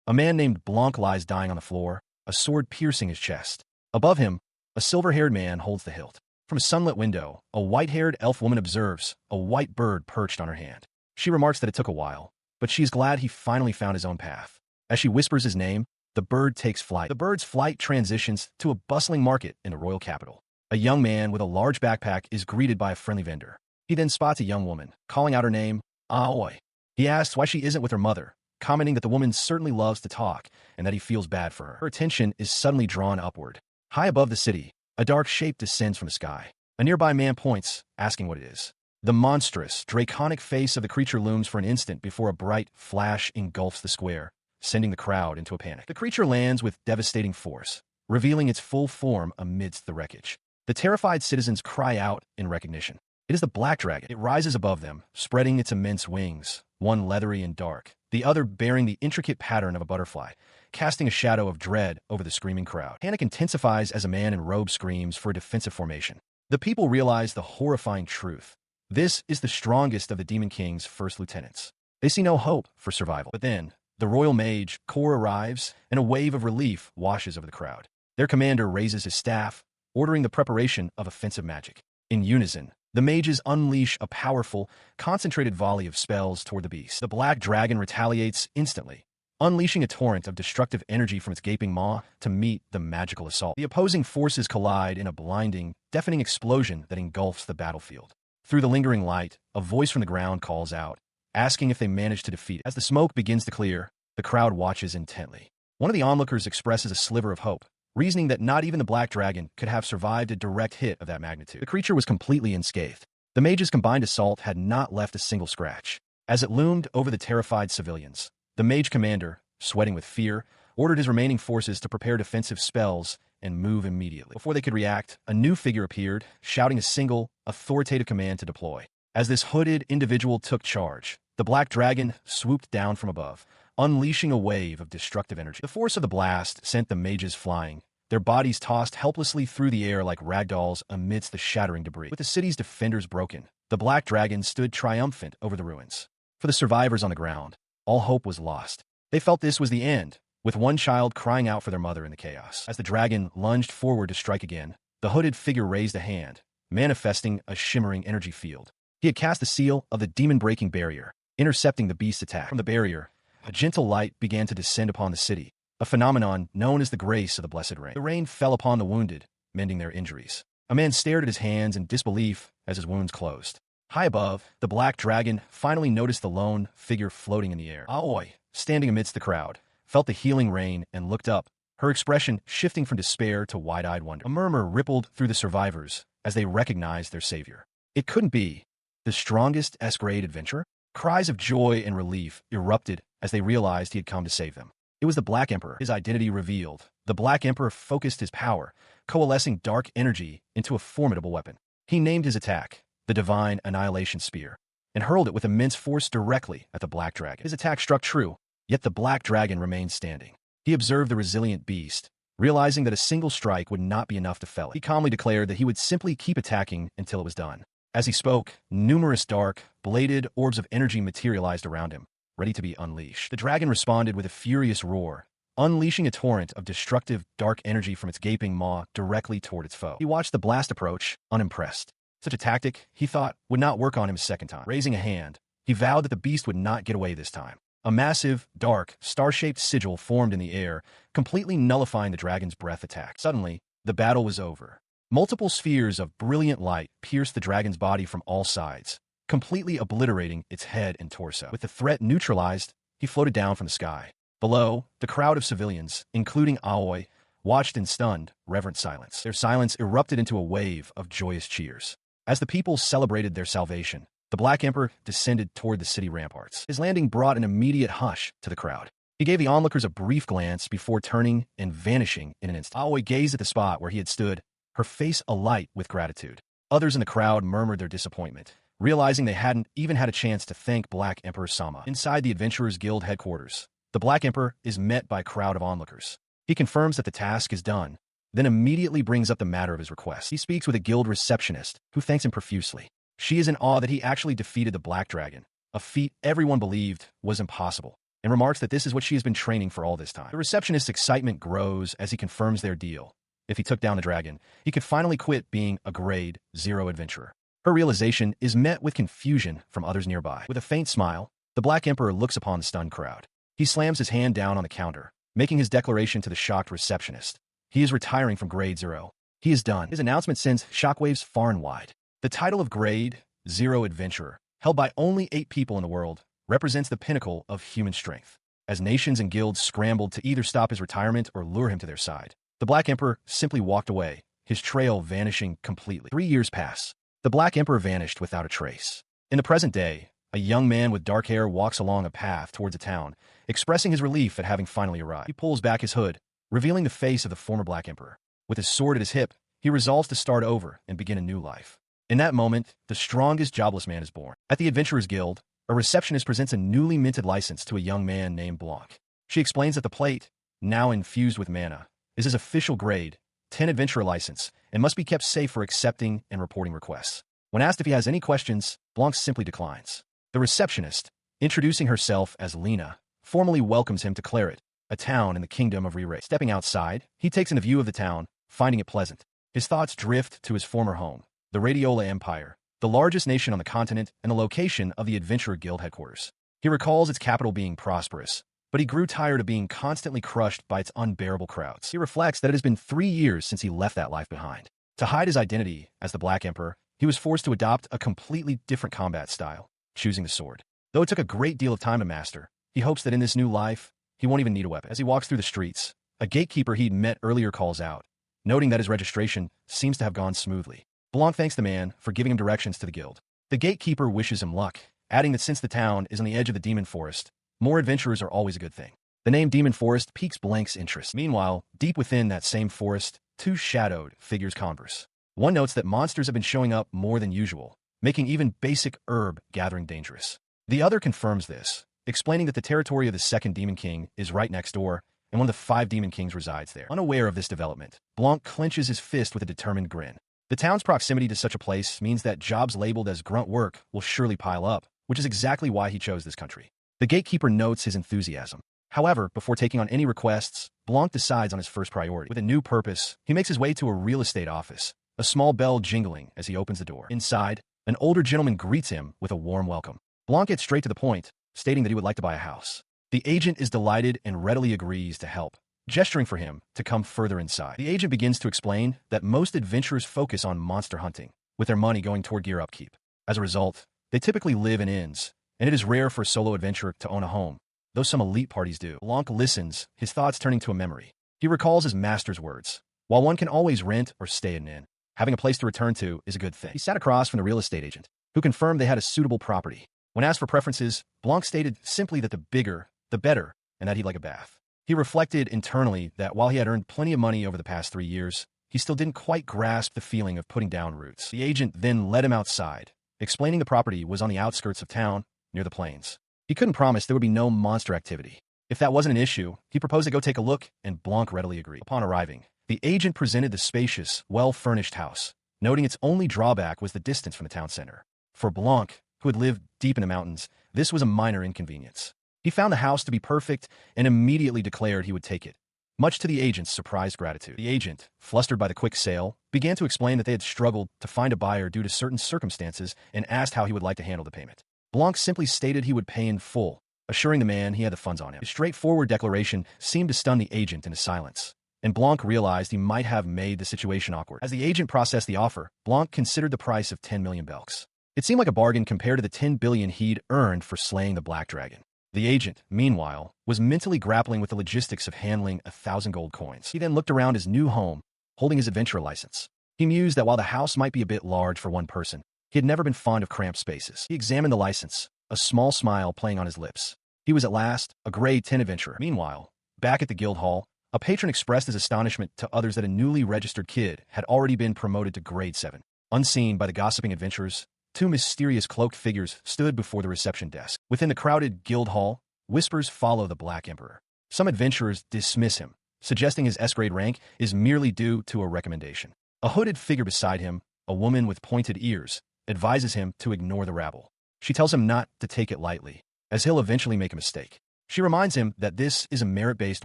A man named Blancc lies dying on the floor, a sword piercing his chest. Above him, a silver-haired man holds the hilt. From a sunlit window, a white-haired elf woman observes a white bird perched on her hand. She remarks that it took a while, but she is glad he finally found his own path. As she whispers his name, the bird takes flight. The bird's flight transitions to a bustling market in the royal capital. A young man with a large backpack is greeted by a friendly vendor. He then spots a young woman, calling out her name, Aoi. He asks why she isn't with her mother, commenting that the woman certainly loves to talk and that he feels bad for her. Her attention is suddenly drawn upward. High above the city, a dark shape descends from the sky. A nearby man points, asking what it is. The monstrous, draconic face of the creature looms for an instant before a bright flash engulfs the square, sending the crowd into a panic. The creature lands with devastating force, revealing its full form amidst the wreckage. The terrified citizens cry out in recognition. It is the black dragon. It rises above them, spreading its immense wings, one leathery and dark, the other bearing the intricate pattern of a butterfly, casting a shadow of dread over the screaming crowd. Panic intensifies as a man in robe screams for a defensive formation. The people realize the horrifying truth. This is the strongest of the Demon King's first lieutenants. They see no hope for survival. But then, the royal mage, Quirce, arrives, and a wave of relief washes over the crowd. Their commander raises his staff, ordering the preparation of offensive magic. In unison, the mages unleash a powerful, concentrated volley of spells toward the beast. The black dragon retaliates instantly, unleashing a torrent of destructive energy from its gaping maw to meet the magical assault. The opposing forces collide in a blinding, deafening explosion that engulfs the battlefield. Through the lingering light, a voice from the ground calls out, asking if they manage to defeat it. As the smoke begins to clear, the crowd watches intently. One of the onlookers expresses a sliver of hope, reasoning that not even the black dragon could have survived a direct hit of that magnitude. The creature was completely unscathed. The mage's combined assault had not left a single scratch. As it loomed over the terrified civilians, the mage commander, sweating with fear, ordered his remaining forces to prepare defensive spells and move immediately. Before they could react, a new figure appeared, shouting a single, authoritative command to deploy. As this hooded individual took charge, the black dragon swooped down from above, unleashing a wave of destructive energy. The force of the blast sent the mages flying, their bodies tossed helplessly through the air like ragdolls amidst the shattering debris. With the city's defenders broken, the black dragon stood triumphant over the ruins. For the survivors on the ground, all hope was lost. They felt this was the end, with one child crying out for their mother in the chaos. As the dragon lunged forward to strike again, the hooded figure raised a hand, manifesting a shimmering energy field. He had cast the seal of the demon-breaking barrier, intercepting the beast's attack. From the barrier, a gentle light began to descend upon the city, a phenomenon known as the grace of the blessed rain. The rain fell upon the wounded, mending their injuries. A man stared at his hands in disbelief as his wounds closed. High above, the black dragon finally noticed the lone figure floating in the air. Aoi, standing amidst the crowd, felt the healing rain and looked up, her expression shifting from despair to wide-eyed wonder. A murmur rippled through the survivors as they recognized their savior. It couldn't be the strongest S-grade adventurer? Cries of joy and relief erupted as they realized he had come to save them. It was the Black Emperor. His identity revealed, the Black Emperor focused his power, coalescing dark energy into a formidable weapon. He named his attack the Divine Annihilation Spear, and hurled it with immense force directly at the Black Dragon. His attack struck true, yet the Black Dragon remained standing. He observed the resilient beast, realizing that a single strike would not be enough to fell it. He calmly declared that he would simply keep attacking until it was done. As he spoke, numerous dark, bladed orbs of energy materialized around him, ready to be unleashed. The dragon responded with a furious roar, unleashing a torrent of destructive, dark energy from its gaping maw directly toward its foe. He watched the blast approach, unimpressed. Such a tactic, he thought, would not work on him a second time. Raising a hand, he vowed that the beast would not get away this time. A massive, dark, star-shaped sigil formed in the air, completely nullifying the dragon's breath attack. Suddenly, the battle was over. Multiple spheres of brilliant light pierced the dragon's body from all sides, completely obliterating its head and torso. With the threat neutralized, he floated down from the sky. Below, the crowd of civilians, including Aoi, watched in stunned, reverent silence. Their silence erupted into a wave of joyous cheers. As the people celebrated their salvation, the Black Emperor descended toward the city ramparts. His landing brought an immediate hush to the crowd. He gave the onlookers a brief glance before turning and vanishing in an instant. Aoi gazed at the spot where he had stood, her face alight with gratitude. Others in the crowd murmured their disappointment, realizing they hadn't even had a chance to thank Black Emperor Sama. Inside the Adventurers Guild headquarters, the Black Emperor is met by a crowd of onlookers. He confirms that the task is done, then immediately brings up the matter of his request. He speaks with a guild receptionist, who thanks him profusely. She is in awe that he actually defeated the Black Dragon, a feat everyone believed was impossible. and remarks that this is what she has been training for all this time. The receptionist's excitement grows as he confirms their deal. If he took down the dragon, he could finally quit being a grade 0 adventurer. Her realization is met with confusion from others nearby. With a faint smile, the Black Emperor looks upon the stunned crowd. He slams his hand down on the counter, making his declaration to the shocked receptionist. He is retiring from grade 0. He is done. His announcement sends shockwaves far and wide. The title of grade 0 adventurer, held by only 8 people in the world, represents the pinnacle of human strength. As nations and guilds scrambled to either stop his retirement or lure him to their side, the Black Emperor simply walked away, his trail vanishing completely. 3 years pass. The Black Emperor vanished without a trace. In the present day, a young man with dark hair walks along a path towards a town, expressing his relief at having finally arrived. He pulls back his hood, revealing the face of the former Black Emperor. With his sword at his hip, he resolves to start over and begin a new life. In that moment, the strongest jobless man is born. At the Adventurers Guild, a receptionist presents a newly minted license to a young man named Blancc. She explains that the plate, now infused with mana, is his official grade 10 adventurer license and must be kept safe for accepting and reporting requests. When asked if he has any questions, Blancc simply declines. The receptionist, introducing herself as Lena, formally welcomes him to Claret, a town in the kingdom of Relaxation. Stepping outside, he takes in a view of the town, finding it pleasant. His thoughts drift to his former home, the Radiola Empire, the largest nation on the continent and the location of the Adventurer Guild headquarters. He recalls its capital being prosperous, but he grew tired of being constantly crushed by its unbearable crowds. He reflects that it has been 3 years since he left that life behind. To hide his identity as the Black Emperor, he was forced to adopt a completely different combat style, choosing the sword. Though it took a great deal of time to master, he hopes that in this new life, he won't even need a weapon. As he walks through the streets, a gatekeeper he'd met earlier calls out, noting that his registration seems to have gone smoothly. Blancc thanks the man for giving him directions to the guild. The gatekeeper wishes him luck, adding that since the town is on the edge of the demon forest, more adventurers are always a good thing. The name Demon Forest piques Blanc's interest. Meanwhile, deep within that same forest, 2 shadowed figures converse. One notes that monsters have been showing up more than usual, making even basic herb gathering dangerous. The other confirms this, explaining that the territory of the second Demon King is right next door, and one of the 5 Demon Kings resides there. Unaware of this development, Blancc clenches his fist with a determined grin. The town's proximity to such a place means that jobs labeled as grunt work will surely pile up, which is exactly why he chose this country. The gatekeeper notes his enthusiasm. However, before taking on any requests, Blancc decides on his first priority. With a new purpose, he makes his way to a real estate office, a small bell jingling as he opens the door. Inside, an older gentleman greets him with a warm welcome. Blancc gets straight to the point, stating that he would like to buy a house. The agent is delighted and readily agrees to help, gesturing for him to come further inside. The agent begins to explain that most adventurers focus on monster hunting, with their money going toward gear upkeep. As a result, they typically live in inns, and it is rare for a solo adventurer to own a home, though some elite parties do. Blancc listens, his thoughts turning to a memory. He recalls his master's words. While one can always rent or stay in an inn, having a place to return to is a good thing. He sat across from the real estate agent, who confirmed they had a suitable property. When asked for preferences, Blancc stated simply that the bigger, the better, and that he'd like a bath. He reflected internally that while he had earned plenty of money over the past 3 years, he still didn't quite grasp the feeling of putting down roots. The agent then led him outside, explaining the property was on the outskirts of town, near the plains. He couldn't promise there would be no monster activity. If that wasn't an issue, he proposed to go take a look, and Blancc readily agreed. Upon arriving, the agent presented the spacious, well-furnished house, noting its only drawback was the distance from the town center. For Blancc, who had lived deep in the mountains, this was a minor inconvenience. He found the house to be perfect and immediately declared he would take it, much to the agent's surprised gratitude. The agent, flustered by the quick sale, began to explain that they had struggled to find a buyer due to certain circumstances and asked how he would like to handle the payment. Blancc simply stated he would pay in full, assuring the man he had the funds on him. His straightforward declaration seemed to stun the agent into silence, and Blancc realized he might have made the situation awkward. As the agent processed the offer, Blancc considered the price of 10 million belks. It seemed like a bargain compared to the 10 billion he'd earned for slaying the Black Dragon. The agent, meanwhile, was mentally grappling with the logistics of handling 1,000 gold coins. He then looked around his new home, holding his adventurer license. He mused that while the house might be a bit large for one person, he had never been fond of cramped spaces. He examined the license, a small smile playing on his lips. He was at last a grade 10 adventurer. Meanwhile, back at the guild hall, a patron expressed his astonishment to others that a newly registered kid had already been promoted to grade 7. Unseen by the gossiping adventurers, 2 mysterious cloaked figures stood before the reception desk. Within the crowded guild hall, whispers follow the Black Emperor. Some adventurers dismiss him, suggesting his S-grade rank is merely due to a recommendation. A hooded figure beside him, a woman with pointed ears, advises him to ignore the rabble. She tells him not to take it lightly, as he'll eventually make a mistake. She reminds him that this is a merit-based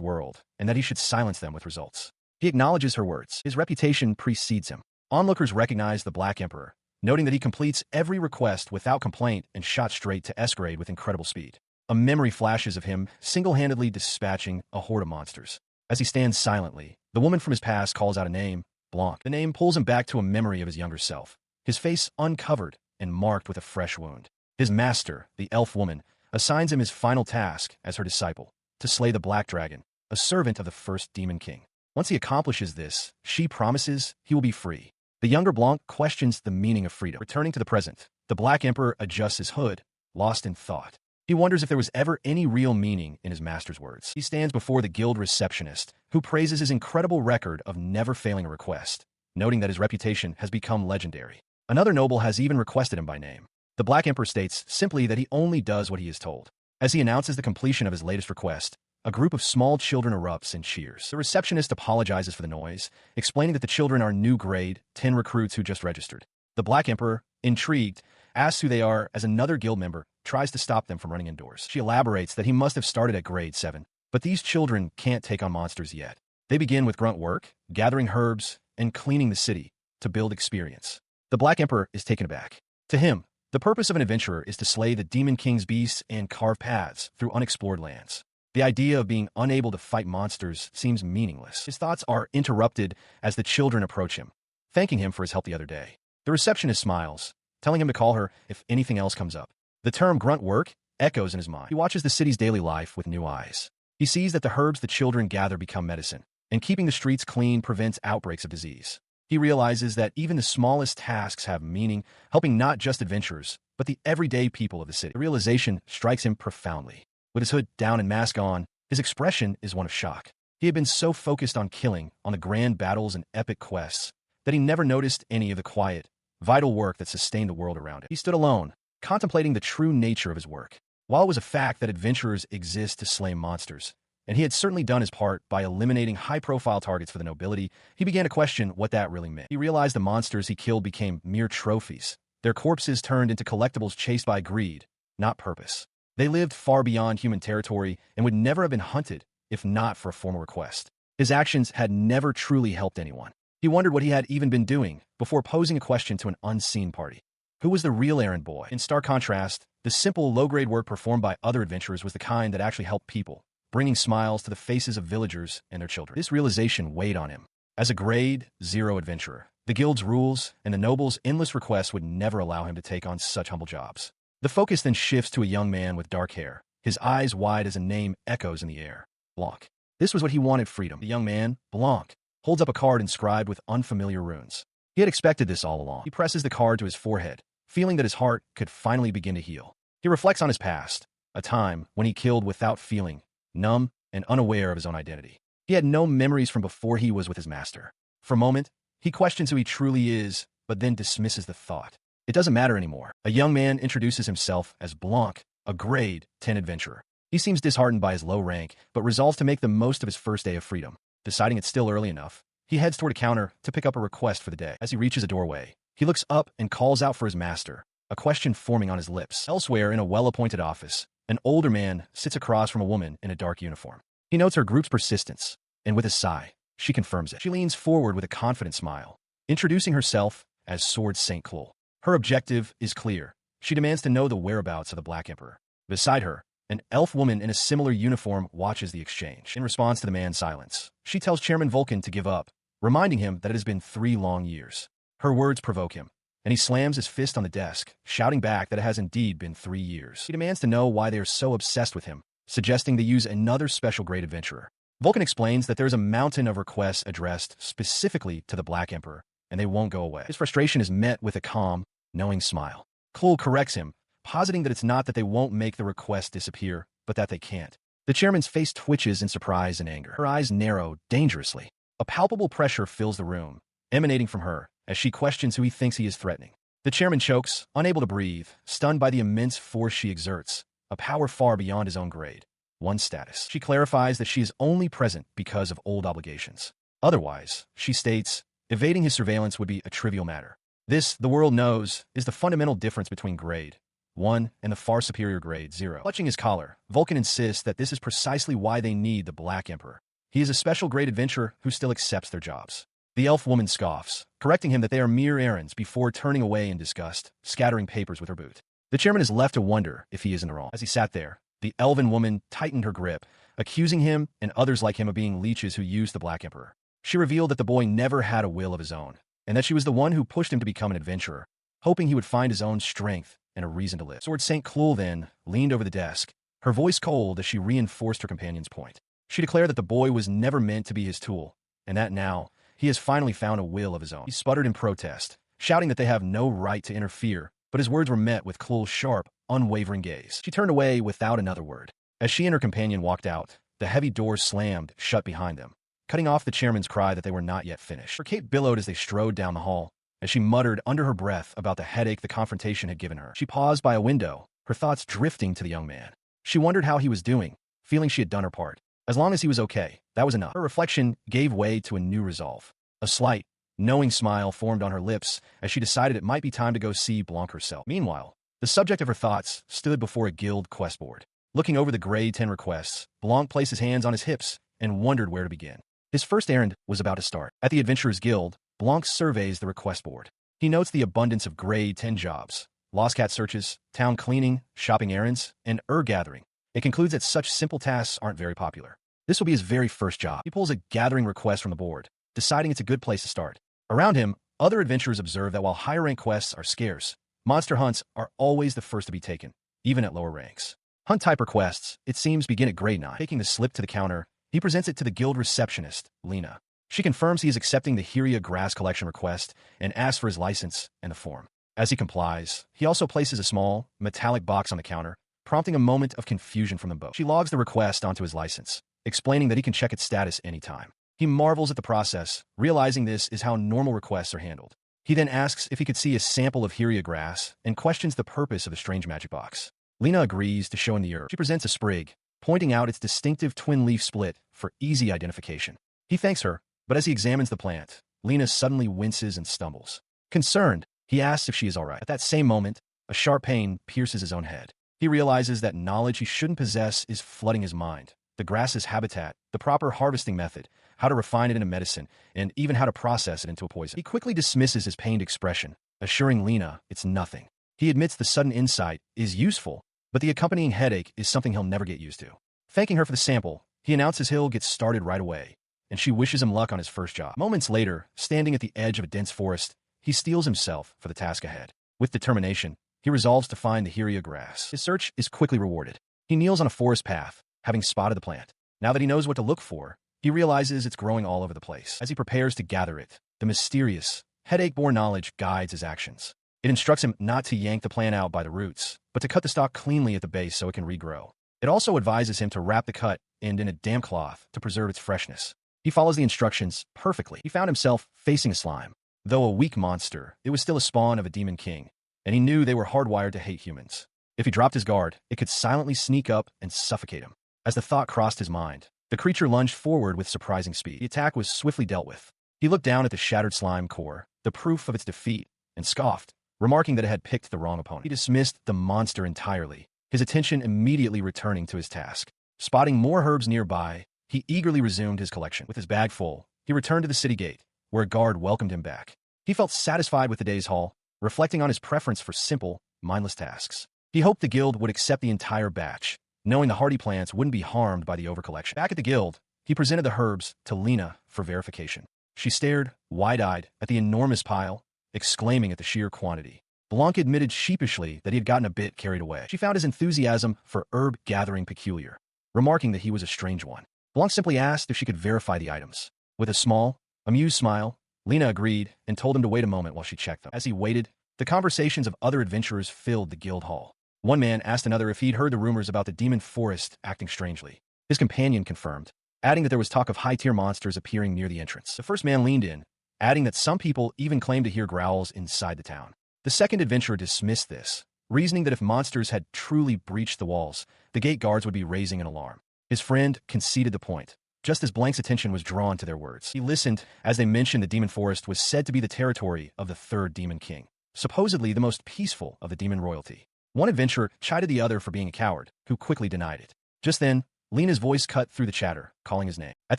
world and that he should silence them with results. He acknowledges her words. His reputation precedes him. Onlookers recognize the Black Emperor, noting that he completes every request without complaint and shot straight to S grade with incredible speed. A memory flashes of him single-handedly dispatching a horde of monsters. As he stands silently, the woman from his past calls out a name, Blancc. The name pulls him back to a memory of his younger self, his face uncovered and marked with a fresh wound. His master, the elf woman, assigns him his final task as her disciple, to slay the Black Dragon, a servant of the first Demon King. Once he accomplishes this, she promises he will be free. The younger Blancc questions the meaning of freedom. Returning to the present, the Black Emperor adjusts his hood, lost in thought. He wonders if there was ever any real meaning in his master's words. He stands before the guild receptionist, who praises his incredible record of never failing a request, noting that his reputation has become legendary. Another noble has even requested him by name. The Black Emperor states simply that he only does what he is told. As he announces the completion of his latest request, a group of small children erupts in cheers. The receptionist apologizes for the noise, explaining that the children are new grade 10 recruits who just registered. The Black Emperor, intrigued, asks who they are as another guild member tries to stop them from running indoors. She elaborates that he must have started at grade 7, but these children can't take on monsters yet. They begin with grunt work, gathering herbs, and cleaning the city to build experience. The Black Emperor is taken aback. To him, the purpose of an adventurer is to slay the Demon King's beasts and carve paths through unexplored lands. The idea of being unable to fight monsters seems meaningless. His thoughts are interrupted as the children approach him, thanking him for his help the other day. The receptionist smiles, telling him to call her if anything else comes up. The term grunt work echoes in his mind. He watches the city's daily life with new eyes. He sees that the herbs the children gather become medicine, and keeping the streets clean prevents outbreaks of disease. He realizes that even the smallest tasks have meaning, helping not just adventurers, but the everyday people of the city. The realization strikes him profoundly. With his hood down and mask on, his expression is one of shock. He had been so focused on killing, on the grand battles and epic quests, that he never noticed any of the quiet, vital work that sustained the world around him. He stood alone, contemplating the true nature of his work. While it was a fact that adventurers exist to slay monsters, and he had certainly done his part by eliminating high-profile targets for the nobility, he began to question what that really meant. He realized the monsters he killed became mere trophies, their corpses turned into collectibles chased by greed, not purpose. They lived far beyond human territory and would never have been hunted if not for a formal request. His actions had never truly helped anyone. He wondered what he had even been doing before posing a question to an unseen party. Who was the real errand boy? In stark contrast, the simple, low-grade work performed by other adventurers was the kind that actually helped people, bringing smiles to the faces of villagers and their children. This realization weighed on him. As a grade 0 adventurer, the guild's rules and the noble's endless requests would never allow him to take on such humble jobs. The focus then shifts to a young man with dark hair, his eyes wide as a name echoes in the air. Blancc. This was what he wanted: freedom. The young man, Blancc, holds up a card inscribed with unfamiliar runes. He had expected this all along. He presses the card to his forehead, feeling that his heart could finally begin to heal. He reflects on his past, a time when he killed without feeling, numb and unaware of his own identity. He had no memories from before he was with his master. For a moment, he questions who he truly is, but then dismisses the thought. It doesn't matter anymore. A young man introduces himself as Blancc, a grade 10 adventurer. He seems disheartened by his low rank, but resolves to make the most of his first day of freedom. Deciding it's still early enough, he heads toward a counter to pick up a request for the day. As he reaches a doorway, he looks up and calls out for his master, a question forming on his lips. Elsewhere in a well-appointed office, an older man sits across from a woman in a dark uniform. He notes her group's persistence, and with a sigh, she confirms it. She leans forward with a confident smile, introducing herself as Sword St. Cloul. Her objective is clear. She demands to know the whereabouts of the Black Emperor. Beside her, an elf woman in a similar uniform watches the exchange. In response to the man's silence, she tells Chairman Vulcan to give up, reminding him that it has been 3 long years. Her words provoke him, and he slams his fist on the desk, shouting back that it has indeed been 3 years. He demands to know why they are so obsessed with him, suggesting they use another special grade adventurer. Vulcan explains that there is a mountain of requests addressed specifically to the Black Emperor, and they won't go away. His frustration is met with a calm, knowing smile. Cloul corrects him, positing that it's not that they won't make the request disappear, but that they can't. The chairman's face twitches in surprise and anger. Her eyes narrow dangerously. A palpable pressure fills the room, emanating from her, as she questions who he thinks he is threatening. The chairman chokes, unable to breathe, stunned by the immense force she exerts, a power far beyond his own grade. 1 status. She clarifies that she is only present because of old obligations. Otherwise, she states, evading his surveillance would be a trivial matter. This, the world knows, is the fundamental difference between grade 1, and the far superior grade, 0. Clutching his collar, Vulcan insists that this is precisely why they need the Black Emperor. He is a special grade adventurer who still accepts their jobs. The elf woman scoffs, correcting him that they are mere errands before turning away in disgust, scattering papers with her boot. The chairman is left to wonder if he is in the wrong. As he sat there, the elven woman tightened her grip, accusing him and others like him of being leeches who used the Black Emperor. She revealed that the boy never had a will of his own, and that she was the one who pushed him to become an adventurer, hoping he would find his own strength and a reason to live. Sword St. Cluel then leaned over the desk, her voice cold as she reinforced her companion's point. She declared that the boy was never meant to be his tool, and that now he has finally found a will of his own. He sputtered in protest, shouting that they have no right to interfere, but his words were met with Cluel's sharp, unwavering gaze. She turned away without another word. As she and her companion walked out, the heavy door slammed shut behind them, cutting off the chairman's cry that they were not yet finished. Her cape billowed as they strode down the hall, as she muttered under her breath about the headache the confrontation had given her. She paused by a window, her thoughts drifting to the young man. She wondered how he was doing, feeling she had done her part. As long as he was okay, that was enough. Her reflection gave way to a new resolve. A slight, knowing smile formed on her lips as she decided it might be time to go see Blancc herself. Meanwhile, the subject of her thoughts stood before a guild quest board. Looking over the grade 10 requests, Blancc placed his hands on his hips and wondered where to begin. His first errand was about to start. At the Adventurers Guild, Blancc surveys the request board. He notes the abundance of grade 10 jobs: lost cat searches, town cleaning, shopping errands, and gathering. It concludes that such simple tasks aren't very popular. This will be his very first job. He pulls a gathering request from the board, deciding it's a good place to start. Around him, other adventurers observe that while higher-rank quests are scarce, monster hunts are always the first to be taken, even at lower ranks. Hunt-type requests, it seems, begin at grade 9. Taking the slip to the counter, he presents it to the guild receptionist, Lena. She confirms he is accepting the Hyria grass collection request and asks for his license and the form. As he complies, he also places a small, metallic box on the counter, prompting a moment of confusion from them both. She logs the request onto his license, explaining that he can check its status anytime. He marvels at the process, realizing this is how normal requests are handled. He then asks if he could see a sample of Hyria grass and questions the purpose of the strange magic box. Lena agrees to show him the herb. She presents a sprig, pointing out its distinctive twin-leaf split for easy identification. He thanks her, but as he examines the plant, Lena suddenly winces and stumbles. Concerned, he asks if she is all right. At that same moment, a sharp pain pierces his own head. He realizes that knowledge he shouldn't possess is flooding his mind. The grass's habitat, the proper harvesting method, how to refine it into medicine, and even how to process it into a poison. He quickly dismisses his pained expression, assuring Lena it's nothing. He admits the sudden insight is useful, but the accompanying headache is something he'll never get used to. Thanking her for the sample, he announces he'll get started right away, and she wishes him luck on his first job. Moments later, standing at the edge of a dense forest, he steels himself for the task ahead. With determination, he resolves to find the Hyria grass. His search is quickly rewarded. He kneels on a forest path, having spotted the plant. Now that he knows what to look for, he realizes it's growing all over the place. As he prepares to gather it, the mysterious, headache-born knowledge guides his actions. It instructs him not to yank the plant out by the roots, but to cut the stalk cleanly at the base so it can regrow. It also advises him to wrap the cut end in a damp cloth to preserve its freshness. He follows the instructions perfectly. He found himself facing a slime. Though a weak monster, it was still a spawn of a demon king, and he knew they were hardwired to hate humans. If he dropped his guard, it could silently sneak up and suffocate him. As the thought crossed his mind, the creature lunged forward with surprising speed. The attack was swiftly dealt with. He looked down at the shattered slime core, the proof of its defeat, and scoffed, remarking that it had picked the wrong opponent. He dismissed the monster entirely, his attention immediately returning to his task. Spotting more herbs nearby, he eagerly resumed his collection. With his bag full, he returned to the city gate, where a guard welcomed him back. He felt satisfied with the day's haul, reflecting on his preference for simple, mindless tasks. He hoped the guild would accept the entire batch, knowing the hardy plants wouldn't be harmed by the overcollection. Back at the guild, he presented the herbs to Lena for verification. She stared, wide-eyed, at the enormous pile, exclaiming at the sheer quantity. Blancc admitted sheepishly that he had gotten a bit carried away. She found his enthusiasm for herb gathering peculiar, remarking that he was a strange one. Blancc simply asked if she could verify the items. With a small, amused smile, Lena agreed and told him to wait a moment while she checked them. As he waited, the conversations of other adventurers filled the guild hall. One man asked another if he'd heard the rumors about the demon forest acting strangely. His companion confirmed, adding that there was talk of high-tier monsters appearing near the entrance. The first man leaned in, adding that some people even claimed to hear growls inside the town. The second adventurer dismissed this, reasoning that if monsters had truly breached the walls, the gate guards would be raising an alarm. His friend conceded the point, just as Blanc's attention was drawn to their words. He listened as they mentioned the demon forest was said to be the territory of the third demon king, supposedly the most peaceful of the demon royalty. One adventurer chided the other for being a coward, who quickly denied it. Just then, Lena's voice cut through the chatter, calling his name. At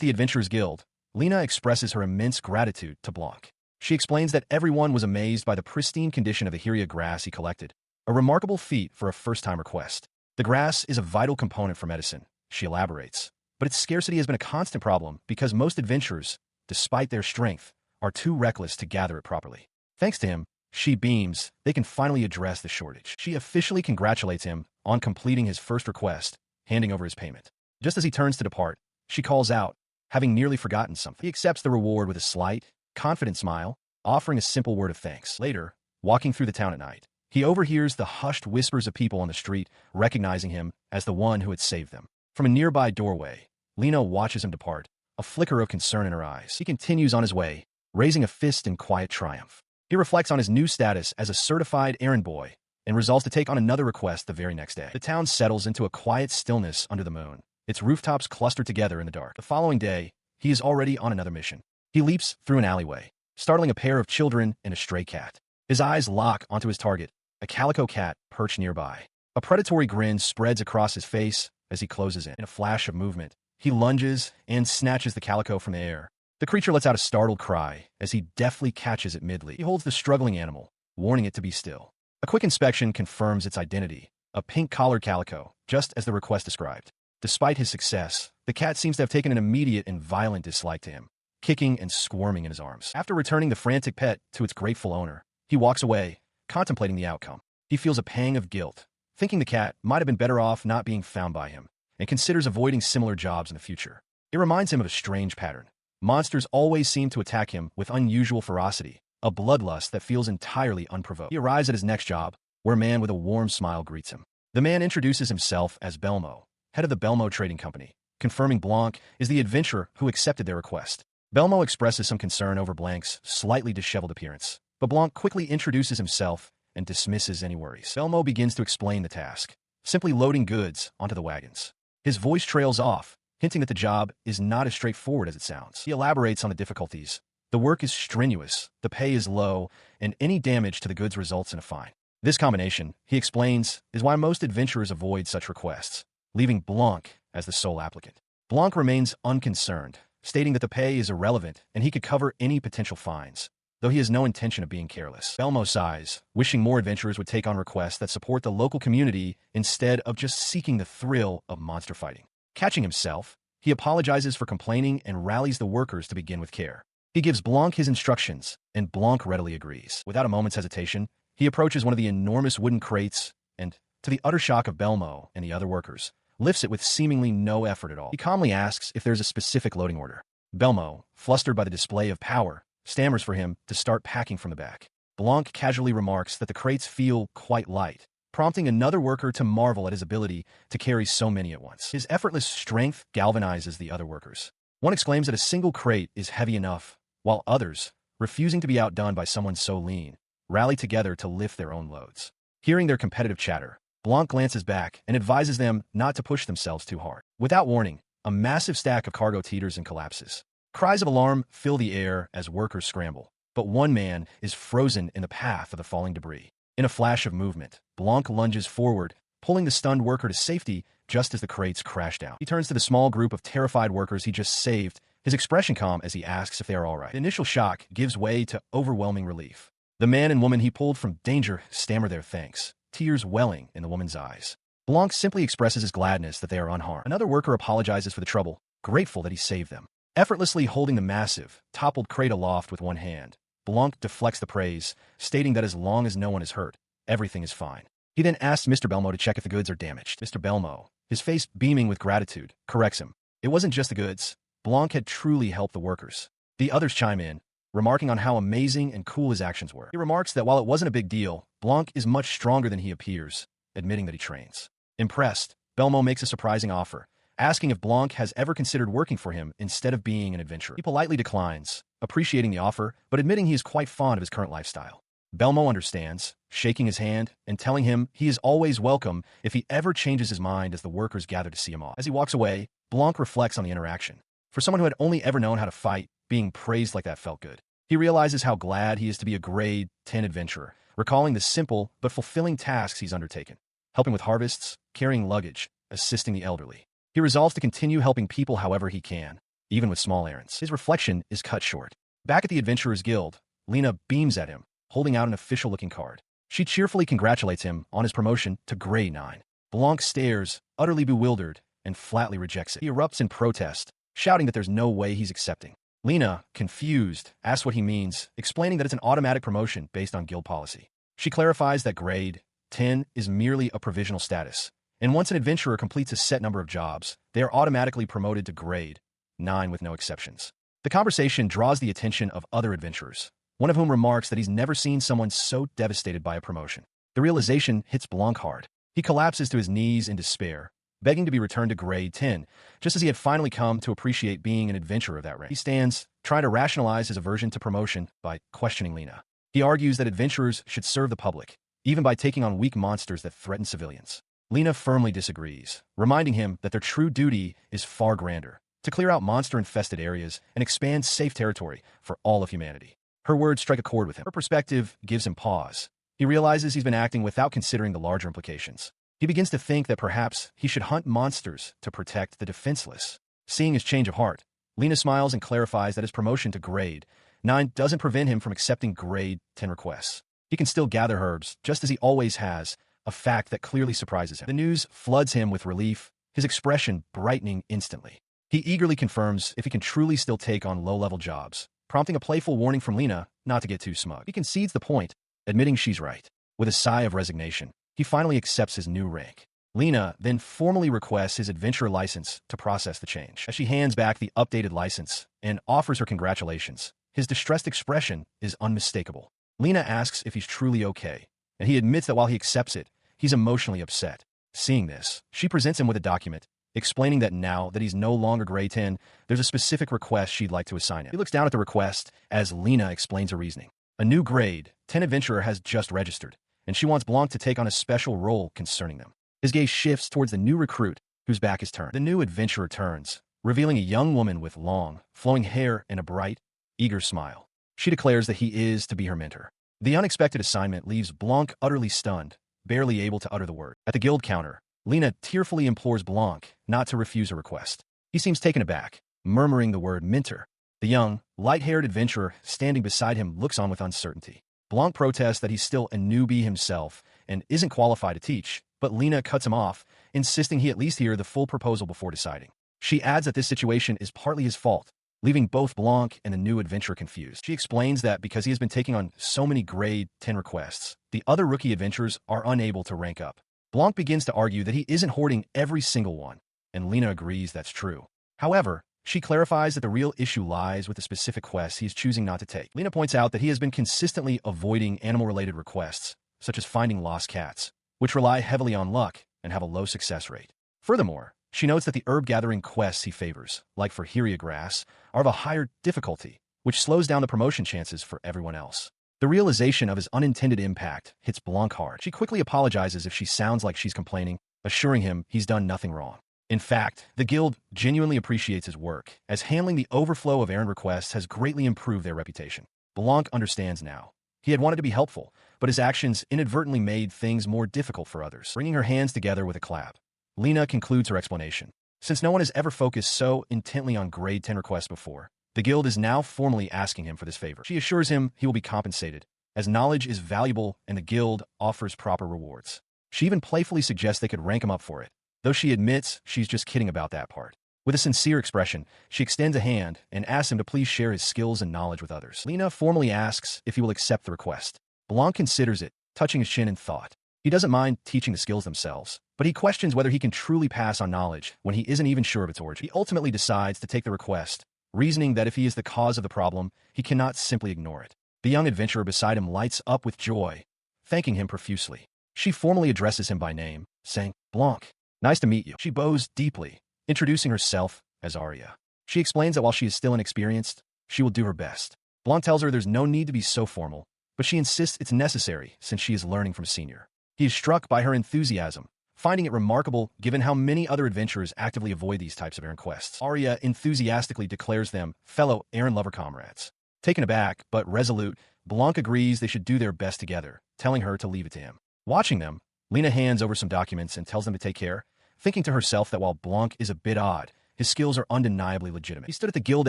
the Adventurers Guild, Lena expresses her immense gratitude to Blancc. She explains that everyone was amazed by the pristine condition of the Hyria grass he collected, a remarkable feat for a first-time request. The grass is a vital component for medicine, she elaborates, but its scarcity has been a constant problem because most adventurers, despite their strength, are too reckless to gather it properly. Thanks to him, she beams, they can finally address the shortage. She officially congratulates him on completing his first request, handing over his payment. Just as he turns to depart, she calls out, having nearly forgotten something. He accepts the reward with a slight, confident smile, offering a simple word of thanks. Later, walking through the town at night, he overhears the hushed whispers of people on the street, recognizing him as the one who had saved them. From a nearby doorway, Lena watches him depart, a flicker of concern in her eyes. He continues on his way, raising a fist in quiet triumph. He reflects on his new status as a certified errand boy and resolves to take on another request the very next day. The town settles into a quiet stillness under the moon, its rooftops clustered together in the dark. The following day, he is already on another mission. He leaps through an alleyway, startling a pair of children and a stray cat. His eyes lock onto his target, a calico cat perched nearby. A predatory grin spreads across his face as he closes in. In a flash of movement, he lunges and snatches the calico from the air. The creature lets out a startled cry as he deftly catches it mid-leap. He holds the struggling animal, warning it to be still. A quick inspection confirms its identity, a pink-collared calico, just as the request described. Despite his success, the cat seems to have taken an immediate and violent dislike to him, kicking and squirming in his arms. After returning the frantic pet to its grateful owner, he walks away, contemplating the outcome. He feels a pang of guilt, thinking the cat might have been better off not being found by him, and considers avoiding similar jobs in the future. It reminds him of a strange pattern. Monsters always seem to attack him with unusual ferocity, a bloodlust that feels entirely unprovoked. He arrives at his next job, where a man with a warm smile greets him. The man introduces himself as Belmo, head of the Belmo Trading Company, confirming Blancc is the adventurer who accepted their request. Belmo expresses some concern over Blanc's slightly disheveled appearance, but Blancc quickly introduces himself and dismisses any worries. Belmo begins to explain the task, simply loading goods onto the wagons. His voice trails off, hinting that the job is not as straightforward as it sounds. He elaborates on the difficulties. The work is strenuous, the pay is low, and any damage to the goods results in a fine. This combination, he explains, is why most adventurers avoid such requests, leaving Blancc as the sole applicant. Blancc remains unconcerned, stating that the pay is irrelevant and he could cover any potential fines, though he has no intention of being careless. Belmo sighs, wishing more adventurers would take on requests that support the local community instead of just seeking the thrill of monster fighting. Catching himself, he apologizes for complaining and rallies the workers to begin with care. He gives Blancc his instructions, and Blancc readily agrees. Without a moment's hesitation, he approaches one of the enormous wooden crates and, to the utter shock of Belmo and the other workers, lifts it with seemingly no effort at all. He calmly asks if there's a specific loading order. Belmo, flustered by the display of power, stammers for him to start packing from the back. Blancc casually remarks that the crates feel quite light, prompting another worker to marvel at his ability to carry so many at once. His effortless strength galvanizes the other workers. One exclaims that a single crate is heavy enough, while others, refusing to be outdone by someone so lean, rally together to lift their own loads. Hearing their competitive chatter, Blancc glances back and advises them not to push themselves too hard. Without warning, a massive stack of cargo teeters and collapses. Cries of alarm fill the air as workers scramble, but one man is frozen in the path of the falling debris. In a flash of movement, Blancc lunges forward, pulling the stunned worker to safety just as the crates crash down. He turns to the small group of terrified workers he just saved, his expression calm as he asks if they are all right. The initial shock gives way to overwhelming relief. The man and woman he pulled from danger stammer their thanks, tears welling in the woman's eyes. Blancc simply expresses his gladness that they are unharmed. Another worker apologizes for the trouble, grateful that he saved them. Effortlessly holding the massive, toppled crate aloft with one hand, Blancc deflects the praise, stating that as long as no one is hurt, everything is fine. He then asks Mr. Belmo to check if the goods are damaged. Mr. Belmo, his face beaming with gratitude, corrects him. It wasn't just the goods. Blancc had truly helped the workers. The others chime in, remarking on how amazing and cool his actions were. He remarks that while it wasn't a big deal, Blancc is much stronger than he appears, admitting that he trains. Impressed, Belmo makes a surprising offer, asking if Blancc has ever considered working for him instead of being an adventurer. He politely declines, appreciating the offer, but admitting he is quite fond of his current lifestyle. Belmo understands, shaking his hand and telling him he is always welcome if he ever changes his mind as the workers gather to see him off. As he walks away, Blancc reflects on the interaction. For someone who had only ever known how to fight, being praised like that felt good. He realizes how glad he is to be a grade 10 adventurer, recalling the simple but fulfilling tasks he's undertaken. helping with harvests, carrying luggage, assisting the elderly. He resolves to continue helping people however he can, even with small errands. His reflection is cut short. Back at the Adventurers Guild, Lena beams at him, holding out an official-looking card. She cheerfully congratulates him on his promotion to Grade 9. Blancc stares, utterly bewildered, and flatly rejects it. He erupts in protest, shouting that there's no way he's accepting. Lena, confused, asks what he means, explaining that it's an automatic promotion based on guild policy. She clarifies that Grade 10 is merely a provisional status, and once an adventurer completes a set number of jobs, they are automatically promoted to Grade 9 with no exceptions. The conversation draws the attention of other adventurers, one of whom remarks that he's never seen someone so devastated by a promotion. The realization hits Blancc hard. He collapses to his knees in despair, begging to be returned to Grade 10, just as he had finally come to appreciate being an adventurer of that rank. He stands, trying to rationalize his aversion to promotion by questioning Lena. He argues that adventurers should serve the public, even by taking on weak monsters that threaten civilians. Lena firmly disagrees, reminding him that their true duty is far grander, to clear out monster-infested areas and expand safe territory for all of humanity. Her words strike a chord with him. Her perspective gives him pause. He realizes he's been acting without considering the larger implications. He begins to think that perhaps he should hunt monsters to protect the defenseless. Seeing his change of heart, Lena smiles and clarifies that his promotion to Grade 9 doesn't prevent him from accepting Grade 10 requests. He can still gather herbs, just as he always has, a fact that clearly surprises him. The news floods him with relief, his expression brightening instantly. He eagerly confirms if he can truly still take on low-level jobs, prompting a playful warning from Lena not to get too smug. He concedes the point, admitting she's right. With a sigh of resignation, he finally accepts his new rank. Lena then formally requests his adventurer license to process the change. As she hands back the updated license and offers her congratulations, his distressed expression is unmistakable. Lena asks if he's truly okay, and he admits that while he accepts it, he's emotionally upset. Seeing this, she presents him with a document, explaining that now that he's no longer Grade 10, there's a specific request she'd like to assign him. He looks down at the request as Lena explains her reasoning. A new Grade 10 adventurer has just registered, and she wants Blancc to take on a special role concerning them. His gaze shifts towards the new recruit, whose back is turned. The new adventurer turns, revealing a young woman with long, flowing hair and a bright, eager smile. She declares that he is to be her mentor. The unexpected assignment leaves Blancc utterly stunned, barely able to utter the word. At the guild counter, Lena tearfully implores Blancc not to refuse her request. He seems taken aback, murmuring the word mentor. The young, light-haired adventurer standing beside him looks on with uncertainty. Blancc protests that he's still a newbie himself and isn't qualified to teach, but Lena cuts him off, insisting he at least hear the full proposal before deciding. She adds that this situation is partly his fault, leaving both Blancc and the new adventurer confused. She explains that because he has been taking on so many Grade 10 requests, the other rookie adventurers are unable to rank up. Blancc begins to argue that he isn't hoarding every single one, and Lena agrees that's true. However, she clarifies that the real issue lies with the specific quests he's choosing not to take. Lena points out that he has been consistently avoiding animal-related requests, such as finding lost cats, which rely heavily on luck and have a low success rate. Furthermore, she notes that the herb-gathering quests he favors, like for Heria grass, are of a higher difficulty, which slows down the promotion chances for everyone else. The realization of his unintended impact hits Blancc hard. She quickly apologizes if she sounds like she's complaining, assuring him he's done nothing wrong. In fact, the guild genuinely appreciates his work, as handling the overflow of errand requests has greatly improved their reputation. Blancc understands now. He had wanted to be helpful, but his actions inadvertently made things more difficult for others. Bringing her hands together with a clap, Lena concludes her explanation. Since no one has ever focused so intently on Grade 10 requests before, the guild is now formally asking him for this favor. She assures him he will be compensated, as knowledge is valuable and the guild offers proper rewards. She even playfully suggests they could rank him up for it, though she admits she's just kidding about that part. With a sincere expression, she extends a hand and asks him to please share his skills and knowledge with others. Lena formally asks if he will accept the request. Blancc considers it, touching his chin in thought. He doesn't mind teaching the skills themselves, but he questions whether he can truly pass on knowledge when he isn't even sure of its origin. He ultimately decides to take the request, reasoning that if he is the cause of the problem, he cannot simply ignore it. The young adventurer beside him lights up with joy, thanking him profusely. She formally addresses him by name, saying, "Blancc, nice to meet you." She bows deeply, introducing herself as Arya. She explains that while she is still inexperienced, she will do her best. Blancc tells her there's no need to be so formal, but she insists it's necessary since she is learning from a senior. He is struck by her enthusiasm, finding it remarkable given how many other adventurers actively avoid these types of errand quests. Arya enthusiastically declares them fellow errand lover comrades. Taken aback, but resolute, Blancc agrees they should do their best together, telling her to leave it to him. Watching them, Lena hands over some documents and tells them to take care, thinking to herself that while Blancc is a bit odd, his skills are undeniably legitimate. He stood at the guild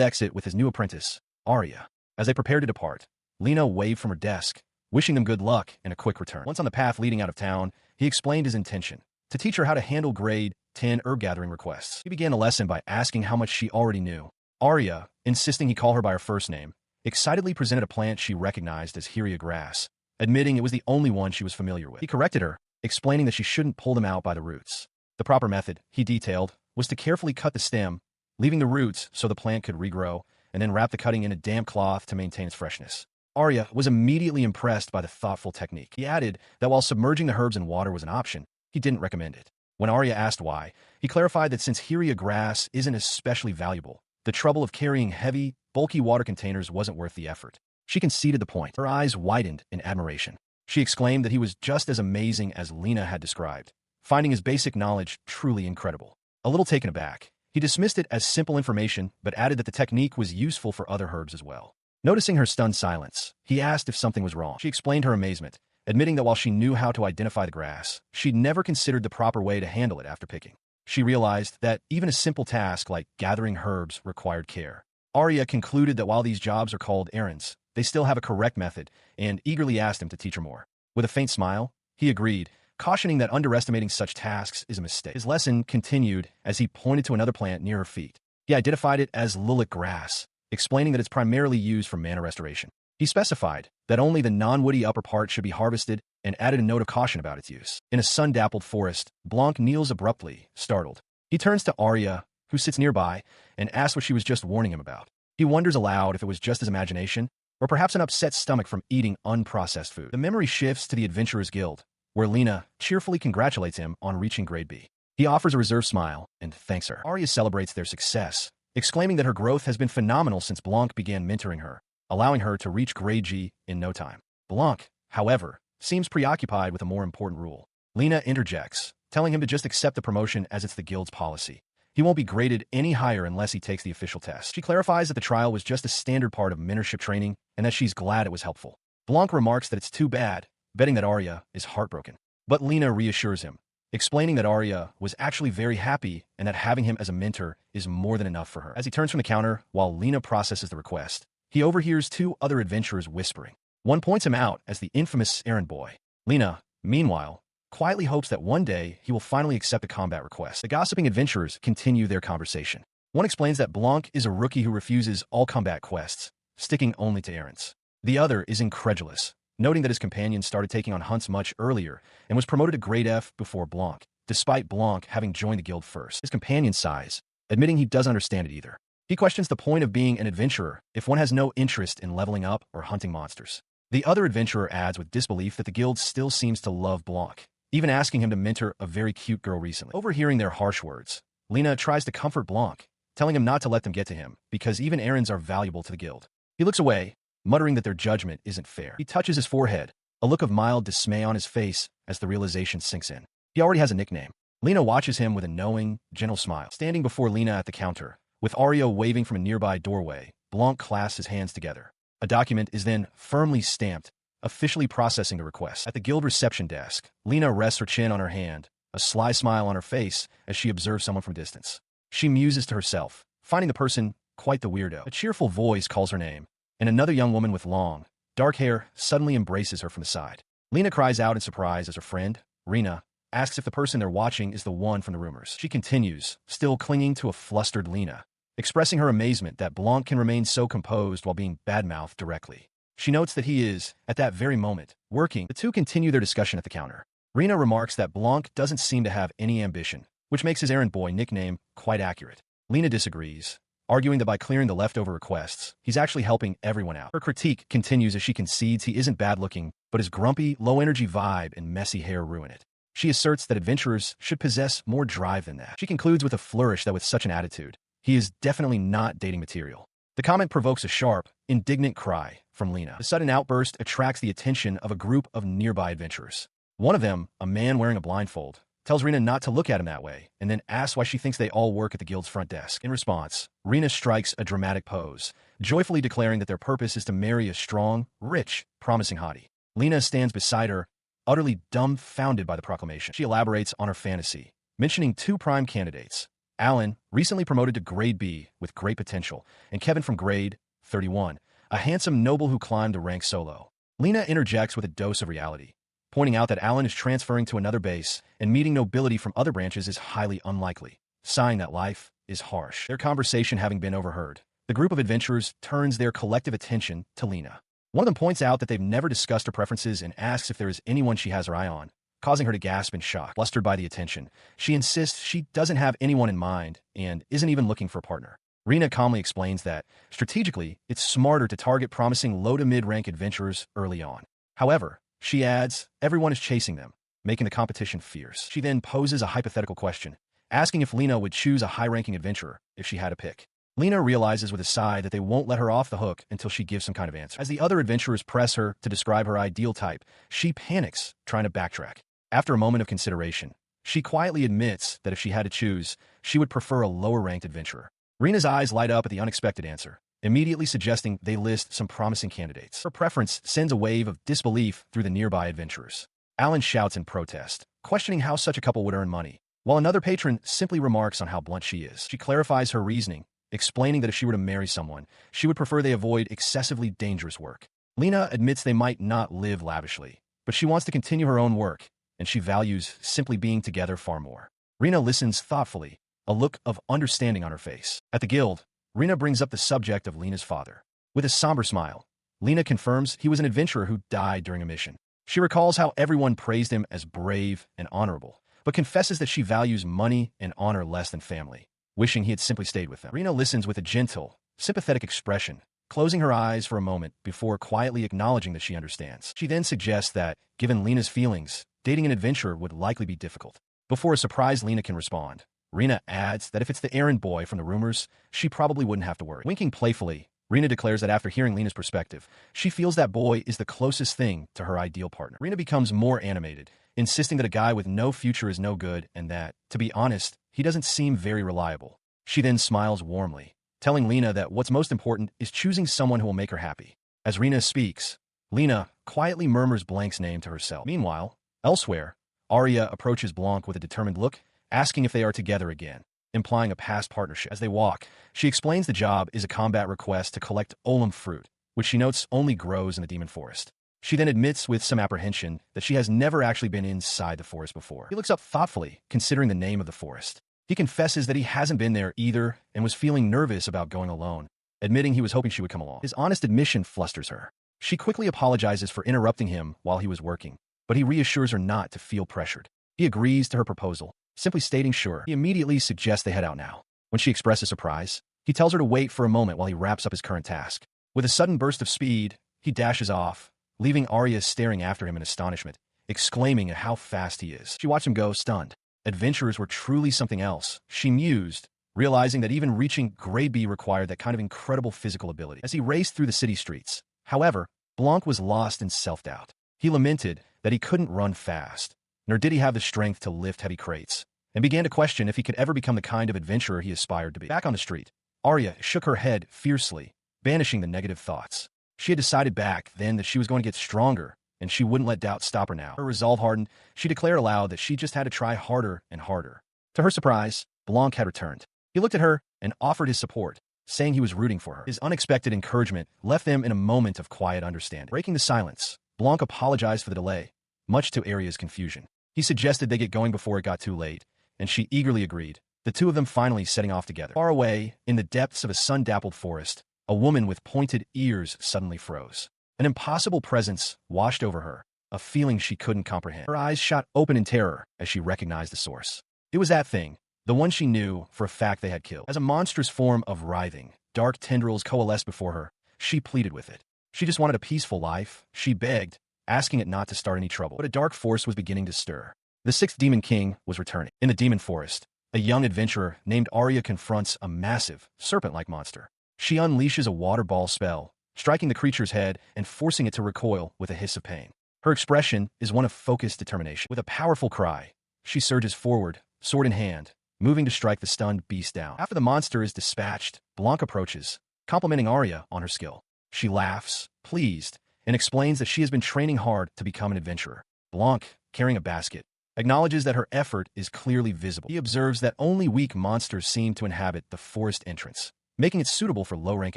exit with his new apprentice, Arya. As they prepared to depart, Lena waved from her desk, wishing them good luck and a quick return. Once on the path leading out of town, he explained his intention, to teach her how to handle grade 10 herb-gathering requests. He began the lesson by asking how much she already knew. Arya, insisting he call her by her first name, excitedly presented a plant she recognized as Heria grass, admitting it was the only one she was familiar with. He corrected her, explaining that she shouldn't pull them out by the roots. The proper method, he detailed, was to carefully cut the stem, leaving the roots so the plant could regrow, and then wrap the cutting in a damp cloth to maintain its freshness. Arya was immediately impressed by the thoughtful technique. He added that while submerging the herbs in water was an option, he didn't recommend it. When Arya asked why, he clarified that since Heria grass isn't especially valuable, the trouble of carrying heavy, bulky water containers wasn't worth the effort. She conceded the point. Her eyes widened in admiration. She exclaimed that he was just as amazing as Lena had described, finding his basic knowledge truly incredible. A little taken aback, he dismissed it as simple information but added that the technique was useful for other herbs as well. Noticing her stunned silence, he asked if something was wrong. She explained her amazement, admitting that while she knew how to identify the grass, she'd never considered the proper way to handle it after picking. She realized that even a simple task like gathering herbs required care. Arya concluded that while these jobs are called errands, they still have a correct method, and eagerly asked him to teach her more. With a faint smile, he agreed, cautioning that underestimating such tasks is a mistake. His lesson continued as he pointed to another plant near her feet. He identified it as lilac grass, explaining that it's primarily used for mana restoration. He specified that only the non-woody upper part should be harvested and added a note of caution about its use. In a sun-dappled forest, Blancc kneels abruptly, startled. He turns to Arya, who sits nearby, and asks what she was just warning him about. He wonders aloud if it was just his imagination, or perhaps an upset stomach from eating unprocessed food. The memory shifts to the Adventurers Guild, where Lena cheerfully congratulates him on reaching grade B. He offers a reserved smile and thanks her. Arya celebrates their success, exclaiming that her growth has been phenomenal since Blancc began mentoring her, allowing her to reach grade G in no time. Blancc, however, seems preoccupied with a more important rule. Lena interjects, telling him to just accept the promotion as it's the guild's policy. He won't be graded any higher unless he takes the official test. She clarifies that the trial was just a standard part of mentorship training and that she's glad it was helpful. Blancc remarks that it's too bad, betting that Arya is heartbroken. But Lena reassures him, explaining that Arya was actually very happy and that having him as a mentor is more than enough for her. As he turns from the counter while Lena processes the request, he overhears two other adventurers whispering. One points him out as the infamous errand boy. Lena, meanwhile, quietly hopes that one day he will finally accept a combat request. The gossiping adventurers continue their conversation. One explains that Blancc is a rookie who refuses all combat quests, sticking only to errands. The other is incredulous, noting that his companion started taking on hunts much earlier and was promoted to grade F before Blancc, despite Blancc having joined the guild first. His companion sighs, admitting he doesn't understand it either. He questions the point of being an adventurer if one has no interest in leveling up or hunting monsters. The other adventurer adds with disbelief that the guild still seems to love Blancc, even asking him to mentor a very cute girl recently. Overhearing their harsh words, Lena tries to comfort Blancc, telling him not to let them get to him, because even errands are valuable to the guild. He looks away, muttering that their judgment isn't fair. He touches his forehead, a look of mild dismay on his face as the realization sinks in. He already has a nickname. Lena watches him with a knowing, gentle smile. Standing before Lena at the counter, with Arya waving from a nearby doorway, Blancc clasps his hands together. A document is then firmly stamped, officially processing the request. At the guild reception desk, Lena rests her chin on her hand, a sly smile on her face as she observes someone from distance. She muses to herself, finding the person quite the weirdo. A cheerful voice calls her name, and another young woman with long, dark hair suddenly embraces her from the side. Lena cries out in surprise as her friend, Rena, asks if the person they're watching is the one from the rumors. She continues, still clinging to a flustered Lena, expressing her amazement that Blancc can remain so composed while being badmouthed directly. She notes that he is, at that very moment, working. The two continue their discussion at the counter. Rena remarks that Blancc doesn't seem to have any ambition, which makes his errand boy nickname quite accurate. Lena disagrees, arguing that by clearing the leftover requests, he's actually helping everyone out. Her critique continues as she concedes he isn't bad-looking, but his grumpy, low-energy vibe and messy hair ruin it. She asserts that adventurers should possess more drive than that. She concludes with a flourish that with such an attitude, he is definitely not dating material. The comment provokes a sharp, indignant cry from Lena. The sudden outburst attracts the attention of a group of nearby adventurers. One of them, a man wearing a blindfold, tells Rena not to look at him that way, and then asks why she thinks they all work at the guild's front desk. In response, Rena strikes a dramatic pose, joyfully declaring that their purpose is to marry a strong, rich, promising hottie. Lena stands beside her, utterly dumbfounded by the proclamation. She elaborates on her fantasy, mentioning two prime candidates: Alan, recently promoted to Grade B with great potential, and Kevin from Grade 31, a handsome noble who climbed the rank solo. Lena interjects with a dose of reality, pointing out that Alan is transferring to another base and meeting nobility from other branches is highly unlikely, sighing that life is harsh. Their conversation having been overheard, the group of adventurers turns their collective attention to Lena. One of them points out that they've never discussed her preferences and asks if there is anyone she has her eye on, causing her to gasp in shock. Flustered by the attention, she insists she doesn't have anyone in mind and isn't even looking for a partner. Rena calmly explains that, strategically, it's smarter to target promising low to mid-rank adventurers early on. However, she adds, everyone is chasing them, making the competition fierce. She then poses a hypothetical question, asking if Lena would choose a high-ranking adventurer if she had to pick. Lena realizes with a sigh that they won't let her off the hook until she gives some kind of answer. As the other adventurers press her to describe her ideal type, she panics, trying to backtrack. After a moment of consideration, she quietly admits that if she had to choose, she would prefer a lower-ranked adventurer. Rena's eyes light up at the unexpected answer, immediately suggesting they list some promising candidates. Her preference sends a wave of disbelief through the nearby adventurers. Alan shouts in protest, questioning how such a couple would earn money, while another patron simply remarks on how blunt she is. She clarifies her reasoning, explaining that if she were to marry someone, she would prefer they avoid excessively dangerous work. Lena admits they might not live lavishly, but she wants to continue her own work, and she values simply being together far more. Rena listens thoughtfully, a look of understanding on her face. At the guild, Rena brings up the subject of Lena's father. With a somber smile, Lena confirms he was an adventurer who died during a mission. She recalls how everyone praised him as brave and honorable, but confesses that she values money and honor less than family, wishing he had simply stayed with them. Rena listens with a gentle, sympathetic expression, closing her eyes for a moment before quietly acknowledging that she understands. She then suggests that, given Lena's feelings, dating an adventurer would likely be difficult. Before a surprised Lena can respond, Rena adds that if it's the errand boy from the rumors, she probably wouldn't have to worry. Winking playfully, Rena declares that after hearing Lena's perspective, she feels that boy is the closest thing to her ideal partner. Rena becomes more animated, insisting that a guy with no future is no good and that, to be honest, he doesn't seem very reliable. She then smiles warmly, telling Lena that what's most important is choosing someone who will make her happy. As Rena speaks, Lena quietly murmurs Blanc's name to herself. Meanwhile, elsewhere, Arya approaches Blancc with a determined look, asking if they are together again, implying a past partnership. As they walk, she explains the job is a combat request to collect golem fruit, which she notes only grows in the demon forest. She then admits with some apprehension that she has never actually been inside the forest before. He looks up thoughtfully, considering the name of the forest. He confesses that he hasn't been there either and was feeling nervous about going alone, admitting he was hoping she would come along. His honest admission flusters her. She quickly apologizes for interrupting him while he was working, but he reassures her not to feel pressured. He agrees to her proposal, simply stating sure. He immediately suggests they head out now. When she expresses surprise, he tells her to wait for a moment while he wraps up his current task. With a sudden burst of speed, he dashes off, leaving Arya staring after him in astonishment, exclaiming at how fast he is. She watched him go, stunned. Adventurers were truly something else, she mused, realizing that even reaching Grade B required that kind of incredible physical ability. As he raced through the city streets, however, Blancc was lost in self-doubt. He lamented that he couldn't run fast, nor did he have the strength to lift heavy crates, and began to question if he could ever become the kind of adventurer he aspired to be. Back on the street, Arya shook her head fiercely, banishing the negative thoughts. She had decided back then that she was going to get stronger, and she wouldn't let doubt stop her now. Her resolve hardened, she declared aloud that she just had to try harder and harder. To her surprise, Blancc had returned. He looked at her and offered his support, saying he was rooting for her. His unexpected encouragement left them in a moment of quiet understanding. Breaking the silence, Blancc apologized for the delay, much to Arya's confusion. He suggested they get going before it got too late, and she eagerly agreed, the two of them finally setting off together. Far away, in the depths of a sun-dappled forest, a woman with pointed ears suddenly froze. An impossible presence washed over her, a feeling she couldn't comprehend. Her eyes shot open in terror as she recognized the source. It was that thing, the one she knew for a fact they had killed. As a monstrous form of writhing, dark tendrils coalesced before her, she pleaded with it. She just wanted a peaceful life, she begged, asking it not to start any trouble. But a dark force was beginning to stir. The sixth Demon King was returning. In the demon forest, a young adventurer named Arya confronts a massive, serpent-like monster. She unleashes a water ball spell, striking the creature's head and forcing it to recoil with a hiss of pain. Her expression is one of focused determination. With a powerful cry, she surges forward, sword in hand, moving to strike the stunned beast down. After the monster is dispatched, Blancc approaches, complimenting Arya on her skill. She laughs, pleased, and explains that she has been training hard to become an adventurer. Blancc, carrying a basket, acknowledges that her effort is clearly visible. He observes that only weak monsters seem to inhabit the forest entrance, making it suitable for low-rank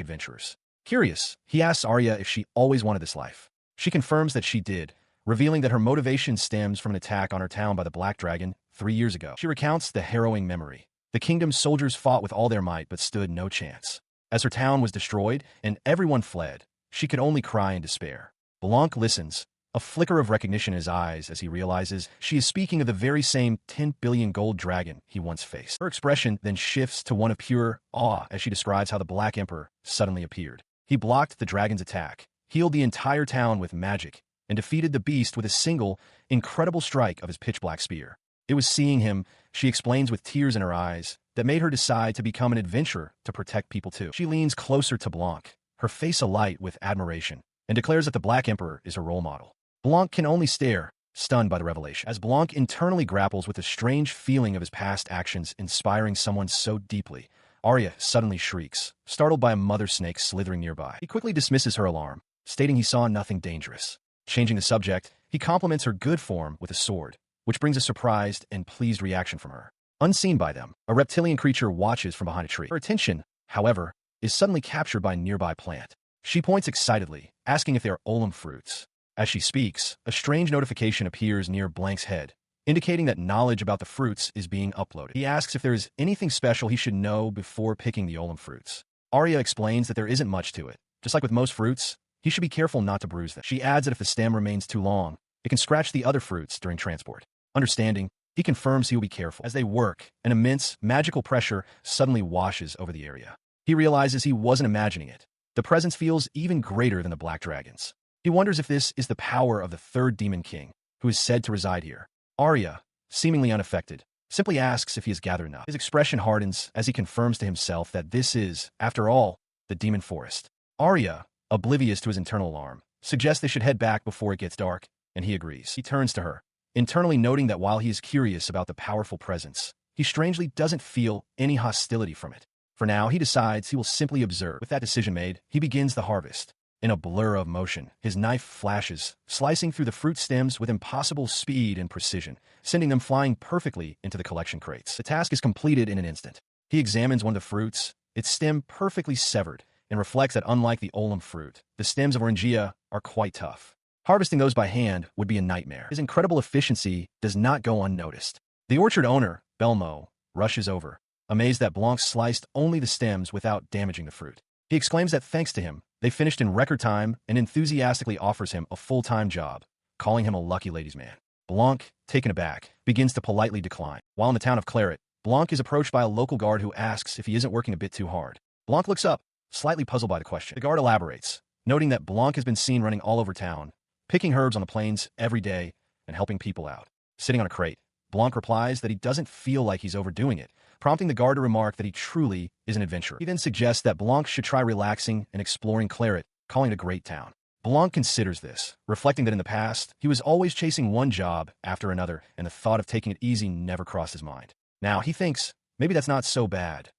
adventurers. Curious, he asks Arya if she always wanted this life. She confirms that she did, revealing that her motivation stems from an attack on her town by the Black Dragon 3 years ago. She recounts the harrowing memory. The kingdom's soldiers fought with all their might but stood no chance. As her town was destroyed and everyone fled, she could only cry in despair. Blancc listens, a flicker of recognition in his eyes as he realizes she is speaking of the very same 10 billion gold dragon he once faced. Her expression then shifts to one of pure awe as she describes how the Black Emperor suddenly appeared. He blocked the dragon's attack, healed the entire town with magic, and defeated the beast with a single, incredible strike of his pitch-black spear. It was seeing him, she explains with tears in her eyes, that made her decide to become an adventurer to protect people too. She leans closer to Blancc, her face alight with admiration, and declares that the Black Emperor is her role model. Blancc can only stare, stunned by the revelation, as Blancc internally grapples with the strange feeling of his past actions inspiring someone so deeply. Arya suddenly shrieks, startled by a mother snake slithering nearby. He quickly dismisses her alarm, stating he saw nothing dangerous. Changing the subject, he compliments her good form with a sword, which brings a surprised and pleased reaction from her. Unseen by them, a reptilian creature watches from behind a tree. Her attention, however, is suddenly captured by a nearby plant. She points excitedly, asking if they are golem fruits. As she speaks, a strange notification appears near Blanc's head, indicating that knowledge about the fruits is being uploaded. He asks if there is anything special he should know before picking the golem fruits. Arya explains that there isn't much to it. Just like with most fruits, he should be careful not to bruise them. She adds that if the stem remains too long, it can scratch the other fruits during transport. Understanding, he confirms he will be careful. As they work, an immense, magical pressure suddenly washes over the area. He realizes he wasn't imagining it. The presence feels even greater than the Black Dragons. He wonders if this is the power of the third Demon King, who is said to reside here. Arya, seemingly unaffected, simply asks if he has gathered enough. His expression hardens as he confirms to himself that this is, after all, the Demon Forest. Arya, oblivious to his internal alarm, suggests they should head back before it gets dark, and he agrees. He turns to her, internally noting that while he is curious about the powerful presence, he strangely doesn't feel any hostility from it. For now, he decides he will simply observe. With that decision made, he begins the harvest. In a blur of motion, his knife flashes, slicing through the fruit stems with impossible speed and precision, sending them flying perfectly into the collection crates. The task is completed in an instant. He examines one of the fruits, its stem perfectly severed, and reflects that unlike the golem fruit, the stems of Orangia are quite tough. Harvesting those by hand would be a nightmare. His incredible efficiency does not go unnoticed. The orchard owner, Belmo, rushes over, amazed that Blancc sliced only the stems without damaging the fruit. He exclaims that thanks to him, they finished in record time and enthusiastically offers him a full-time job, calling him a lucky ladies' man. Blancc, taken aback, begins to politely decline. While in the town of Claret, Blancc is approached by a local guard who asks if he isn't working a bit too hard. Blancc looks up, slightly puzzled by the question. The guard elaborates, noting that Blancc has been seen running all over town, picking herbs on the plains every day and helping people out. Sitting on a crate, Blancc replies that he doesn't feel like he's overdoing it, prompting the guard to remark that he truly is an adventurer. He then suggests that Blancc should try relaxing and exploring Claret, calling it a great town. Blancc considers this, reflecting that in the past, he was always chasing one job after another, and the thought of taking it easy never crossed his mind. Now, he thinks, maybe that's not so bad,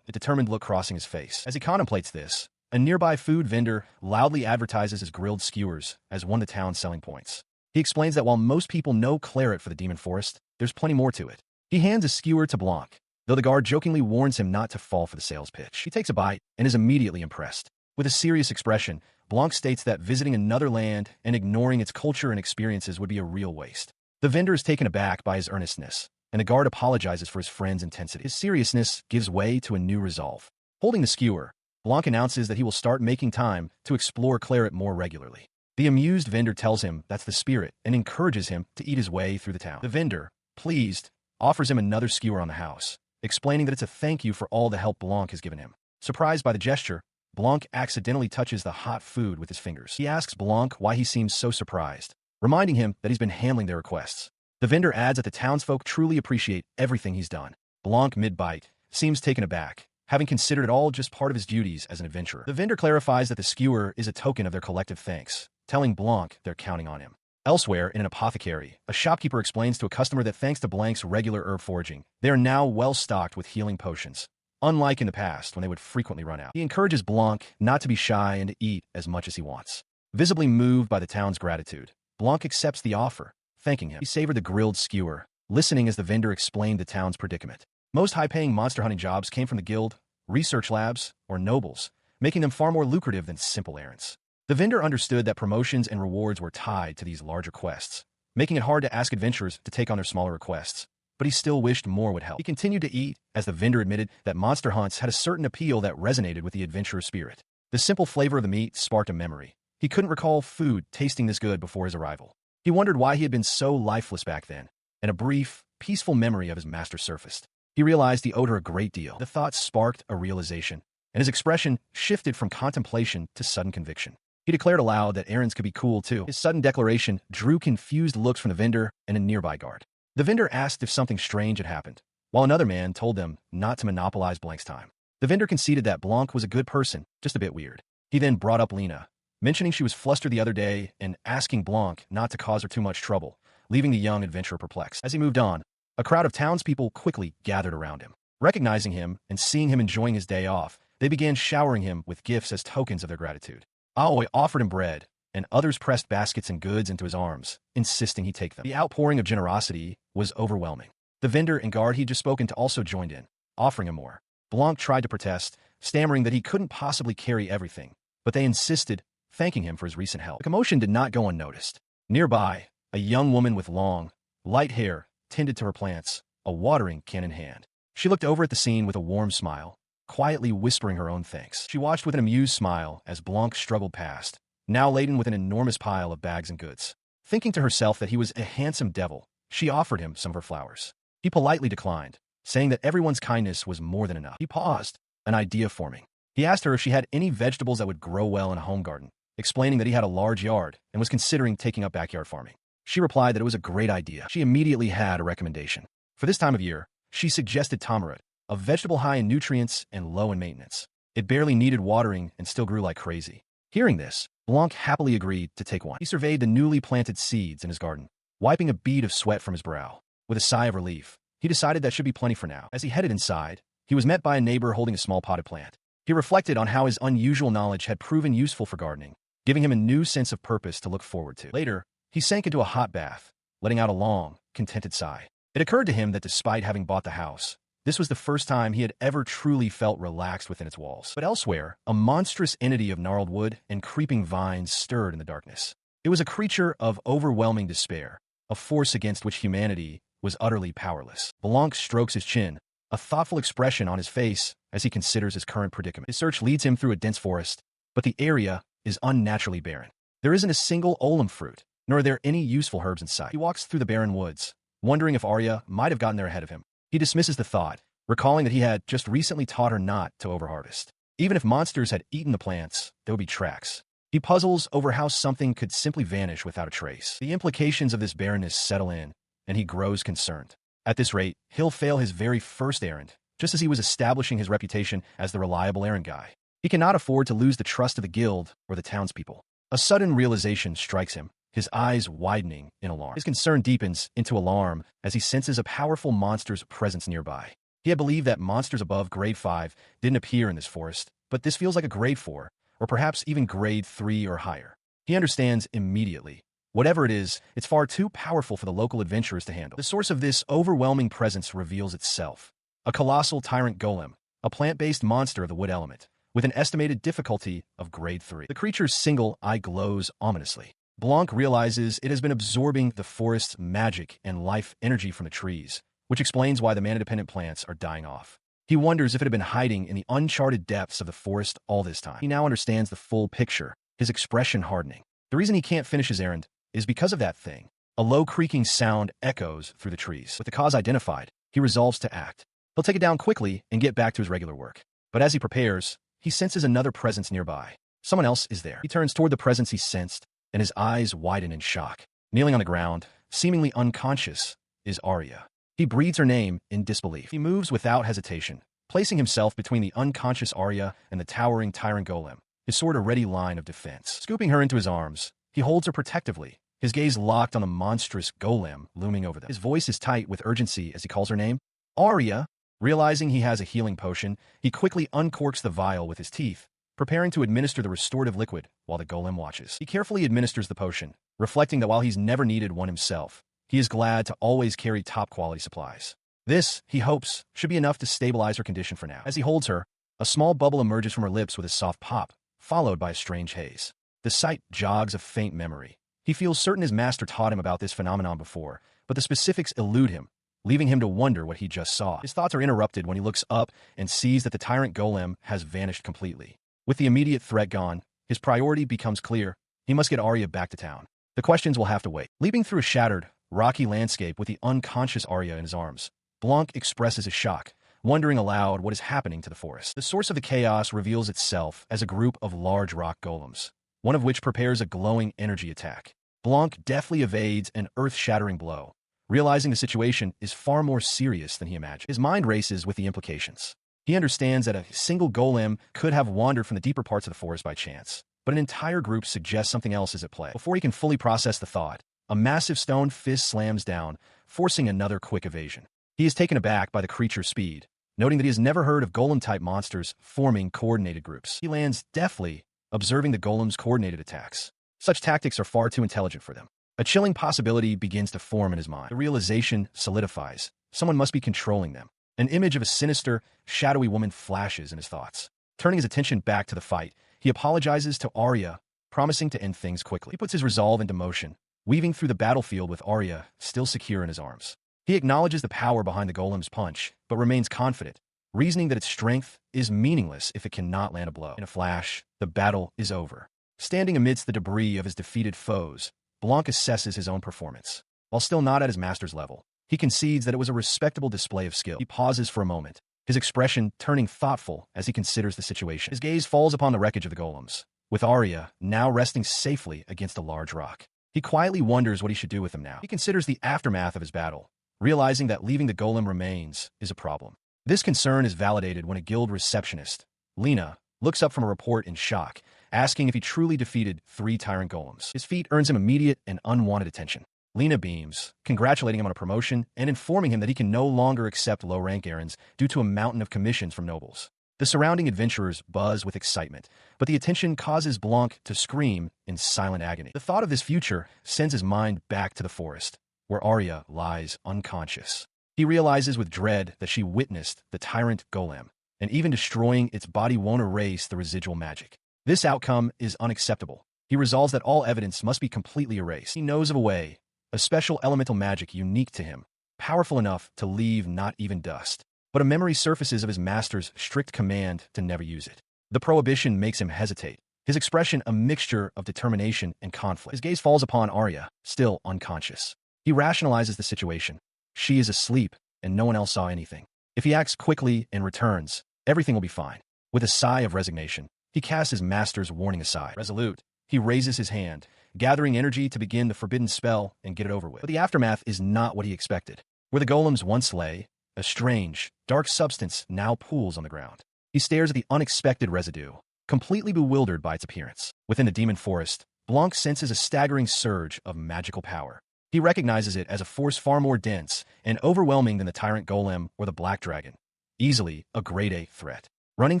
a determined look crossing his face. As he contemplates this, a nearby food vendor loudly advertises his grilled skewers as one of the town's selling points. He explains that while most people know Claret for the Demon Forest, there's plenty more to it. He hands a skewer to Blancc, though the guard jokingly warns him not to fall for the sales pitch. He takes a bite and is immediately impressed. With a serious expression, Blancc states that visiting another land and ignoring its culture and experiences would be a real waste. The vendor is taken aback by his earnestness, and the guard apologizes for his friend's intensity. His seriousness gives way to a new resolve. Holding the skewer, Blancc announces that he will start making time to explore Claret more regularly. The amused vendor tells him that's the spirit and encourages him to eat his way through the town. The vendor, pleased, offers him another skewer on the house, explaining that it's a thank you for all the help Blancc has given him. Surprised by the gesture, Blancc accidentally touches the hot food with his fingers. He asks Blancc why he seems so surprised, reminding him that he's been handling their requests. The vendor adds that the townsfolk truly appreciate everything he's done. Blancc, mid-bite, seems taken aback, having considered it all just part of his duties as an adventurer. The vendor clarifies that the skewer is a token of their collective thanks, telling Blancc they're counting on him. Elsewhere, in an apothecary, a shopkeeper explains to a customer that thanks to Blanc's regular herb foraging, they are now well-stocked with healing potions, unlike in the past when they would frequently run out. He encourages Blancc not to be shy and to eat as much as he wants. Visibly moved by the town's gratitude, Blancc accepts the offer, thanking him. He savored the grilled skewer, listening as the vendor explained the town's predicament. Most high-paying monster hunting jobs came from the guild, research labs, or nobles, making them far more lucrative than simple errands. The vendor understood that promotions and rewards were tied to these larger quests, making it hard to ask adventurers to take on their smaller requests. But he still wished more would help. He continued to eat, as the vendor admitted that monster hunts had a certain appeal that resonated with the adventurer's spirit. The simple flavor of the meat sparked a memory. He couldn't recall food tasting this good before his arrival. He wondered why he had been so lifeless back then, and a brief, peaceful memory of his master surfaced. He realized he owed her a great deal. The thought sparked a realization, and his expression shifted from contemplation to sudden conviction. He declared aloud that errands could be cool too. His sudden declaration drew confused looks from the vendor and a nearby guard. The vendor asked if something strange had happened, while another man told them not to monopolize Blanc's time. The vendor conceded that Blancc was a good person, just a bit weird. He then brought up Lena, mentioning she was flustered the other day and asking Blancc not to cause her too much trouble, leaving the young adventurer perplexed. As he moved on, a crowd of townspeople quickly gathered around him. Recognizing him and seeing him enjoying his day off, they began showering him with gifts as tokens of their gratitude. Aoi offered him bread, and others pressed baskets and goods into his arms, insisting he take them. The outpouring of generosity was overwhelming. The vendor and guard he'd just spoken to also joined in, offering him more. Blancc tried to protest, stammering that he couldn't possibly carry everything, but they insisted, thanking him for his recent help. The commotion did not go unnoticed. Nearby, a young woman with long, light hair tended to her plants, a watering can in hand. She looked over at the scene with a warm smile, quietly whispering her own thanks. She watched with an amused smile as Blancc struggled past, now laden with an enormous pile of bags and goods. Thinking to herself that he was a handsome devil, she offered him some of her flowers. He politely declined, saying that everyone's kindness was more than enough. He paused, an idea forming. He asked her if she had any vegetables that would grow well in a home garden, explaining that he had a large yard and was considering taking up backyard farming. She replied that it was a great idea. She immediately had a recommendation. For this time of year, she suggested tamarind, a vegetable high in nutrients and low in maintenance. It barely needed watering and still grew like crazy. Hearing this, Blancc happily agreed to take one. He surveyed the newly planted seeds in his garden, wiping a bead of sweat from his brow. With a sigh of relief, he decided that should be plenty for now. As he headed inside, he was met by a neighbor holding a small potted plant. He reflected on how his unusual knowledge had proven useful for gardening, giving him a new sense of purpose to look forward to. Later, he sank into a hot bath, letting out a long, contented sigh. It occurred to him that despite having bought the house, this was the first time he had ever truly felt relaxed within its walls. But elsewhere, a monstrous entity of gnarled wood and creeping vines stirred in the darkness. It was a creature of overwhelming despair, a force against which humanity was utterly powerless. Blancc strokes his chin, a thoughtful expression on his face as he considers his current predicament. His search leads him through a dense forest, but the area is unnaturally barren. There isn't a single olem fruit, nor are there any useful herbs in sight. He walks through the barren woods, wondering if Arya might have gotten there ahead of him. He dismisses the thought, recalling that he had just recently taught her not to overharvest. Even if monsters had eaten the plants, there would be tracks. He puzzles over how something could simply vanish without a trace. The implications of this barrenness settle in, and he grows concerned. At this rate, he'll fail his very first errand, just as he was establishing his reputation as the reliable errand guy. He cannot afford to lose the trust of the guild or the townspeople. A sudden realization strikes him, his eyes widening in alarm. His concern deepens into alarm as he senses a powerful monster's presence nearby. He had believed that monsters above grade 5 didn't appear in this forest, but this feels like a grade 4, or perhaps even grade 3 or higher. He understands immediately. Whatever it is, it's far too powerful for the local adventurers to handle. The source of this overwhelming presence reveals itself. A colossal tyrant golem, a plant-based monster of the wood element, with an estimated difficulty of grade 3. The creature's single eye glows ominously. Blancc realizes it has been absorbing the forest's magic and life energy from the trees, which explains why the mana-dependent plants are dying off. He wonders if it had been hiding in the uncharted depths of the forest all this time. He now understands the full picture, his expression hardening. The reason he can't finish his errand is because of that thing. A low creaking sound echoes through the trees. With the cause identified, he resolves to act. He'll take it down quickly and get back to his regular work. But as he prepares, he senses another presence nearby. Someone else is there. He turns toward the presence he sensed, and his eyes widen in shock. Kneeling on the ground, seemingly unconscious, is Arya. He breathes her name in disbelief. He moves without hesitation, placing himself between the unconscious Arya and the towering tyrant golem, his sword a ready line of defense. Scooping her into his arms, he holds her protectively, his gaze locked on the monstrous golem looming over them. His voice is tight with urgency as he calls her name. Arya! Realizing he has a healing potion, he quickly uncorks the vial with his teeth, preparing to administer the restorative liquid while the golem watches. He carefully administers the potion, reflecting that while he's never needed one himself, he is glad to always carry top-quality supplies. This, he hopes, should be enough to stabilize her condition for now. As he holds her, a small bubble emerges from her lips with a soft pop, followed by a strange haze. The sight jogs a faint memory. He feels certain his master taught him about this phenomenon before, but the specifics elude him, leaving him to wonder what he just saw. His thoughts are interrupted when he looks up and sees that the tyrant golem has vanished completely. With the immediate threat gone, his priority becomes clear. He must get Arya back to town. The questions will have to wait. Leaping through a shattered, rocky landscape with the unconscious Arya in his arms, Blancc expresses his shock, wondering aloud what is happening to the forest. The source of the chaos reveals itself as a group of large rock golems, one of which prepares a glowing energy attack. Blancc deftly evades an earth-shattering blow, realizing the situation is far more serious than he imagined. His mind races with the implications. He understands that a single golem could have wandered from the deeper parts of the forest by chance, but an entire group suggests something else is at play. Before he can fully process the thought, a massive stone fist slams down, forcing another quick evasion. He is taken aback by the creature's speed, noting that he has never heard of golem-type monsters forming coordinated groups. He lands deftly, observing the golem's coordinated attacks. Such tactics are far too intelligent for them. A chilling possibility begins to form in his mind. The realization solidifies. Someone must be controlling them. An image of a sinister, shadowy woman flashes in his thoughts. Turning his attention back to the fight, he apologizes to Arya, promising to end things quickly. He puts his resolve into motion, weaving through the battlefield with Arya still secure in his arms. He acknowledges the power behind the golem's punch, but remains confident, reasoning that its strength is meaningless if it cannot land a blow. In a flash, the battle is over. Standing amidst the debris of his defeated foes, Blancc assesses his own performance. While still not at his master's level, he concedes that it was a respectable display of skill. He pauses for a moment, his expression turning thoughtful as he considers the situation. His gaze falls upon the wreckage of the golems, with Arya now resting safely against a large rock. He quietly wonders what he should do with them now. He considers the aftermath of his battle, realizing that leaving the golem remains is a problem. This concern is validated when a guild receptionist, Lena, looks up from a report in shock, asking if he truly defeated 3 tyrant golems. His feat earns him immediate and unwanted attention. Lena beams, congratulating him on a promotion and informing him that he can no longer accept low-rank errands due to a mountain of commissions from nobles. The surrounding adventurers buzz with excitement, but the attention causes Blancc to scream in silent agony. The thought of this future sends his mind back to the forest, where Arya lies unconscious. He realizes with dread that she witnessed the tyrant golem, and even destroying its body won't erase the residual magic. This outcome is unacceptable. He resolves that all evidence must be completely erased. He knows of a way, a special elemental magic unique to him, powerful enough to leave not even dust. But a memory surfaces of his master's strict command to never use it. The prohibition makes him hesitate, his expression a mixture of determination and conflict. His gaze falls upon Arya, still unconscious. He rationalizes the situation. She is asleep, and no one else saw anything. If he acts quickly and returns, everything will be fine. With a sigh of resignation, he casts his master's warning aside. Resolute, he raises his hand, gathering energy to begin the forbidden spell and get it over with. But the aftermath is not what he expected. Where the golems once lay, a strange, dark substance now pools on the ground. He stares at the unexpected residue, completely bewildered by its appearance. Within the demon forest, Blancc senses a staggering surge of magical power. He recognizes it as a force far more dense and overwhelming than the tyrant golem or the black dragon. Easily a grade A threat. Running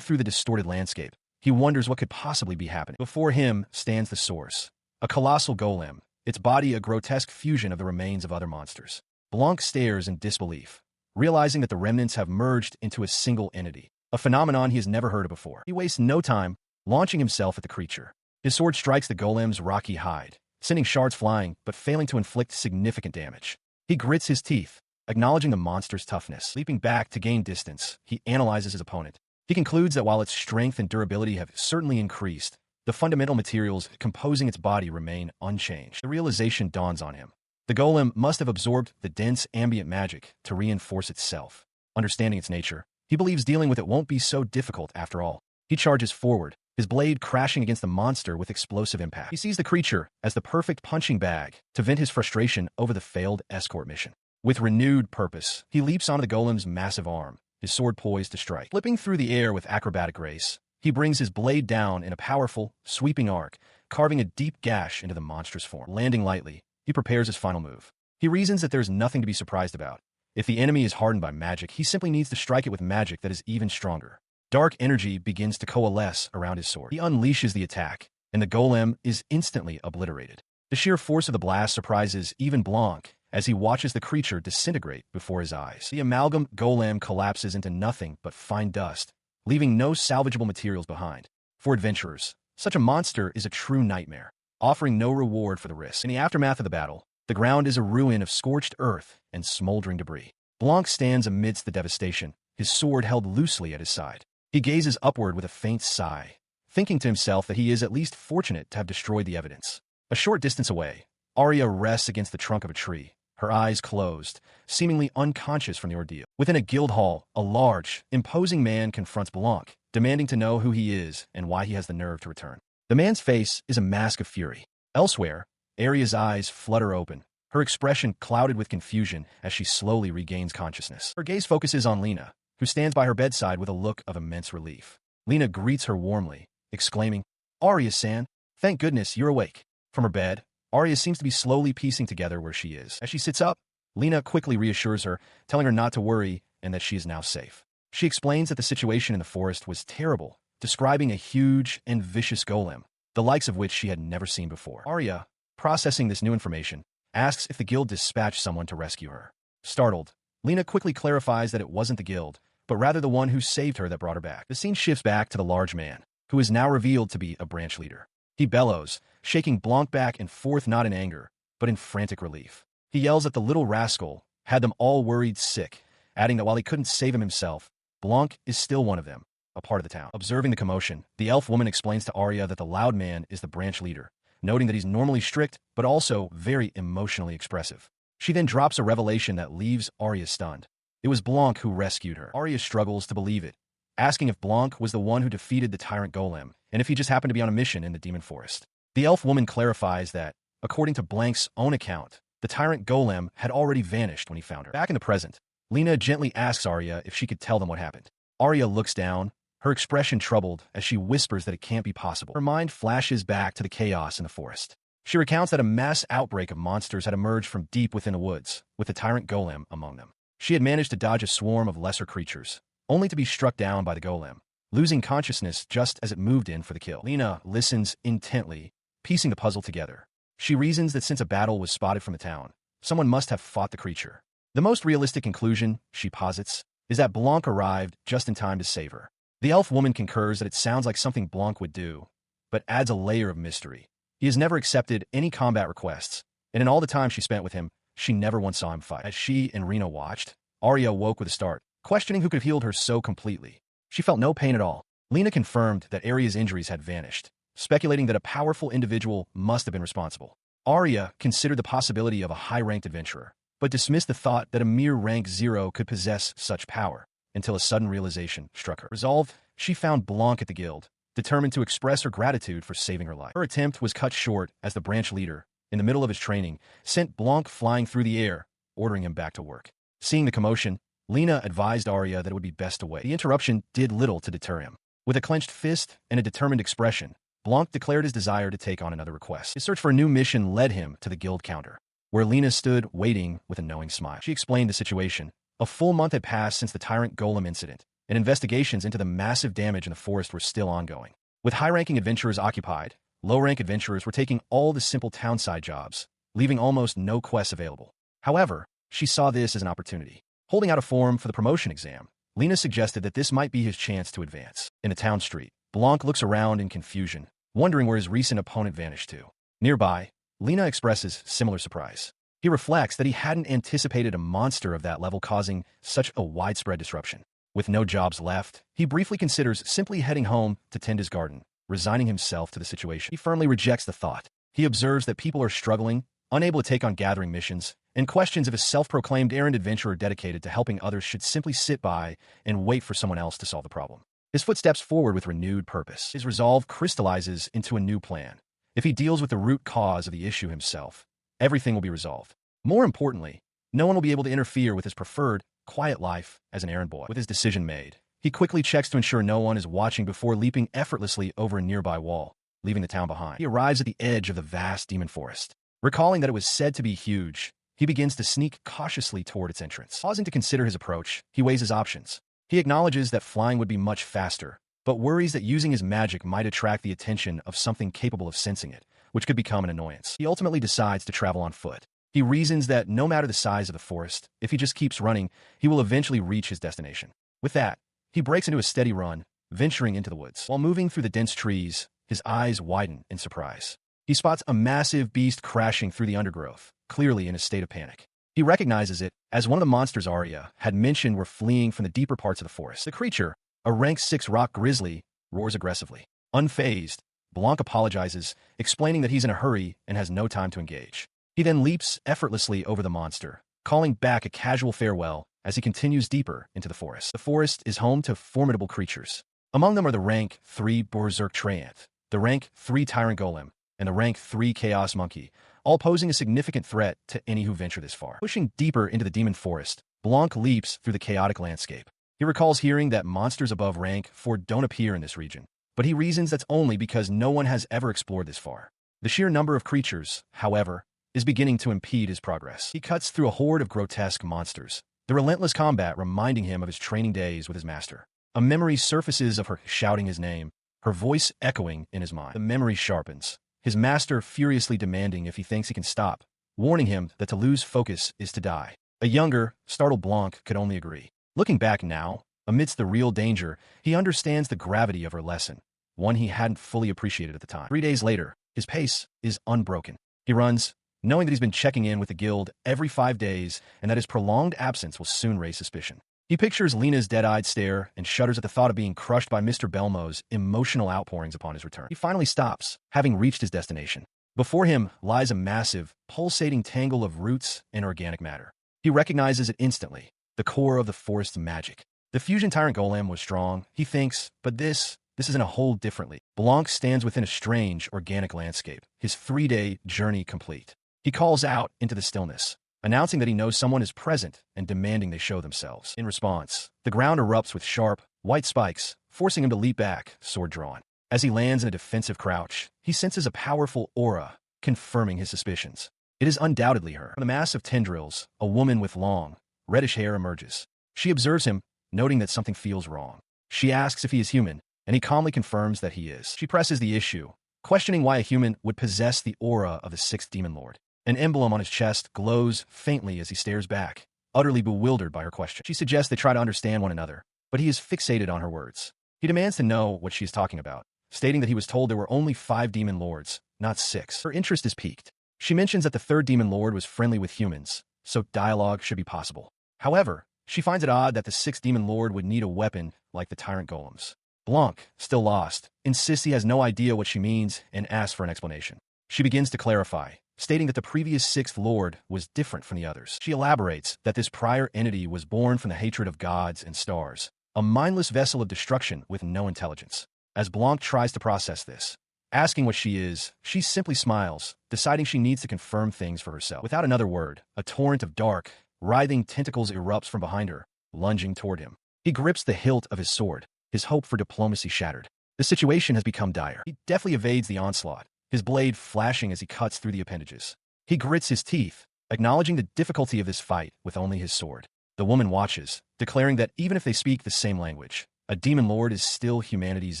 through the distorted landscape, he wonders what could possibly be happening. Before him stands the source, a colossal golem, its body a grotesque fusion of the remains of other monsters. Blancc stares in disbelief, realizing that the remnants have merged into a single entity, a phenomenon he has never heard of before. He wastes no time, launching himself at the creature. His sword strikes the golem's rocky hide, sending shards flying but failing to inflict significant damage. He grits his teeth, acknowledging the monster's toughness. Leaping back to gain distance, he analyzes his opponent. He concludes that while its strength and durability have certainly increased, the fundamental materials composing its body remain unchanged. The realization dawns on him. The golem must have absorbed the dense ambient magic to reinforce itself. Understanding its nature, he believes dealing with it won't be so difficult after all. He charges forward, his blade crashing against the monster with explosive impact. He sees the creature as the perfect punching bag to vent his frustration over the failed escort mission. With renewed purpose, he leaps onto the golem's massive arm, his sword poised to strike. Flipping through the air with acrobatic grace, he brings his blade down in a powerful, sweeping arc, carving a deep gash into the monstrous form. Landing lightly, he prepares his final move. He reasons that there is nothing to be surprised about. If the enemy is hardened by magic, he simply needs to strike it with magic that is even stronger. Dark energy begins to coalesce around his sword. He unleashes the attack, and the golem is instantly obliterated. The sheer force of the blast surprises even Blancc, as he watches the creature disintegrate before his eyes. The amalgam golem collapses into nothing but fine dust, leaving no salvageable materials behind. For adventurers, such a monster is a true nightmare, offering no reward for the risk. In the aftermath of the battle, the ground is a ruin of scorched earth and smoldering debris. Blancc stands amidst the devastation, his sword held loosely at his side. He gazes upward with a faint sigh, thinking to himself that he is at least fortunate to have destroyed the evidence. A short distance away, Arya rests against the trunk of a tree, her eyes closed, seemingly unconscious from the ordeal. Within a guild hall, a large, imposing man confronts Blancc, demanding to know who he is and why he has the nerve to return. The man's face is a mask of fury. Elsewhere, Arya's eyes flutter open, her expression clouded with confusion as she slowly regains consciousness. Her gaze focuses on Lena, who stands by her bedside with a look of immense relief. Lena greets her warmly, exclaiming, "Arya-san, thank goodness you're awake." From her bed, Arya seems to be slowly piecing together where she is. As she sits up, Lena quickly reassures her, telling her not to worry and that she is now safe. She explains that the situation in the forest was terrible, describing a huge and vicious golem, the likes of which she had never seen before. Arya, processing this new information, asks if the guild dispatched someone to rescue her. Startled, Lena quickly clarifies that it wasn't the guild, but rather the one who saved her that brought her back. The scene shifts back to the large man, who is now revealed to be a branch leader. He bellows, shaking Blancc back and forth not in anger, but in frantic relief. He yells at the little rascal, had them all worried sick, adding that while he couldn't save him himself, Blancc is still one of them, a part of the town. Observing the commotion, the elf woman explains to Arya that the loud man is the branch leader, noting that he's normally strict, but also very emotionally expressive. She then drops a revelation that leaves Arya stunned. It was Blancc who rescued her. Arya struggles to believe it, asking if Blancc was the one who defeated the tyrant golem, and if he just happened to be on a mission in the demon forest. The elf woman clarifies that, according to Blanc's own account, the tyrant golem had already vanished when he found her. Back in the present, Lena gently asks Arya if she could tell them what happened. Arya looks down, her expression troubled as she whispers that it can't be possible. Her mind flashes back to the chaos in the forest. She recounts that a mass outbreak of monsters had emerged from deep within the woods, with the tyrant golem among them. She had managed to dodge a swarm of lesser creatures, only to be struck down by the golem, losing consciousness just as it moved in for the kill. Lena listens intently, piecing the puzzle together. She reasons that since a battle was spotted from the town, someone must have fought the creature. The most realistic conclusion, she posits, is that Blancc arrived just in time to save her. The elf woman concurs that it sounds like something Blancc would do, but adds a layer of mystery. He has never accepted any combat requests, and in all the time she spent with him, she never once saw him fight. As she and Rena watched, Arya woke with a start, questioning who could have healed her so completely. She felt no pain at all. Lena confirmed that Arya's injuries had vanished, speculating that a powerful individual must have been responsible. Arya considered the possibility of a high-ranked adventurer, but dismissed the thought that a mere rank 0 could possess such power, until a sudden realization struck her. Resolved, she found Blancc at the guild, determined to express her gratitude for saving her life. Her attempt was cut short as the branch leader, in the middle of his training, sent Blancc flying through the air, ordering him back to work. Seeing the commotion, Lena advised Arya that it would be best to wait. The interruption did little to deter him. With a clenched fist and a determined expression, Blancc declared his desire to take on another request. His search for a new mission led him to the guild counter, where Lena stood waiting with a knowing smile. She explained the situation. A full month had passed since the tyrant golem incident, and investigations into the massive damage in the forest were still ongoing. With high-ranking adventurers occupied, low-rank adventurers were taking all the simple townside jobs, leaving almost no quests available. However, she saw this as an opportunity. Holding out a form for the promotion exam, Lena suggested that this might be his chance to advance. In the town street, Blancc looks around in confusion, wondering where his recent opponent vanished to. Nearby, Lena expresses similar surprise. He reflects that he hadn't anticipated a monster of that level causing such a widespread disruption. With no jobs left, he briefly considers simply heading home to tend his garden, resigning himself to the situation. He firmly rejects the thought. He observes that people are struggling, unable to take on gathering missions, and questions if a self-proclaimed errand adventurer dedicated to helping others should simply sit by and wait for someone else to solve the problem. His foot steps forward with renewed purpose. His resolve crystallizes into a new plan. If he deals with the root cause of the issue himself, everything will be resolved. More importantly, no one will be able to interfere with his preferred, quiet life as an errand boy. With his decision made, he quickly checks to ensure no one is watching before leaping effortlessly over a nearby wall, leaving the town behind. He arrives at the edge of the vast demon forest. Recalling that it was said to be huge, he begins to sneak cautiously toward its entrance. Pausing to consider his approach, he weighs his options. He acknowledges that flying would be much faster, but worries that using his magic might attract the attention of something capable of sensing it, which could become an annoyance. He ultimately decides to travel on foot. He reasons that no matter the size of the forest, if he just keeps running, he will eventually reach his destination. With that, he breaks into a steady run, venturing into the woods. While moving through the dense trees, his eyes widen in surprise. He spots a massive beast crashing through the undergrowth, clearly in a state of panic. He recognizes it as one of the monsters Arya had mentioned were fleeing from the deeper parts of the forest. The creature, a rank 6 rock grizzly, roars aggressively. Unfazed, Blancc apologizes, explaining that he's in a hurry and has no time to engage. He then leaps effortlessly over the monster, calling back a casual farewell as he continues deeper into the forest. The forest is home to formidable creatures. Among them are the rank 3 Berserk Treant, the rank 3 Tyrant Golem, and the rank 3 Chaos Monkey, all posing a significant threat to any who venture this far. Pushing deeper into the demon forest, Blancc leaps through the chaotic landscape. He recalls hearing that monsters above rank 4 don't appear in this region, but he reasons that's only because no one has ever explored this far. The sheer number of creatures, however, is beginning to impede his progress. He cuts through a horde of grotesque monsters, the relentless combat reminding him of his training days with his master. A memory surfaces of her shouting his name, her voice echoing in his mind. The memory sharpens, his master furiously demanding if he thinks he can stop, warning him that to lose focus is to die. A younger, startled Blancc could only agree. Looking back now, amidst the real danger, he understands the gravity of her lesson, one he hadn't fully appreciated at the time. 3 days later, his pace is unbroken. He runs, knowing that he's been checking in with the guild every 5 days and that his prolonged absence will soon raise suspicion. He pictures Lena's dead-eyed stare and shudders at the thought of being crushed by Mr. Belmo's emotional outpourings upon his return. He finally stops, having reached his destination. Before him lies a massive, pulsating tangle of roots and organic matter. He recognizes it instantly, the core of the forest's magic. The fusion Tyrant Golem was strong, he thinks, but this is in a whole differently. Blancc stands within a strange, organic landscape, his 3-day journey complete. He calls out into the stillness, announcing that he knows someone is present and demanding they show themselves. In response, the ground erupts with sharp, white spikes, forcing him to leap back, sword drawn. As he lands in a defensive crouch, he senses a powerful aura, confirming his suspicions. It is undoubtedly her. From the mass of tendrils, a woman with long, reddish hair emerges. She observes him, noting that something feels wrong. She asks if he is human, and he calmly confirms that he is. She presses the issue, questioning why a human would possess the aura of the 6th Demon Lord. An emblem on his chest glows faintly as he stares back, utterly bewildered by her question. She suggests they try to understand one another, but he is fixated on her words. He demands to know what she is talking about, stating that he was told there were only 5 demon lords, not 6. Her interest is piqued. She mentions that the 3rd demon lord was friendly with humans, so dialogue should be possible. However, she finds it odd that the 6th demon lord would need a weapon like the tyrant golems. Blancc, still lost, insists he has no idea what she means and asks for an explanation. She begins to clarify, stating that the previous 6th lord was different from the others. She elaborates that this prior entity was born from the hatred of gods and stars, a mindless vessel of destruction with no intelligence. As Blancc tries to process this, asking what she is, she simply smiles, deciding she needs to confirm things for herself. Without another word, a torrent of dark, writhing tentacles erupts from behind her, lunging toward him. He grips the hilt of his sword, his hope for diplomacy shattered. The situation has become dire. He deftly evades the onslaught, his blade flashing as he cuts through the appendages. He grits his teeth, acknowledging the difficulty of this fight with only his sword. The woman watches, declaring that even if they speak the same language, a demon lord is still humanity's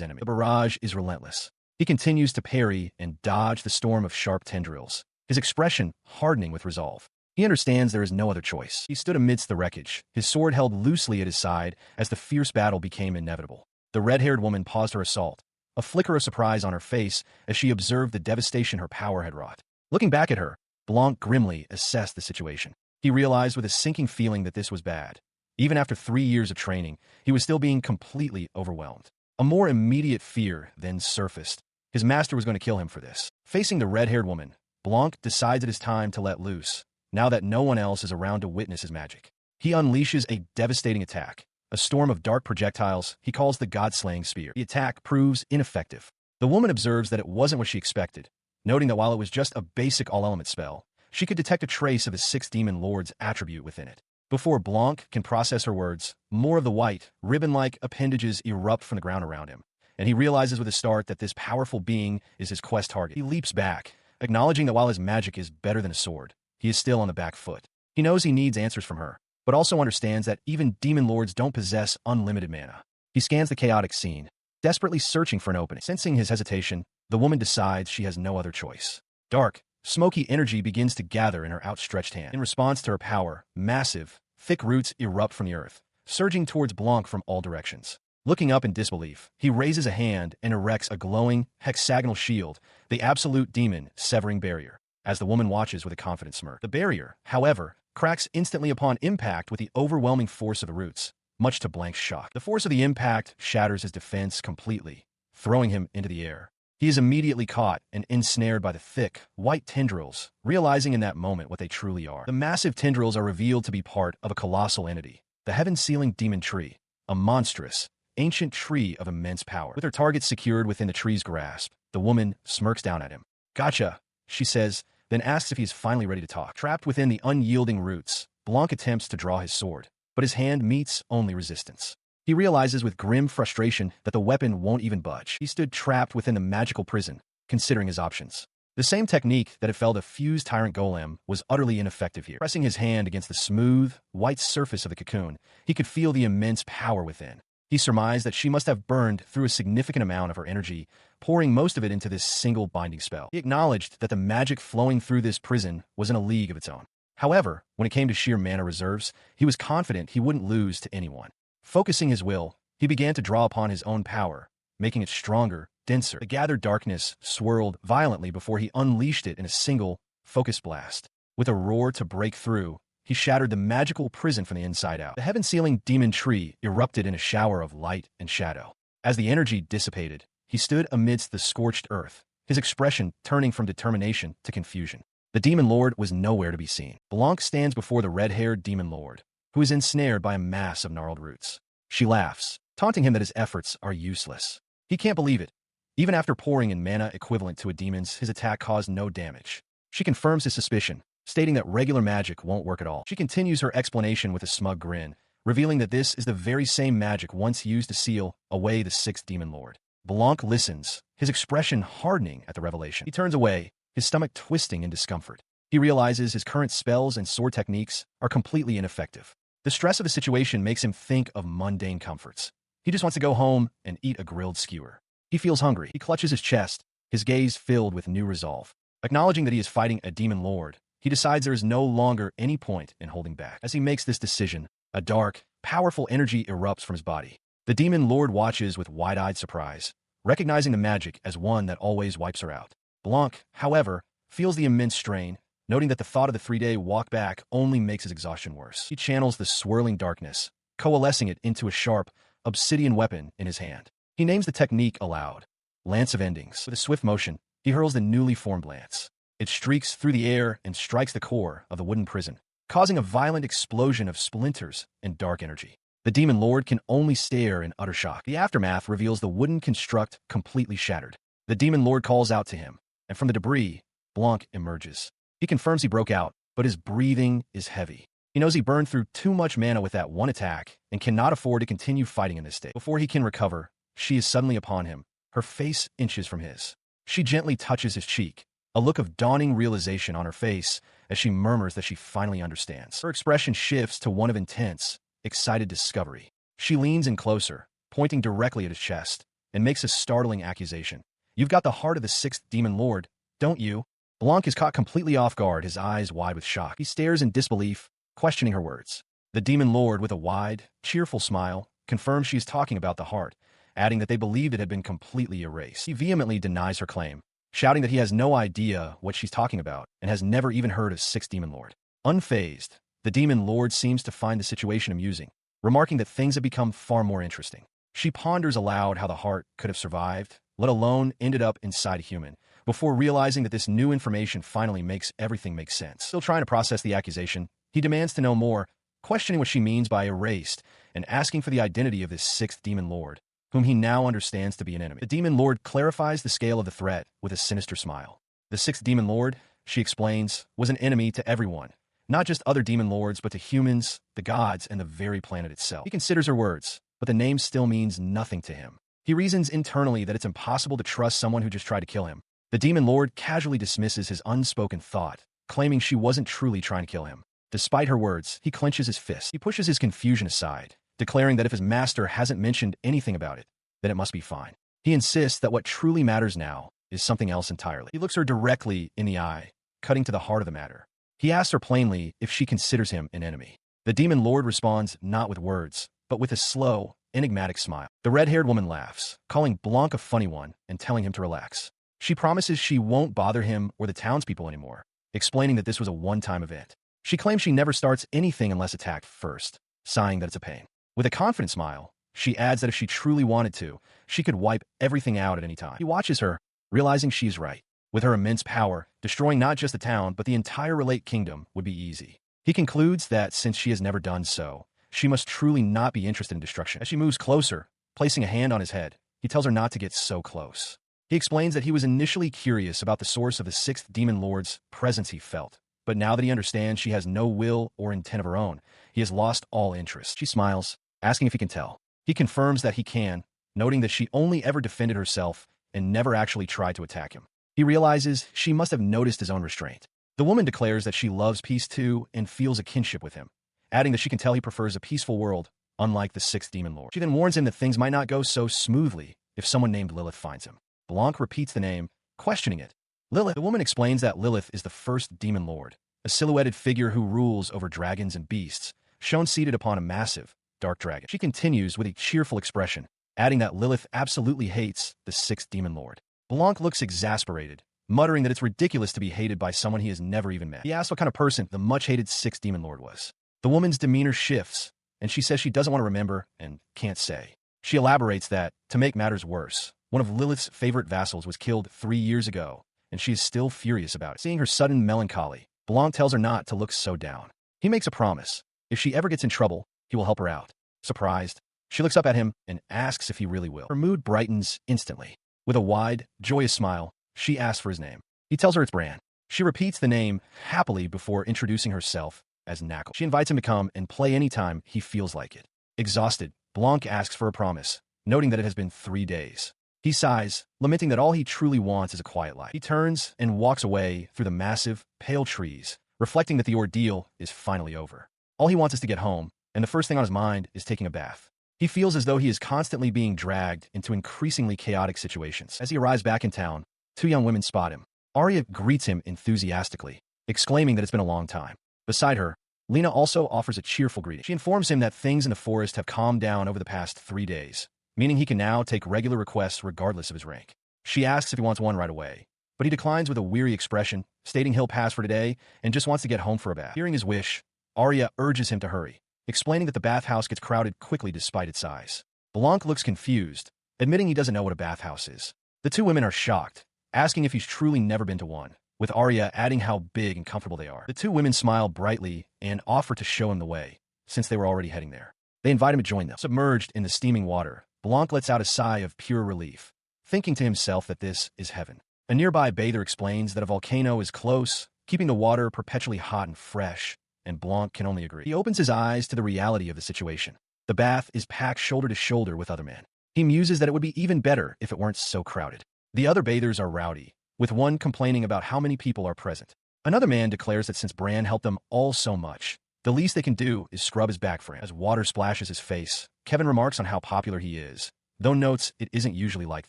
enemy. The barrage is relentless. He continues to parry and dodge the storm of sharp tendrils, his expression hardening with resolve. He understands there is no other choice. He stood amidst the wreckage, his sword held loosely at his side as the fierce battle became inevitable. The red-haired woman paused her assault, a flicker of surprise on her face as she observed the devastation her power had wrought. Looking back at her, Blancc grimly assessed the situation. He realized with a sinking feeling that this was bad. Even after 3 years of training, he was still being completely overwhelmed. A more immediate fear then surfaced. His master was going to kill him for this. Facing the red-haired woman, Blancc decides it is time to let loose, now that no one else is around to witness his magic. He unleashes a devastating attack, a storm of dark projectiles he calls the God-slaying spear. The attack proves ineffective. The woman observes that it wasn't what she expected, noting that while it was just a basic all-element spell, she could detect a trace of the 6th demon lord's attribute within it. Before Blancc can process her words, more of the white, ribbon-like appendages erupt from the ground around him, and he realizes with a start that this powerful being is his quest target. He leaps back, acknowledging that while his magic is better than a sword, he is still on the back foot. He knows he needs answers from her, but also understands that even demon lords don't possess unlimited mana. He scans the chaotic scene, desperately searching for an opening. Sensing his hesitation, the woman decides she has no other choice. Dark, Smoky energy begins to gather in her outstretched hand. In response to her power, massive, thick roots erupt from the earth, surging towards Blancc from all directions. Looking up in disbelief, he raises a hand and erects a glowing, hexagonal shield, the absolute demon-severing barrier. As the woman watches with a confident smirk. The barrier, however, cracks instantly upon impact with the overwhelming force of the roots, much to Blancc's shock. The force of the impact shatters his defense completely, throwing him into the air. He is immediately caught and ensnared by the thick, white tendrils, realizing in that moment what they truly are. The massive tendrils are revealed to be part of a colossal entity, the heaven-sealing demon tree, a monstrous, ancient tree of immense power. With her target secured within the tree's grasp, the woman smirks down at him. "Gotcha," she says, then asks if he is finally ready to talk. Trapped within the unyielding roots, Blancc attempts to draw his sword, but his hand meets only resistance. He realizes with grim frustration that the weapon won't even budge. He stood trapped within the magical prison, considering his options. The same technique that had failed a fused tyrant golem was utterly ineffective here. Pressing his hand against the smooth, white surface of the cocoon, he could feel the immense power within. He surmised that she must have burned through a significant amount of her energy, pouring most of it into this single binding spell. He acknowledged that the magic flowing through this prison was in a league of its own. However, when it came to sheer mana reserves, he was confident he wouldn't lose to anyone. Focusing his will, he began to draw upon his own power, making it stronger, denser. The gathered darkness swirled violently before he unleashed it in a single, focused blast. With a roar to break through, he shattered the magical prison from the inside out. The heaven-sealing demon tree erupted in a shower of light and shadow. As the energy dissipated, he stood amidst the scorched earth, his expression turning from determination to confusion. The demon lord was nowhere to be seen. Blancc stands before the red-haired demon lord, who is ensnared by a mass of gnarled roots. She laughs, taunting him that his efforts are useless. He can't believe it. Even after pouring in mana equivalent to a demon's, his attack caused no damage. She confirms his suspicion, stating that regular magic won't work at all. She continues her explanation with a smug grin, revealing that this is the very same magic once used to seal away the sixth demon lord. Blancc listens, his expression hardening at the revelation. He turns away, his stomach twisting in discomfort. He realizes his current spells and sword techniques are completely ineffective. The stress of the situation makes him think of mundane comforts. He just wants to go home and eat a grilled skewer. He feels hungry. He clutches his chest, his gaze filled with new resolve. Acknowledging that he is fighting a demon lord, he decides there is no longer any point in holding back. As he makes this decision, a dark, powerful energy erupts from his body. The demon lord watches with wide-eyed surprise, recognizing the magic as one that always wipes her out. Blancc, however, feels the immense strain, noting that the thought of the 3-day walk back only makes his exhaustion worse. He channels the swirling darkness, coalescing it into a sharp, obsidian weapon in his hand. He names the technique aloud, Lance of Endings. With a swift motion, he hurls the newly formed lance. It streaks through the air and strikes the core of the wooden prison, causing a violent explosion of splinters and dark energy. The demon lord can only stare in utter shock. The aftermath reveals the wooden construct completely shattered. The demon lord calls out to him, and from the debris, Blancc emerges. He confirms he broke out, but his breathing is heavy. He knows he burned through too much mana with that one attack and cannot afford to continue fighting in this state. Before he can recover, she is suddenly upon him, her face inches from his. She gently touches his cheek, a look of dawning realization on her face as she murmurs that she finally understands. Her expression shifts to one of intense, excited discovery. She leans in closer, pointing directly at his chest, and makes a startling accusation. "You've got the heart of the sixth demon lord, don't you?" Blancc is caught completely off guard, his eyes wide with shock. He stares in disbelief, questioning her words. The demon lord, with a wide, cheerful smile, confirms she is talking about the heart, adding that they believed it had been completely erased. He vehemently denies her claim, shouting that he has no idea what she's talking about and has never even heard of sixth demon lord. Unfazed, the demon lord seems to find the situation amusing, remarking that things have become far more interesting. She ponders aloud how the heart could have survived, let alone ended up inside a human, before realizing that this new information finally makes everything make sense. Still trying to process the accusation, he demands to know more, questioning what she means by erased, and asking for the identity of this sixth demon lord, whom he now understands to be an enemy. The demon lord clarifies the scale of the threat with a sinister smile. The sixth demon lord, she explains, was an enemy to everyone, not just other demon lords, but to humans, the gods, and the very planet itself. He considers her words, but the name still means nothing to him. He reasons internally that it's impossible to trust someone who just tried to kill him. The demon lord casually dismisses his unspoken thought, claiming she wasn't truly trying to kill him. Despite her words, he clenches his fist. He pushes his confusion aside, declaring that if his master hasn't mentioned anything about it, then it must be fine. He insists that what truly matters now is something else entirely. He looks her directly in the eye, cutting to the heart of the matter. He asks her plainly if she considers him an enemy. The demon lord responds not with words, but with a slow, enigmatic smile. The red-haired woman laughs, calling Blancc a funny one and telling him to relax. She promises she won't bother him or the townspeople anymore, explaining that this was a one-time event. She claims she never starts anything unless attacked first, sighing that it's a pain. With a confident smile, she adds that if she truly wanted to, she could wipe everything out at any time. He watches her, realizing she is right. With her immense power, destroying not just the town but the entire Relate kingdom would be easy. He concludes that since she has never done so, she must truly not be interested in destruction. As she moves closer, placing a hand on his head, he tells her not to get so close. He explains that he was initially curious about the source of the sixth demon lord's presence he felt, but now that he understands she has no will or intent of her own, he has lost all interest. She smiles, asking if he can tell. He confirms that he can, noting that she only ever defended herself and never actually tried to attack him. He realizes she must have noticed his own restraint. The woman declares that she loves peace too and feels a kinship with him, adding that she can tell he prefers a peaceful world, unlike the sixth demon lord. She then warns him that things might not go so smoothly if someone named Lilith finds him. Blancc repeats the name, questioning it. Lilith. The woman explains that Lilith is the first demon lord, a silhouetted figure who rules over dragons and beasts, shown seated upon a massive, dark dragon. She continues with a cheerful expression, adding that Lilith absolutely hates the sixth demon lord. Blancc looks exasperated, muttering that it's ridiculous to be hated by someone he has never even met. He asks what kind of person the much-hated sixth demon lord was. The woman's demeanor shifts, and she says she doesn't want to remember and can't say. She elaborates that, to make matters worse, one of Lilith's favorite vassals was killed 3 years ago, and she is still furious about it. Seeing her sudden melancholy, Blancc tells her not to look so down. He makes a promise. If she ever gets in trouble, he will help her out. Surprised, she looks up at him and asks if he really will. Her mood brightens instantly. With a wide, joyous smile, she asks for his name. He tells her it's Bran. She repeats the name happily before introducing herself as Knuckle. She invites him to come and play anytime he feels like it. Exhausted, Blancc asks for a promise, noting that it has been 3 days. He sighs, lamenting that all he truly wants is a quiet life. He turns and walks away through the massive, pale trees, reflecting that the ordeal is finally over. All he wants is to get home, and the first thing on his mind is taking a bath. He feels as though he is constantly being dragged into increasingly chaotic situations. As he arrives back in town, 2 young women spot him. Arya greets him enthusiastically, exclaiming that it's been a long time. Beside her, Lena also offers a cheerful greeting. She informs him that things in the forest have calmed down over the past 3 days, meaning he can now take regular requests regardless of his rank. She asks if he wants one right away, but he declines with a weary expression, stating he'll pass for today and just wants to get home for a bath. Hearing his wish, Arya urges him to hurry, explaining that the bathhouse gets crowded quickly despite its size. Blancc looks confused, admitting he doesn't know what a bathhouse is. The 2 women are shocked, asking if he's truly never been to one, with Arya adding how big and comfortable they are. The 2 women smile brightly and offer to show him the way, since they were already heading there. They invite him to join them. Submerged in the steaming water, Blancc lets out a sigh of pure relief, thinking to himself that this is heaven. A nearby bather explains that a volcano is close, keeping the water perpetually hot and fresh, and Blancc can only agree. He opens his eyes to the reality of the situation. The bath is packed shoulder to shoulder with other men. He muses that it would be even better if it weren't so crowded. The other bathers are rowdy, with one complaining about how many people are present. Another man declares that since Bran helped them all so much, the least they can do is scrub his back for him. As water splashes his face, Kevin remarks on how popular he is, though notes it isn't usually like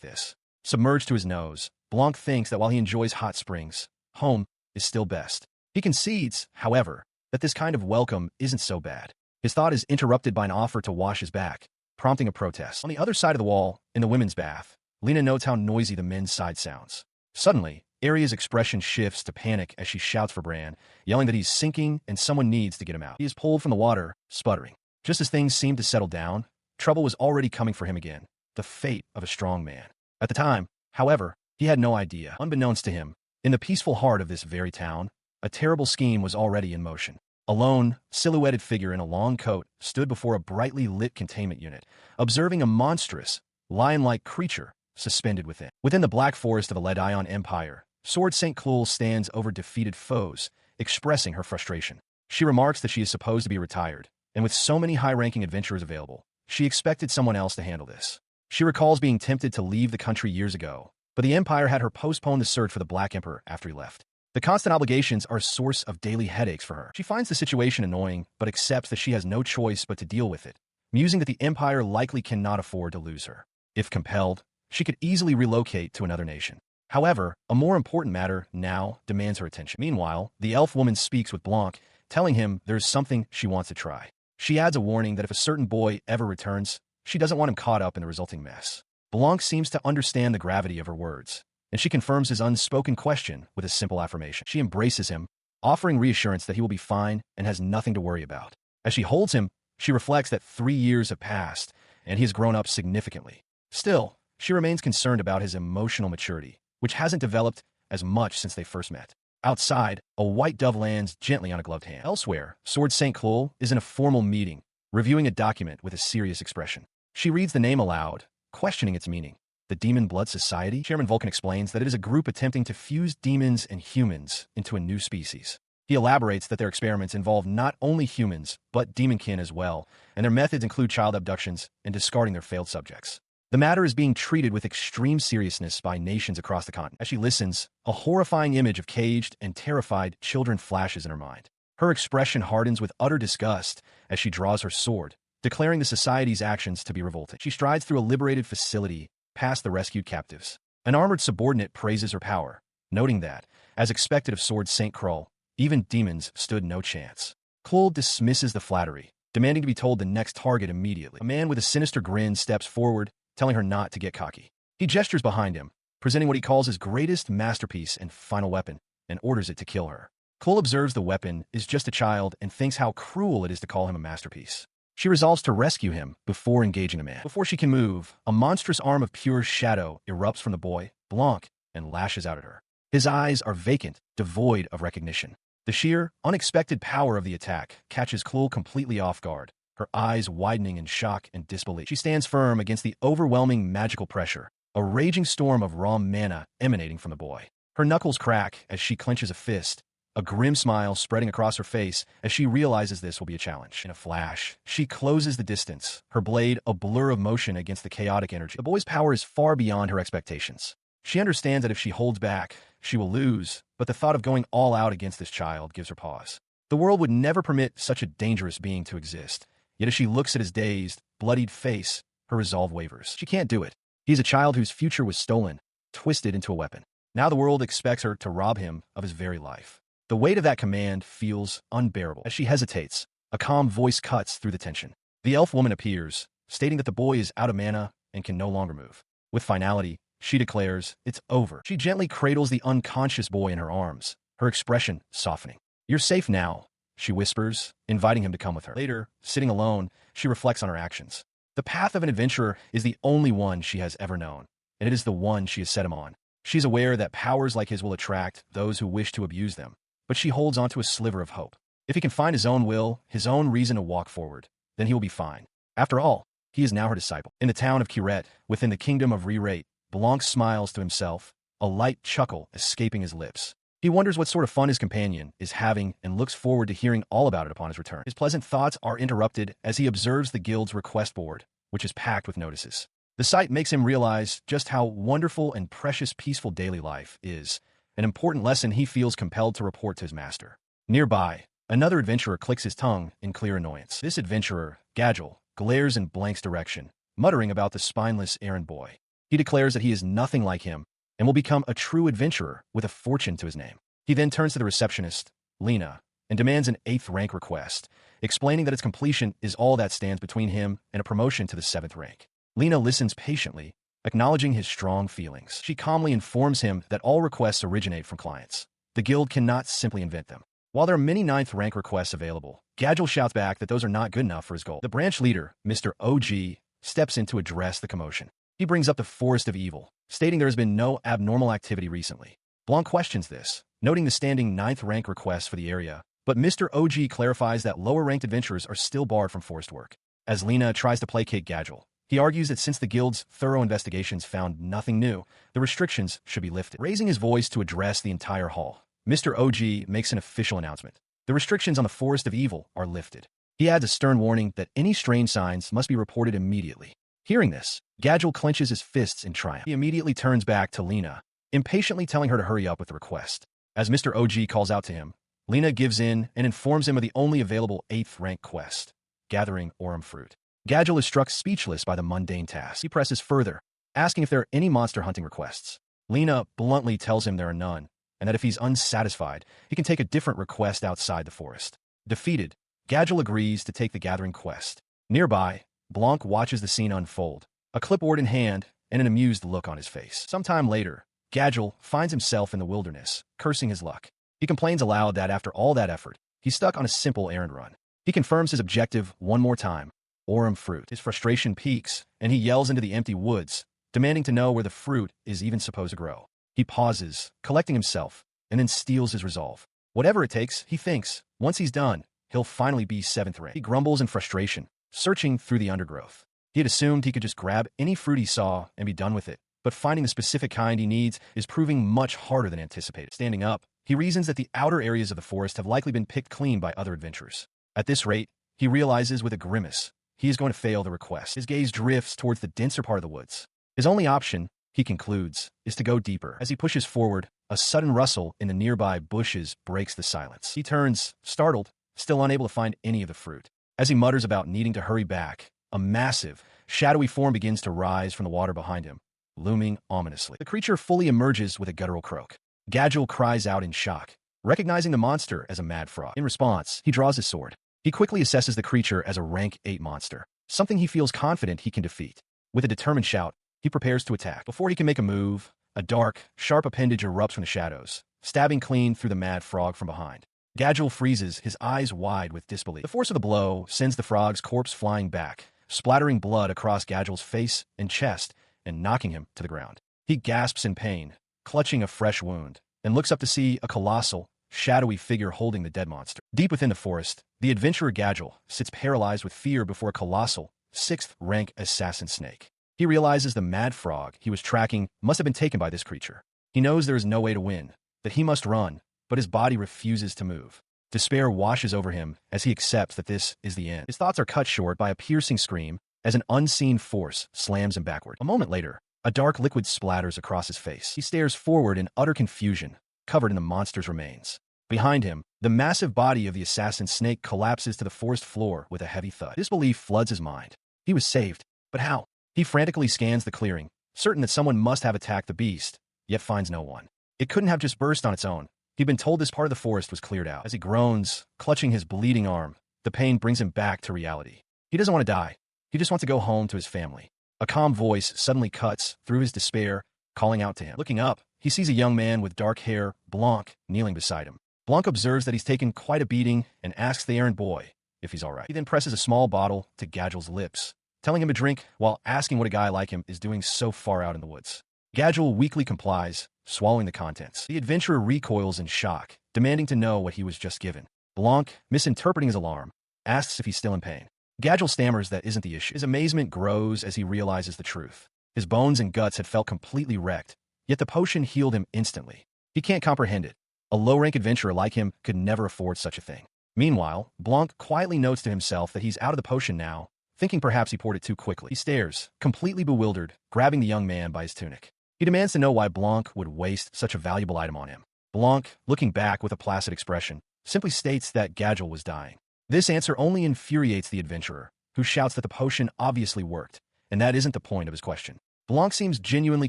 this. Submerged to his nose, Blancc thinks that while he enjoys hot springs, home is still best. He concedes, however, that this kind of welcome isn't so bad. His thought is interrupted by an offer to wash his back, prompting a protest. On the other side of the wall, in the women's bath, Lena notes how noisy the men's side sounds. Suddenly, Arya's expression shifts to panic as she shouts for Bran, yelling that he's sinking and someone needs to get him out. He is pulled from the water, sputtering. Just as things seemed to settle down, trouble was already coming for him again, the fate of a strong man. At the time, however, he had no idea. Unbeknownst to him, in the peaceful heart of this very town, a terrible scheme was already in motion. A lone, silhouetted figure in a long coat stood before a brightly lit containment unit, observing a monstrous, lion-like creature suspended within. Within the black forest of the Ledion Empire, Sword St. Cluel stands over defeated foes, expressing her frustration. She remarks that she is supposed to be retired, and with so many high-ranking adventurers available, she expected someone else to handle this. She recalls being tempted to leave the country years ago, but the Empire had her postpone the search for the Black Emperor after he left. The constant obligations are a source of daily headaches for her. She finds the situation annoying, but accepts that she has no choice but to deal with it, musing that the Empire likely cannot afford to lose her. If compelled, she could easily relocate to another nation. However, a more important matter now demands her attention. Meanwhile, the elf woman speaks with Blancc, telling him there's something she wants to try. She adds a warning that if a certain boy ever returns, she doesn't want him caught up in the resulting mess. Blancc seems to understand the gravity of her words, and she confirms his unspoken question with a simple affirmation. She embraces him, offering reassurance that he will be fine and has nothing to worry about. As she holds him, she reflects that 3 years have passed, and he has grown up significantly. Still, she remains concerned about his emotional maturity, which hasn't developed as much since they first met. Outside, a white dove lands gently on a gloved hand. Elsewhere, Sword St. Cloel is in a formal meeting, reviewing a document with a serious expression. She reads the name aloud, questioning its meaning. The Demon Blood Society? Chairman Vulcan explains that it is a group attempting to fuse demons and humans into a new species. He elaborates that their experiments involve not only humans, but demonkin as well, and their methods include child abductions and discarding their failed subjects. The matter is being treated with extreme seriousness by nations across the continent. As she listens, a horrifying image of caged and terrified children flashes in her mind. Her expression hardens with utter disgust as she draws her sword, declaring the society's actions to be revolting. She strides through a liberated facility, past the rescued captives. An armored subordinate praises her power, noting that, as expected of Sword St. Cloel, even demons stood no chance. Cloel dismisses the flattery, demanding to be told the next target immediately. A man with a sinister grin steps forward, telling her not to get cocky. He gestures behind him, presenting what he calls his greatest masterpiece and final weapon, and orders it to kill her. Cloel observes the weapon is just a child and thinks how cruel it is to call him a masterpiece. She resolves to rescue him before engaging the man. Before she can move, a monstrous arm of pure shadow erupts from the boy, Blancc, and lashes out at her. His eyes are vacant, devoid of recognition. The sheer, unexpected power of the attack catches Cloel completely off guard, her eyes widening in shock and disbelief. She stands firm against the overwhelming magical pressure, a raging storm of raw mana emanating from the boy. Her knuckles crack as she clenches a fist, a grim smile spreading across her face as she realizes this will be a challenge. In a flash, she closes the distance, her blade a blur of motion against the chaotic energy. The boy's power is far beyond her expectations. She understands that if she holds back, she will lose, but the thought of going all out against this child gives her pause. The world would never permit such a dangerous being to exist, yet as she looks at his dazed, bloodied face, her resolve wavers. She can't do it. He's a child whose future was stolen, twisted into a weapon. Now the world expects her to rob him of his very life. The weight of that command feels unbearable. As she hesitates, a calm voice cuts through the tension. The elf woman appears, stating that the boy is out of mana and can no longer move. With finality, she declares, it's over. She gently cradles the unconscious boy in her arms, her expression softening. You're safe now, she whispers, inviting him to come with her. Later, sitting alone, she reflects on her actions. The path of an adventurer is the only one she has ever known, and it is the one she has set him on. She's aware that powers like his will attract those who wish to abuse them, but she holds onto a sliver of hope. If he can find his own will, his own reason to walk forward, then he will be fine. After all, he is now her disciple. In the town of Claret, within the kingdom of Relaxation, Blancc smiles to himself, a light chuckle escaping his lips. He wonders what sort of fun his companion is having and looks forward to hearing all about it upon his return. His pleasant thoughts are interrupted as he observes the guild's request board, which is packed with notices. The sight makes him realize just how wonderful and precious peaceful daily life is, an important lesson he feels compelled to report to his master. Nearby, another adventurer clicks his tongue in clear annoyance. This adventurer, Gadel, glares in Blanc's direction, muttering about the spineless errand boy. He declares that he is nothing like him and will become a true adventurer with a fortune to his name. He then turns to the receptionist, Lena, and demands an 8th rank request, explaining that its completion is all that stands between him and a promotion to the 7th rank. Lena listens patiently, acknowledging his strong feelings. She calmly informs him that all requests originate from clients. The guild cannot simply invent them. While there are many 9th rank requests available, Gadel shouts back that those are not good enough for his goal. The branch leader, Mr. OG, steps in to address the commotion. He brings up the Forest of Evil, stating there has been no abnormal activity recently. Blancc questions this, noting the standing 9th rank requests for the area, but Mr. OG clarifies that lower-ranked adventurers are still barred from forest work. As Lena tries to placate Gadel, he argues that since the guild's thorough investigations found nothing new, the restrictions should be lifted. Raising his voice to address the entire hall, Mr. OG makes an official announcement. The restrictions on the Forest of Evil are lifted. He adds a stern warning that any strange signs must be reported immediately. Hearing this, Gadel clenches his fists in triumph. He immediately turns back to Lena, impatiently telling her to hurry up with the request. As Mr. OG calls out to him, Lena gives in and informs him of the only available 8th rank quest, gathering Aurum fruit. Gadel is struck speechless by the mundane task. He presses further, asking if there are any monster hunting requests. Lena bluntly tells him there are none, and that if he's unsatisfied, he can take a different request outside the forest. Defeated, Gadel agrees to take the gathering quest. Nearby, Blancc watches the scene unfold, a clipboard in hand and an amused look on his face. Sometime later, Gadel finds himself in the wilderness, cursing his luck. He complains aloud that after all that effort, he's stuck on a simple errand run. He confirms his objective one more time, Aurum fruit. His frustration peaks, and he yells into the empty woods, demanding to know where the fruit is even supposed to grow. He pauses, collecting himself, and then steals his resolve. Whatever it takes, he thinks, once he's done, he'll finally be 7th rank. He grumbles in frustration, searching through the undergrowth. He had assumed he could just grab any fruit he saw and be done with it, but finding the specific kind he needs is proving much harder than anticipated. Standing up, he reasons that the outer areas of the forest have likely been picked clean by other adventurers. At this rate, he realizes with a grimace, he is going to fail the request. His gaze drifts towards the denser part of the woods. His only option, he concludes, is to go deeper. As he pushes forward, a sudden rustle in the nearby bushes breaks the silence. He turns, startled, still unable to find any of the fruit. As he mutters about needing to hurry back, a massive, shadowy form begins to rise from the water behind him, looming ominously. The creature fully emerges with a guttural croak. Gadel cries out in shock, recognizing the monster as a mad frog. In response, he draws his sword. He quickly assesses the creature as a rank 8 monster, something he feels confident he can defeat. With a determined shout, he prepares to attack. Before he can make a move, a dark, sharp appendage erupts from the shadows, stabbing clean through the mad frog from behind. Gadel freezes, his eyes wide with disbelief. The force of the blow sends the frog's corpse flying back, splattering blood across Gadel's face and chest and knocking him to the ground. He gasps in pain, clutching a fresh wound, and looks up to see a colossal, shadowy figure holding the dead monster. Deep within the forest, the adventurer Gadel sits paralyzed with fear before a colossal, 6th-rank assassin snake. He realizes the mad frog he was tracking must have been taken by this creature. He knows there is no way to win, that he must run, but his body refuses to move. Despair washes over him as he accepts that this is the end. His thoughts are cut short by a piercing scream as an unseen force slams him backward. A moment later, a dark liquid splatters across his face. He stares forward in utter confusion, covered in the monster's remains. Behind him, the massive body of the assassin snake collapses to the forest floor with a heavy thud. Disbelief floods his mind. He was saved, but how? He frantically scans the clearing, certain that someone must have attacked the beast, yet finds no one. It couldn't have just burst on its own. He'd been told this part of the forest was cleared out. As he groans, clutching his bleeding arm, the pain brings him back to reality. He doesn't want to die. He just wants to go home to his family. A calm voice suddenly cuts through his despair, calling out to him. Looking up, he sees a young man with dark hair, Blancc, kneeling beside him. Blancc observes that he's taken quite a beating and asks the errand boy if he's all right. He then presses a small bottle to Gadel's lips, telling him to drink while asking what a guy like him is doing so far out in the woods. Gadel weakly complies, swallowing the contents. The adventurer recoils in shock, demanding to know what he was just given. Blancc, misinterpreting his alarm, asks if he's still in pain. Gadel stammers that isn't the issue. His amazement grows as he realizes the truth. His bones and guts had felt completely wrecked, yet the potion healed him instantly. He can't comprehend it. A low-rank adventurer like him could never afford such a thing. Meanwhile, Blancc quietly notes to himself that he's out of the potion now, thinking perhaps he poured it too quickly. He stares, completely bewildered, grabbing the young man by his tunic. He demands to know why Blancc would waste such a valuable item on him. Blancc, looking back with a placid expression, simply states that Gadel was dying. This answer only infuriates the adventurer, who shouts that the potion obviously worked, and that isn't the point of his question. Blancc seems genuinely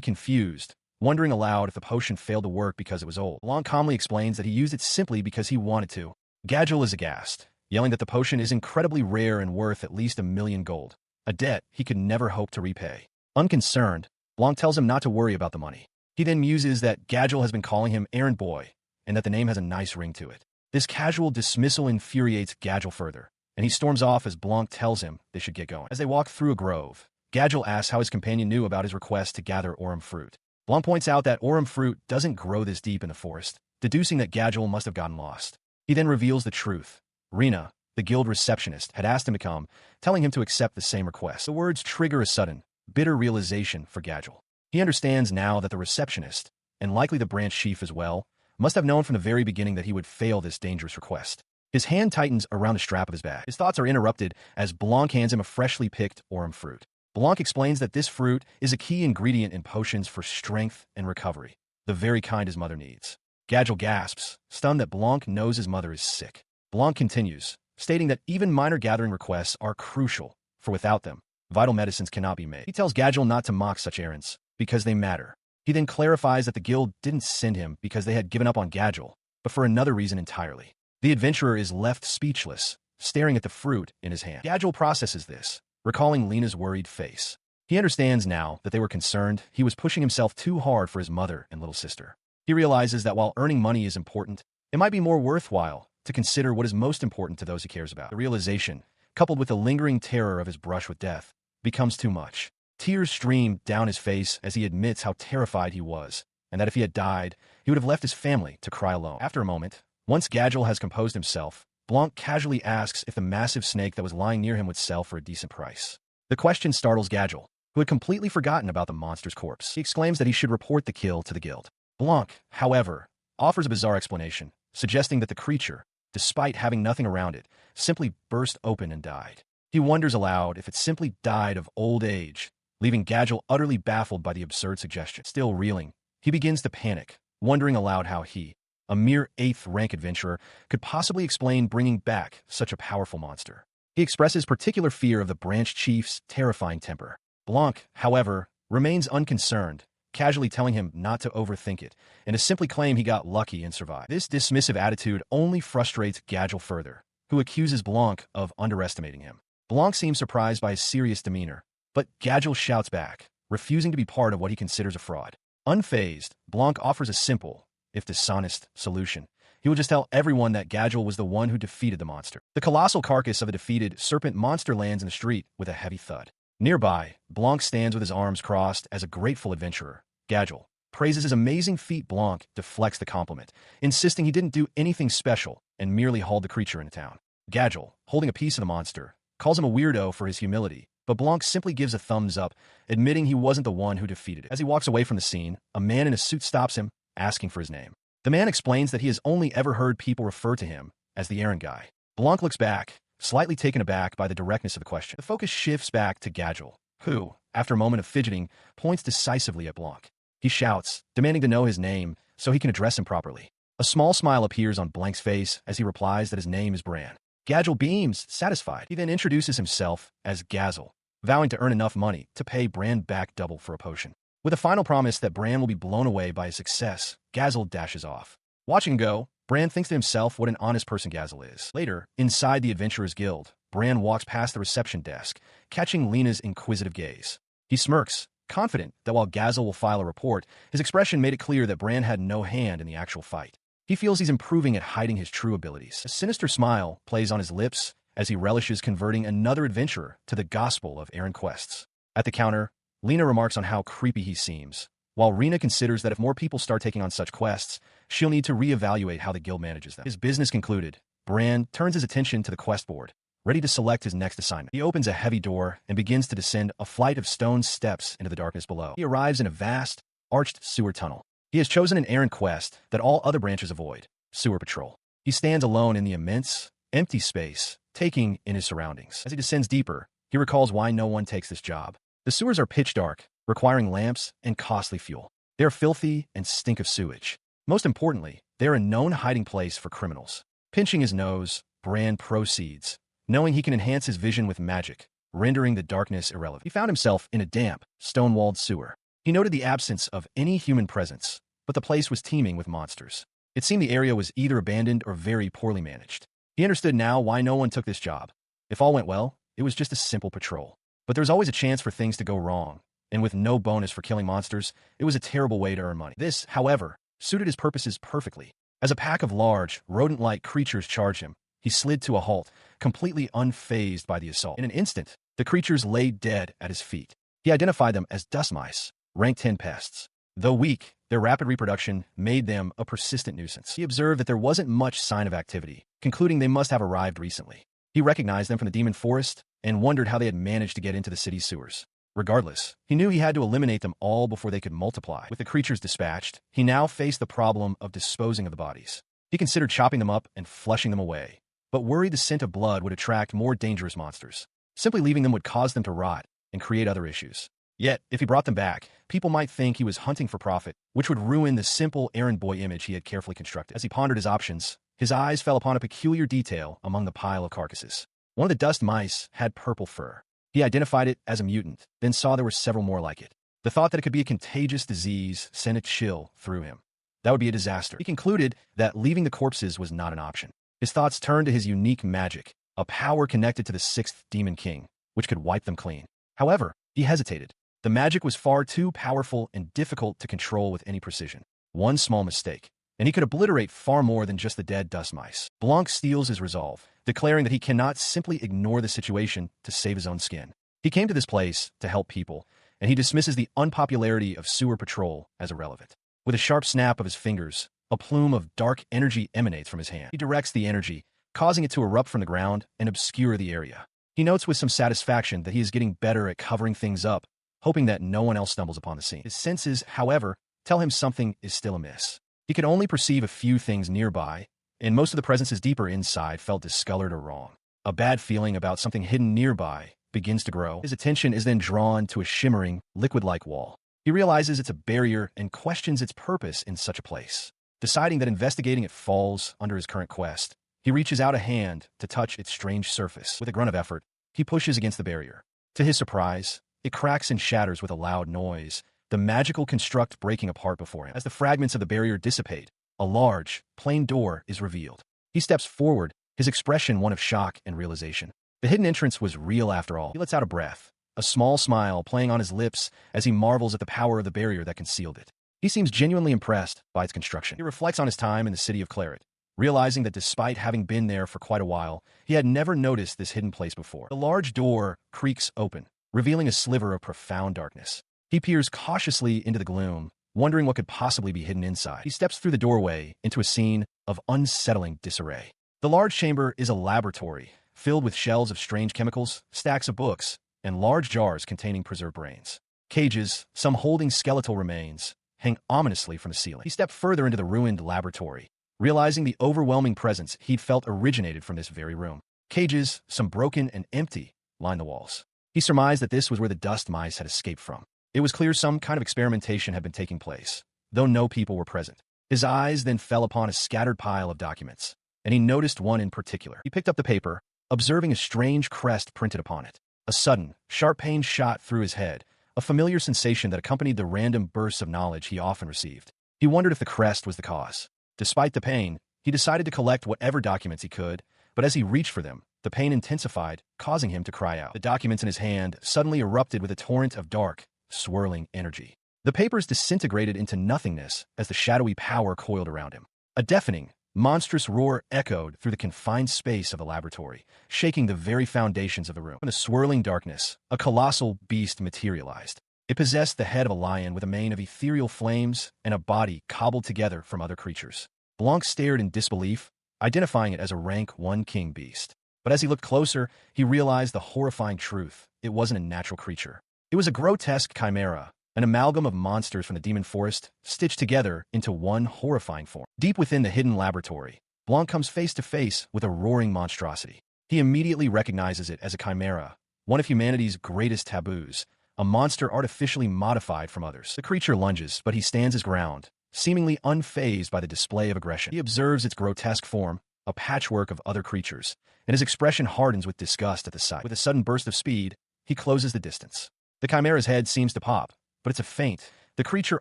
confused, wondering aloud if the potion failed to work because it was old. Blancc calmly explains that he used it simply because he wanted to. Gadel is aghast, yelling that the potion is incredibly rare and worth at least 1,000,000 gold, a debt he could never hope to repay. Unconcerned, Blancc tells him not to worry about the money. He then muses that Gadel has been calling him errand boy, and that the name has a nice ring to it. This casual dismissal infuriates Gadel further, and he storms off as Blancc tells him they should get going. As they walk through a grove, Gadel asks how his companion knew about his request to gather Aurum fruit. Blancc points out that Aurum fruit doesn't grow this deep in the forest, deducing that Gadel must have gotten lost. He then reveals the truth. Regina, the guild receptionist, had asked him to come, telling him to accept the same request. The words trigger a sudden, bitter realization for Gadel. He understands now that the receptionist, and likely the branch chief as well, must have known from the very beginning that he would fail this dangerous request. His hand tightens around the strap of his bag. His thoughts are interrupted as Blancc hands him a freshly picked Aurum fruit. Blancc explains that this fruit is a key ingredient in potions for strength and recovery, the very kind his mother needs. Gadel gasps, stunned that Blancc knows his mother is sick. Blancc continues, stating that even minor gathering requests are crucial, for without them, vital medicines cannot be made. He tells Gadel not to mock such errands, because they matter. He then clarifies that the guild didn't send him because they had given up on Gadel, but for another reason entirely. The adventurer is left speechless, staring at the fruit in his hand. Gadel processes this, recalling Lena's worried face. He understands now that they were concerned he was pushing himself too hard for his mother and little sister. He realizes that while earning money is important, it might be more worthwhile to consider what is most important to those he cares about. The realization, coupled with the lingering terror of his brush with death, becomes too much. Tears stream down his face as he admits how terrified he was, and that if he had died, he would have left his family to cry alone. After a moment, once Gadel has composed himself, Blancc casually asks if the massive snake that was lying near him would sell for a decent price. The question startles Gadel, who had completely forgotten about the monster's corpse. He exclaims that he should report the kill to the guild. Blancc, however, offers a bizarre explanation, suggesting that the creature, despite having nothing around it, simply burst open and died. He wonders aloud if it simply died of old age, leaving Gadel utterly baffled by the absurd suggestion. Still reeling, he begins to panic, wondering aloud how he, a mere 8th-rank adventurer, could possibly explain bringing back such a powerful monster. He expresses particular fear of the branch chief's terrifying temper. Blancc, however, remains unconcerned, casually telling him not to overthink it, and to simply claim he got lucky and survived. This dismissive attitude only frustrates Gadel further, who accuses Blancc of underestimating him. Blancc seems surprised by his serious demeanor, but Gadel shouts back, refusing to be part of what he considers a fraud. Unfazed, Blancc offers a simple, if dishonest, solution. He will just tell everyone that Gadel was the one who defeated the monster. The colossal carcass of a defeated serpent monster lands in the street with a heavy thud. Nearby, Blancc stands with his arms crossed as a grateful adventurer. Gadel praises his amazing feat. Blancc deflects the compliment, insisting he didn't do anything special and merely hauled the creature into town. Gadel, holding a piece of the monster, calls him a weirdo for his humility, but Blancc simply gives a thumbs up, admitting he wasn't the one who defeated it. As he walks away from the scene, a man in a suit stops him, asking for his name. The man explains that he has only ever heard people refer to him as the errand guy. Blancc looks back, slightly taken aback by the directness of the question. The focus shifts back to Gadel, who, after a moment of fidgeting, points decisively at Blancc. He shouts, demanding to know his name so he can address him properly. A small smile appears on Blanc's face as he replies that his name is Bran. Gadel beams, satisfied. He then introduces himself as Gazel, vowing to earn enough money to pay Bran back double for a potion. With a final promise that Bran will be blown away by his success, Gazel dashes off. Watching him go, Bran thinks to himself what an honest person Gazel is. Later, inside the Adventurers Guild, Bran walks past the reception desk, catching Lena's inquisitive gaze. He smirks, confident that while Gazel will file a report, his expression made it clear that Bran had no hand in the actual fight. He feels he's improving at hiding his true abilities. A sinister smile plays on his lips as he relishes converting another adventurer to the gospel of errand quests. At the counter, Lena remarks on how creepy he seems, while Rena considers that if more people start taking on such quests, she'll need to reevaluate how the guild manages them. His business concluded, Bran turns his attention to the quest board, ready to select his next assignment. He opens a heavy door and begins to descend a flight of stone steps into the darkness below. He arrives in a vast, arched sewer tunnel. He has chosen an errand quest that all other branches avoid, sewer patrol. He stands alone in the immense, empty space, taking in his surroundings. As he descends deeper, he recalls why no one takes this job. The sewers are pitch dark, requiring lamps and costly fuel. They are filthy and stink of sewage. Most importantly, they are a known hiding place for criminals. Pinching his nose, Bran proceeds, knowing he can enhance his vision with magic, rendering the darkness irrelevant. He found himself in a damp, stone-walled sewer. He noted the absence of any human presence, but the place was teeming with monsters. It seemed the area was either abandoned or very poorly managed. He understood now why no one took this job. If all went well, it was just a simple patrol. But there's always a chance for things to go wrong, and with no bonus for killing monsters, it was a terrible way to earn money. This, however, suited his purposes perfectly. As a pack of large, rodent-like creatures charged him, he slid to a halt, completely unfazed by the assault. In an instant, the creatures lay dead at his feet. He identified them as dust mice, rank 10 pests. Though weak, their rapid reproduction made them a persistent nuisance. He observed that there wasn't much sign of activity, concluding they must have arrived recently. He recognized them from the Demon Forest and wondered how they had managed to get into the city's sewers. Regardless, he knew he had to eliminate them all before they could multiply. With the creatures dispatched, he now faced the problem of disposing of the bodies. He considered chopping them up and flushing them away, but worried the scent of blood would attract more dangerous monsters. Simply leaving them would cause them to rot and create other issues. Yet, if he brought them back, people might think he was hunting for profit, which would ruin the simple errand boy image he had carefully constructed. As he pondered his options, his eyes fell upon a peculiar detail among the pile of carcasses. One of the dust mice had purple fur. He identified it as a mutant, then saw there were several more like it. The thought that it could be a contagious disease sent a chill through him. That would be a disaster. He concluded that leaving the corpses was not an option. His thoughts turned to his unique magic, a power connected to the sixth Demon King, which could wipe them clean. However, he hesitated. The magic was far too powerful and difficult to control with any precision. One small mistake, and he could obliterate far more than just the dead dust mice. Blancc steels his resolve, declaring that he cannot simply ignore the situation to save his own skin. He came to this place to help people, and he dismisses the unpopularity of sewer patrol as irrelevant. With a sharp snap of his fingers, a plume of dark energy emanates from his hand. He directs the energy, causing it to erupt from the ground and obscure the area. He notes with some satisfaction that he is getting better at covering things up, hoping that no one else stumbles upon the scene. His senses, however, tell him something is still amiss. He could only perceive a few things nearby, and most of the presences deeper inside felt discolored or wrong. A bad feeling about something hidden nearby begins to grow. His attention is then drawn to a shimmering, liquid-like wall. He realizes it's a barrier and questions its purpose in such a place. Deciding that investigating it falls under his current quest, he reaches out a hand to touch its strange surface. With a grunt of effort, he pushes against the barrier. To his surprise, it cracks and shatters with a loud noise, the magical construct breaking apart before him. As the fragments of the barrier dissipate, a large, plain door is revealed. He steps forward, his expression one of shock and realization. The hidden entrance was real after all. He lets out a breath, a small smile playing on his lips as he marvels at the power of the barrier that concealed it. He seems genuinely impressed by its construction. He reflects on his time in the city of Claret, realizing that despite having been there for quite a while, he had never noticed this hidden place before. The large door creaks open, revealing a sliver of profound darkness. He peers cautiously into the gloom, wondering what could possibly be hidden inside. He steps through the doorway into a scene of unsettling disarray. The large chamber is a laboratory, filled with shelves of strange chemicals, stacks of books, and large jars containing preserved brains. Cages, some holding skeletal remains, hang ominously from the ceiling. He stepped further into the ruined laboratory, realizing the overwhelming presence he'd felt originated from this very room. Cages, some broken and empty, line the walls. He surmised that this was where the dust mice had escaped from. It was clear some kind of experimentation had been taking place, though no people were present. His eyes then fell upon a scattered pile of documents, and he noticed one in particular. He picked up the paper, observing a strange crest printed upon it. A sudden, sharp pain shot through his head, a familiar sensation that accompanied the random bursts of knowledge he often received. He wondered if the crest was the cause. Despite the pain, he decided to collect whatever documents he could, but as he reached for them, the pain intensified, causing him to cry out. The documents in his hand suddenly erupted with a torrent of dark, swirling energy. The papers disintegrated into nothingness as the shadowy power coiled around him. A deafening, monstrous roar echoed through the confined space of the laboratory, shaking the very foundations of the room. In the swirling darkness, a colossal beast materialized. It possessed the head of a lion with a mane of ethereal flames and a body cobbled together from other creatures. Blancc stared in disbelief, identifying it as a rank 1 king beast. But as he looked closer, he realized the horrifying truth. It wasn't a natural creature. It was a grotesque chimera, an amalgam of monsters from the demon forest, stitched together into one horrifying form. Deep within the hidden laboratory, Blancc comes face to face with a roaring monstrosity. He immediately recognizes it as a chimera, one of humanity's greatest taboos, a monster artificially modified from others. The creature lunges, but he stands his ground, seemingly unfazed by the display of aggression. He observes its grotesque form, a patchwork of other creatures, and his expression hardens with disgust at the sight. With a sudden burst of speed, he closes the distance. The chimera's head seems to pop, but it's a feint. The creature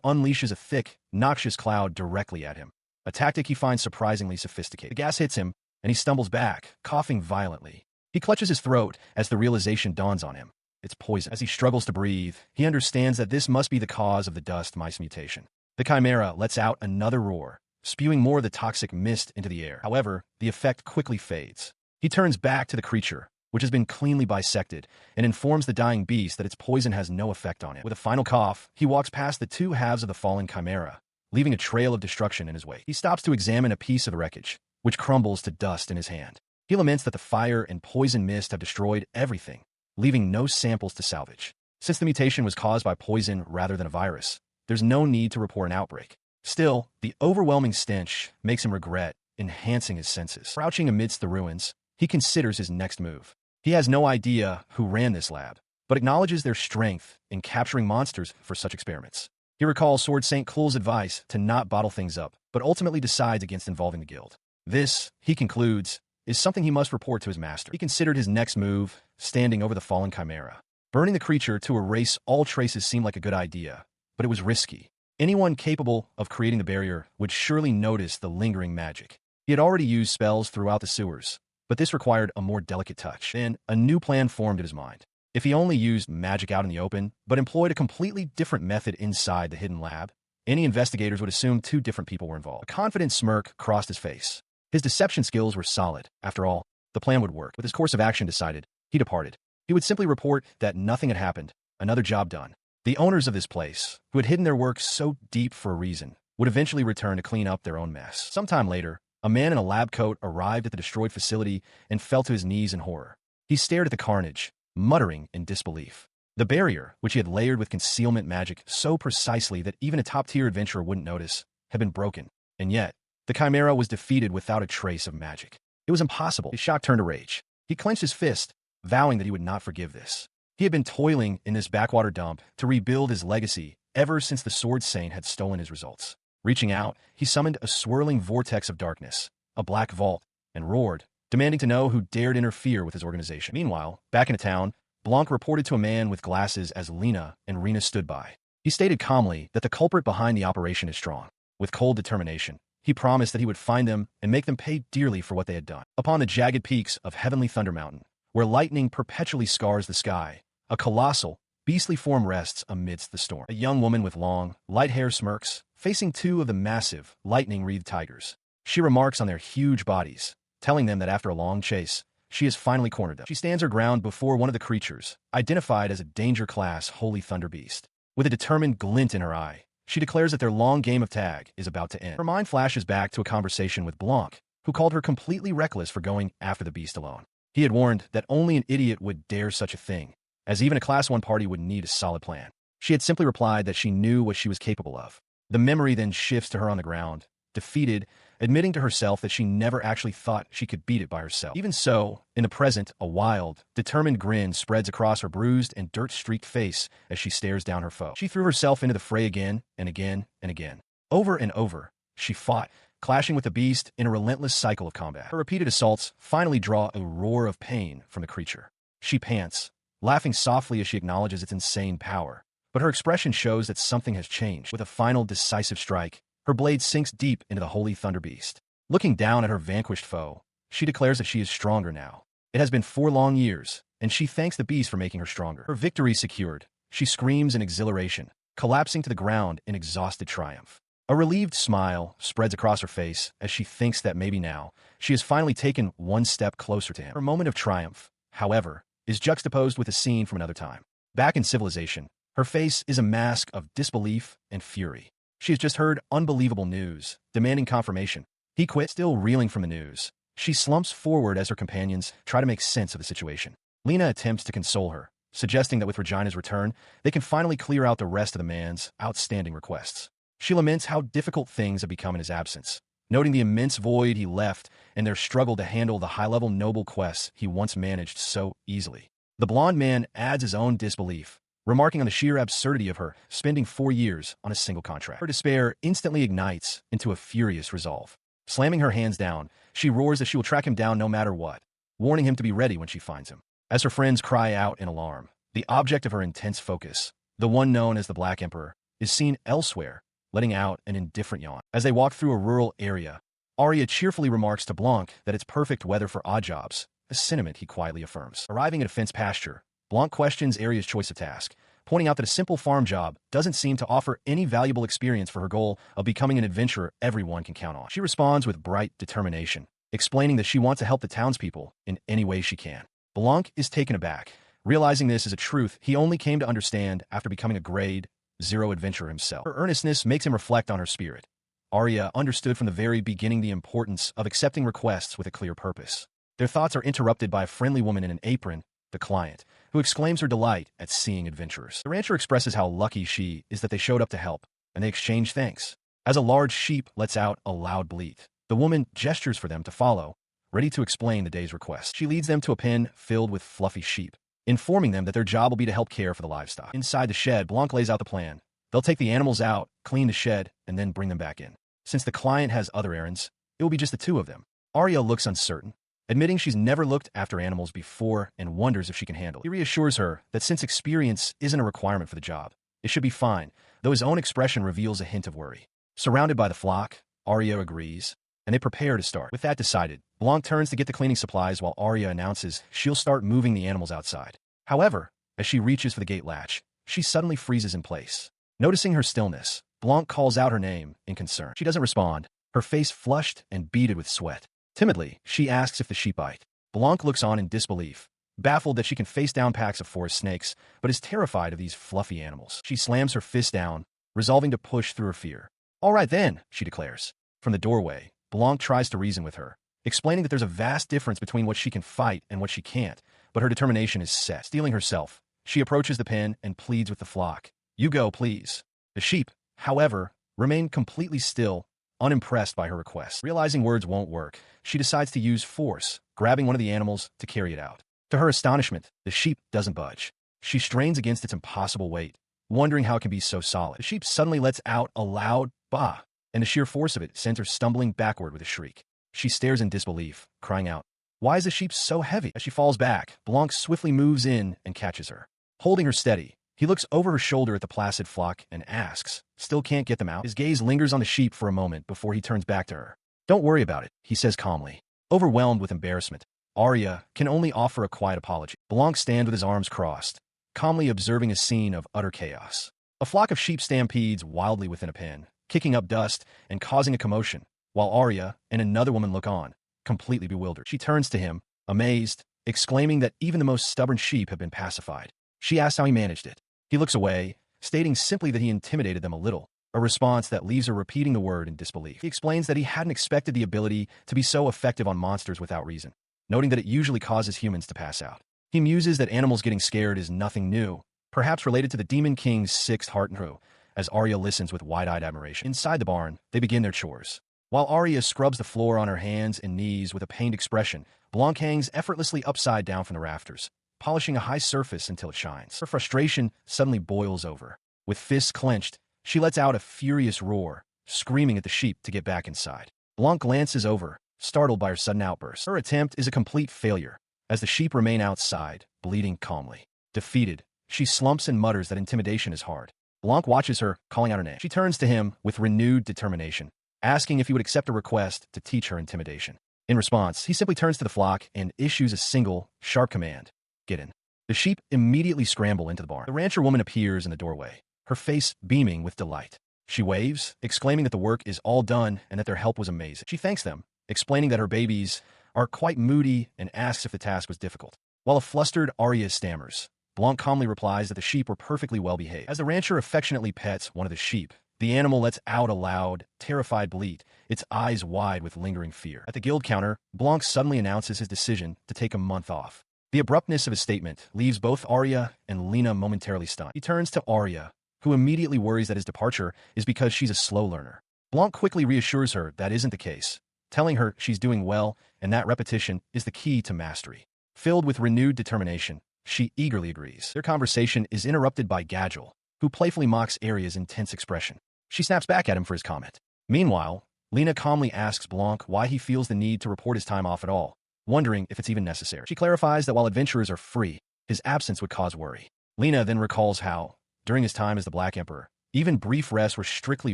unleashes a thick, noxious cloud directly at him, a tactic he finds surprisingly sophisticated. The gas hits him, and he stumbles back, coughing violently. He clutches his throat as the realization dawns on him. It's poison. As he struggles to breathe, he understands that this must be the cause of the dust mice mutation. The chimera lets out another roar, spewing more of the toxic mist into the air. However, the effect quickly fades. He turns back to the creature, which has been cleanly bisected, and informs the dying beast that its poison has no effect on it. With a final cough, he walks past the two halves of the fallen chimera, leaving a trail of destruction in his wake. He stops to examine a piece of the wreckage, which crumbles to dust in his hand. He laments that the fire and poison mist have destroyed everything, leaving no samples to salvage. Since the mutation was caused by poison rather than a virus, there's no need to report an outbreak. Still, the overwhelming stench makes him regret, enhancing his senses. Crouching amidst the ruins, he considers his next move. He has no idea who ran this lab, but acknowledges their strength in capturing monsters for such experiments. He recalls Sword St. Clul's advice to not bottle things up, but ultimately decides against involving the guild. This, he concludes, is something he must report to his master. He considered his next move, standing over the fallen chimera. Burning the creature to erase all traces seemed like a good idea, but it was risky. Anyone capable of creating the barrier would surely notice the lingering magic. He had already used spells throughout the sewers, but this required a more delicate touch. Then, a new plan formed in his mind. If he only used magic out in the open, but employed a completely different method inside the hidden lab, any investigators would assume two different people were involved. A confident smirk crossed his face. His deception skills were solid. After all, the plan would work. With his course of action decided, he departed. He would simply report that nothing had happened, another job done. The owners of this place, who had hidden their work so deep for a reason, would eventually return to clean up their own mess. Sometime later, a man in a lab coat arrived at the destroyed facility and fell to his knees in horror. He stared at the carnage, muttering in disbelief. The barrier, which he had layered with concealment magic so precisely that even a top-tier adventurer wouldn't notice, had been broken. And yet, the Chimera was defeated without a trace of magic. It was impossible. His shock turned to rage. He clenched his fist, vowing that he would not forgive this. He had been toiling in this backwater dump to rebuild his legacy ever since the Sword Saint had stolen his results. Reaching out, he summoned a swirling vortex of darkness, a black vault, and roared, demanding to know who dared interfere with his organization. Meanwhile, back in the town, Blancc reported to a man with glasses as Lena and Rena stood by. He stated calmly that the culprit behind the operation is strong. With cold determination, he promised that he would find them and make them pay dearly for what they had done. Upon the jagged peaks of Heavenly Thunder Mountain, where lightning perpetually scars the sky, a colossal, beastly form rests amidst the storm. A young woman with long, light hair smirks, facing two of the massive, lightning-wreathed tigers. She remarks on their huge bodies, telling them that after a long chase, she has finally cornered them. She stands her ground before one of the creatures, identified as a Danger Class Holy Thunder Beast. With a determined glint in her eye, she declares that their long game of tag is about to end. Her mind flashes back to a conversation with Blancc, who called her completely reckless for going after the beast alone. He had warned that only an idiot would dare such a thing, as even a Class 1 party would need a solid plan. She had simply replied that she knew what she was capable of. The memory then shifts to her on the ground, defeated, admitting to herself that she never actually thought she could beat it by herself. Even so, in the present, a wild, determined grin spreads across her bruised and dirt-streaked face as she stares down her foe. She threw herself into the fray again and again and again. Over and over, she fought, clashing with the beast in a relentless cycle of combat. Her repeated assaults finally draw a roar of pain from the creature. She pants, laughing softly as she acknowledges its insane power. But her expression shows that something has changed. With a final decisive strike, her blade sinks deep into the Holy Thunder Beast. Looking down at her vanquished foe, she declares that she is stronger now. It has been 4 long years, and she thanks the beast for making her stronger. Her victory secured, she screams in exhilaration, collapsing to the ground in exhausted triumph. A relieved smile spreads across her face as she thinks that maybe now, she has finally taken one step closer to him. Her moment of triumph, however, is juxtaposed with a scene from another time. Back in civilization, her face is a mask of disbelief and fury. She has just heard unbelievable news, demanding confirmation. He quit, still reeling from the news. She slumps forward as her companions try to make sense of the situation. Lena attempts to console her, suggesting that with Regina's return, they can finally clear out the rest of the man's outstanding requests. She laments how difficult things have become in his absence, noting the immense void he left and their struggle to handle the high-level noble quests he once managed so easily. The blonde man adds his own disbelief, remarking on the sheer absurdity of her spending 4 years on a single contract. Her despair instantly ignites into a furious resolve. Slamming her hands down, she roars that she will track him down no matter what, warning him to be ready when she finds him. As her friends cry out in alarm, the object of her intense focus, the one known as the Black Emperor, is seen elsewhere, letting out an indifferent yawn. As they walk through a rural area, Arya cheerfully remarks to Blancc that it's perfect weather for odd jobs, a sentiment he quietly affirms. Arriving at a fenced pasture, Blancc questions Arya's choice of task, pointing out that a simple farm job doesn't seem to offer any valuable experience for her goal of becoming an adventurer everyone can count on. She responds with bright determination, explaining that she wants to help the townspeople in any way she can. Blancc is taken aback, realizing this is a truth he only came to understand after becoming a grade 0 adventurer himself. Her earnestness makes him reflect on her spirit. Arya understood from the very beginning the importance of accepting requests with a clear purpose. Their thoughts are interrupted by a friendly woman in an apron, the client, who exclaims her delight at seeing adventurers. The rancher expresses how lucky she is that they showed up to help, and they exchange thanks. As a large sheep lets out a loud bleat, the woman gestures for them to follow, ready to explain the day's request. She leads them to a pen filled with fluffy sheep, informing them that their job will be to help care for the livestock. Inside the shed, Blancc lays out the plan. They'll take the animals out, clean the shed, and then bring them back in. Since the client has other errands, it will be just the two of them. Arya looks uncertain, admitting she's never looked after animals before and wonders if she can handle it. He reassures her that since experience isn't a requirement for the job, it should be fine, though his own expression reveals a hint of worry. Surrounded by the flock, Arya agrees, and they prepare to start. With that decided, Blancc turns to get the cleaning supplies while Arya announces she'll start moving the animals outside. However, as she reaches for the gate latch, she suddenly freezes in place. Noticing her stillness, Blancc calls out her name in concern. She doesn't respond, her face flushed and beaded with sweat. Timidly, she asks if the sheep bite. Blancc looks on in disbelief, baffled that she can face down packs of forest snakes, but is terrified of these fluffy animals. She slams her fist down, resolving to push through her fear. "All right then," she declares. From the doorway, Blancc tries to reason with her, explaining that there's a vast difference between what she can fight and what she can't, but her determination is set. Steeling herself, she approaches the pen and pleads with the flock. "You go, please." The sheep, however, remain completely still, unimpressed by her request. Realizing words won't work, she decides to use force, grabbing one of the animals to carry it out. To her astonishment, the sheep doesn't budge. She strains against its impossible weight, wondering how it can be so solid. The sheep suddenly lets out a loud bah, and the sheer force of it sends her stumbling backward with a shriek. She stares in disbelief, crying out, "Why is the sheep so heavy?" As she falls back, Blancc swiftly moves in and catches her. Holding her steady, he looks over her shoulder at the placid flock and asks, "Still can't get them out?" His gaze lingers on the sheep for a moment before he turns back to her. "Don't worry about it," he says calmly. Overwhelmed with embarrassment, Arya can only offer a quiet apology. Blancc stands with his arms crossed, calmly observing a scene of utter chaos. A flock of sheep stampedes wildly within a pen, kicking up dust and causing a commotion, while Arya and another woman look on, completely bewildered. She turns to him, amazed, exclaiming that even the most stubborn sheep have been pacified. She asks how he managed it. He looks away, stating simply that he intimidated them a little, a response that leaves her repeating the word in disbelief. He explains that he hadn't expected the ability to be so effective on monsters without reason, noting that it usually causes humans to pass out. He muses that animals getting scared is nothing new, perhaps related to the Demon King's sixth heart and true, as Arya listens with wide-eyed admiration. Inside the barn, they begin their chores. While Arya scrubs the floor on her hands and knees with a pained expression, Blancc hangs effortlessly upside down from the rafters, polishing a high surface until it shines. Her frustration suddenly boils over. With fists clenched, she lets out a furious roar, screaming at the sheep to get back inside. Blancc glances over, startled by her sudden outburst. Her attempt is a complete failure, as the sheep remain outside, bleeding calmly. Defeated, she slumps and mutters that intimidation is hard. Blancc watches her, calling out her name. She turns to him with renewed determination, asking if he would accept a request to teach her intimidation. In response, he simply turns to the flock and issues a single, sharp command. "Get in." The sheep immediately scramble into the barn. The rancher woman appears in the doorway, her face beaming with delight. She waves, exclaiming that the work is all done and that their help was amazing. She thanks them, explaining that her babies are quite moody and asks if the task was difficult. While a flustered Arya stammers, Blancc calmly replies that the sheep were perfectly well behaved. As the rancher affectionately pets one of the sheep, the animal lets out a loud, terrified bleat, its eyes wide with lingering fear. At the guild counter, Blancc suddenly announces his decision to take a month off. The abruptness of his statement leaves both Arya and Lena momentarily stunned. He turns to Arya, who immediately worries that his departure is because she's a slow learner. Blancc quickly reassures her that isn't the case, telling her she's doing well and that repetition is the key to mastery. Filled with renewed determination, she eagerly agrees. Their conversation is interrupted by Gadel, who playfully mocks Arya's intense expression. She snaps back at him for his comment. Meanwhile, Lena calmly asks Blancc why he feels the need to report his time off at all, wondering if it's even necessary. She clarifies that while adventurers are free, his absence would cause worry. Lena then recalls how, during his time as the Black Emperor, even brief rests were strictly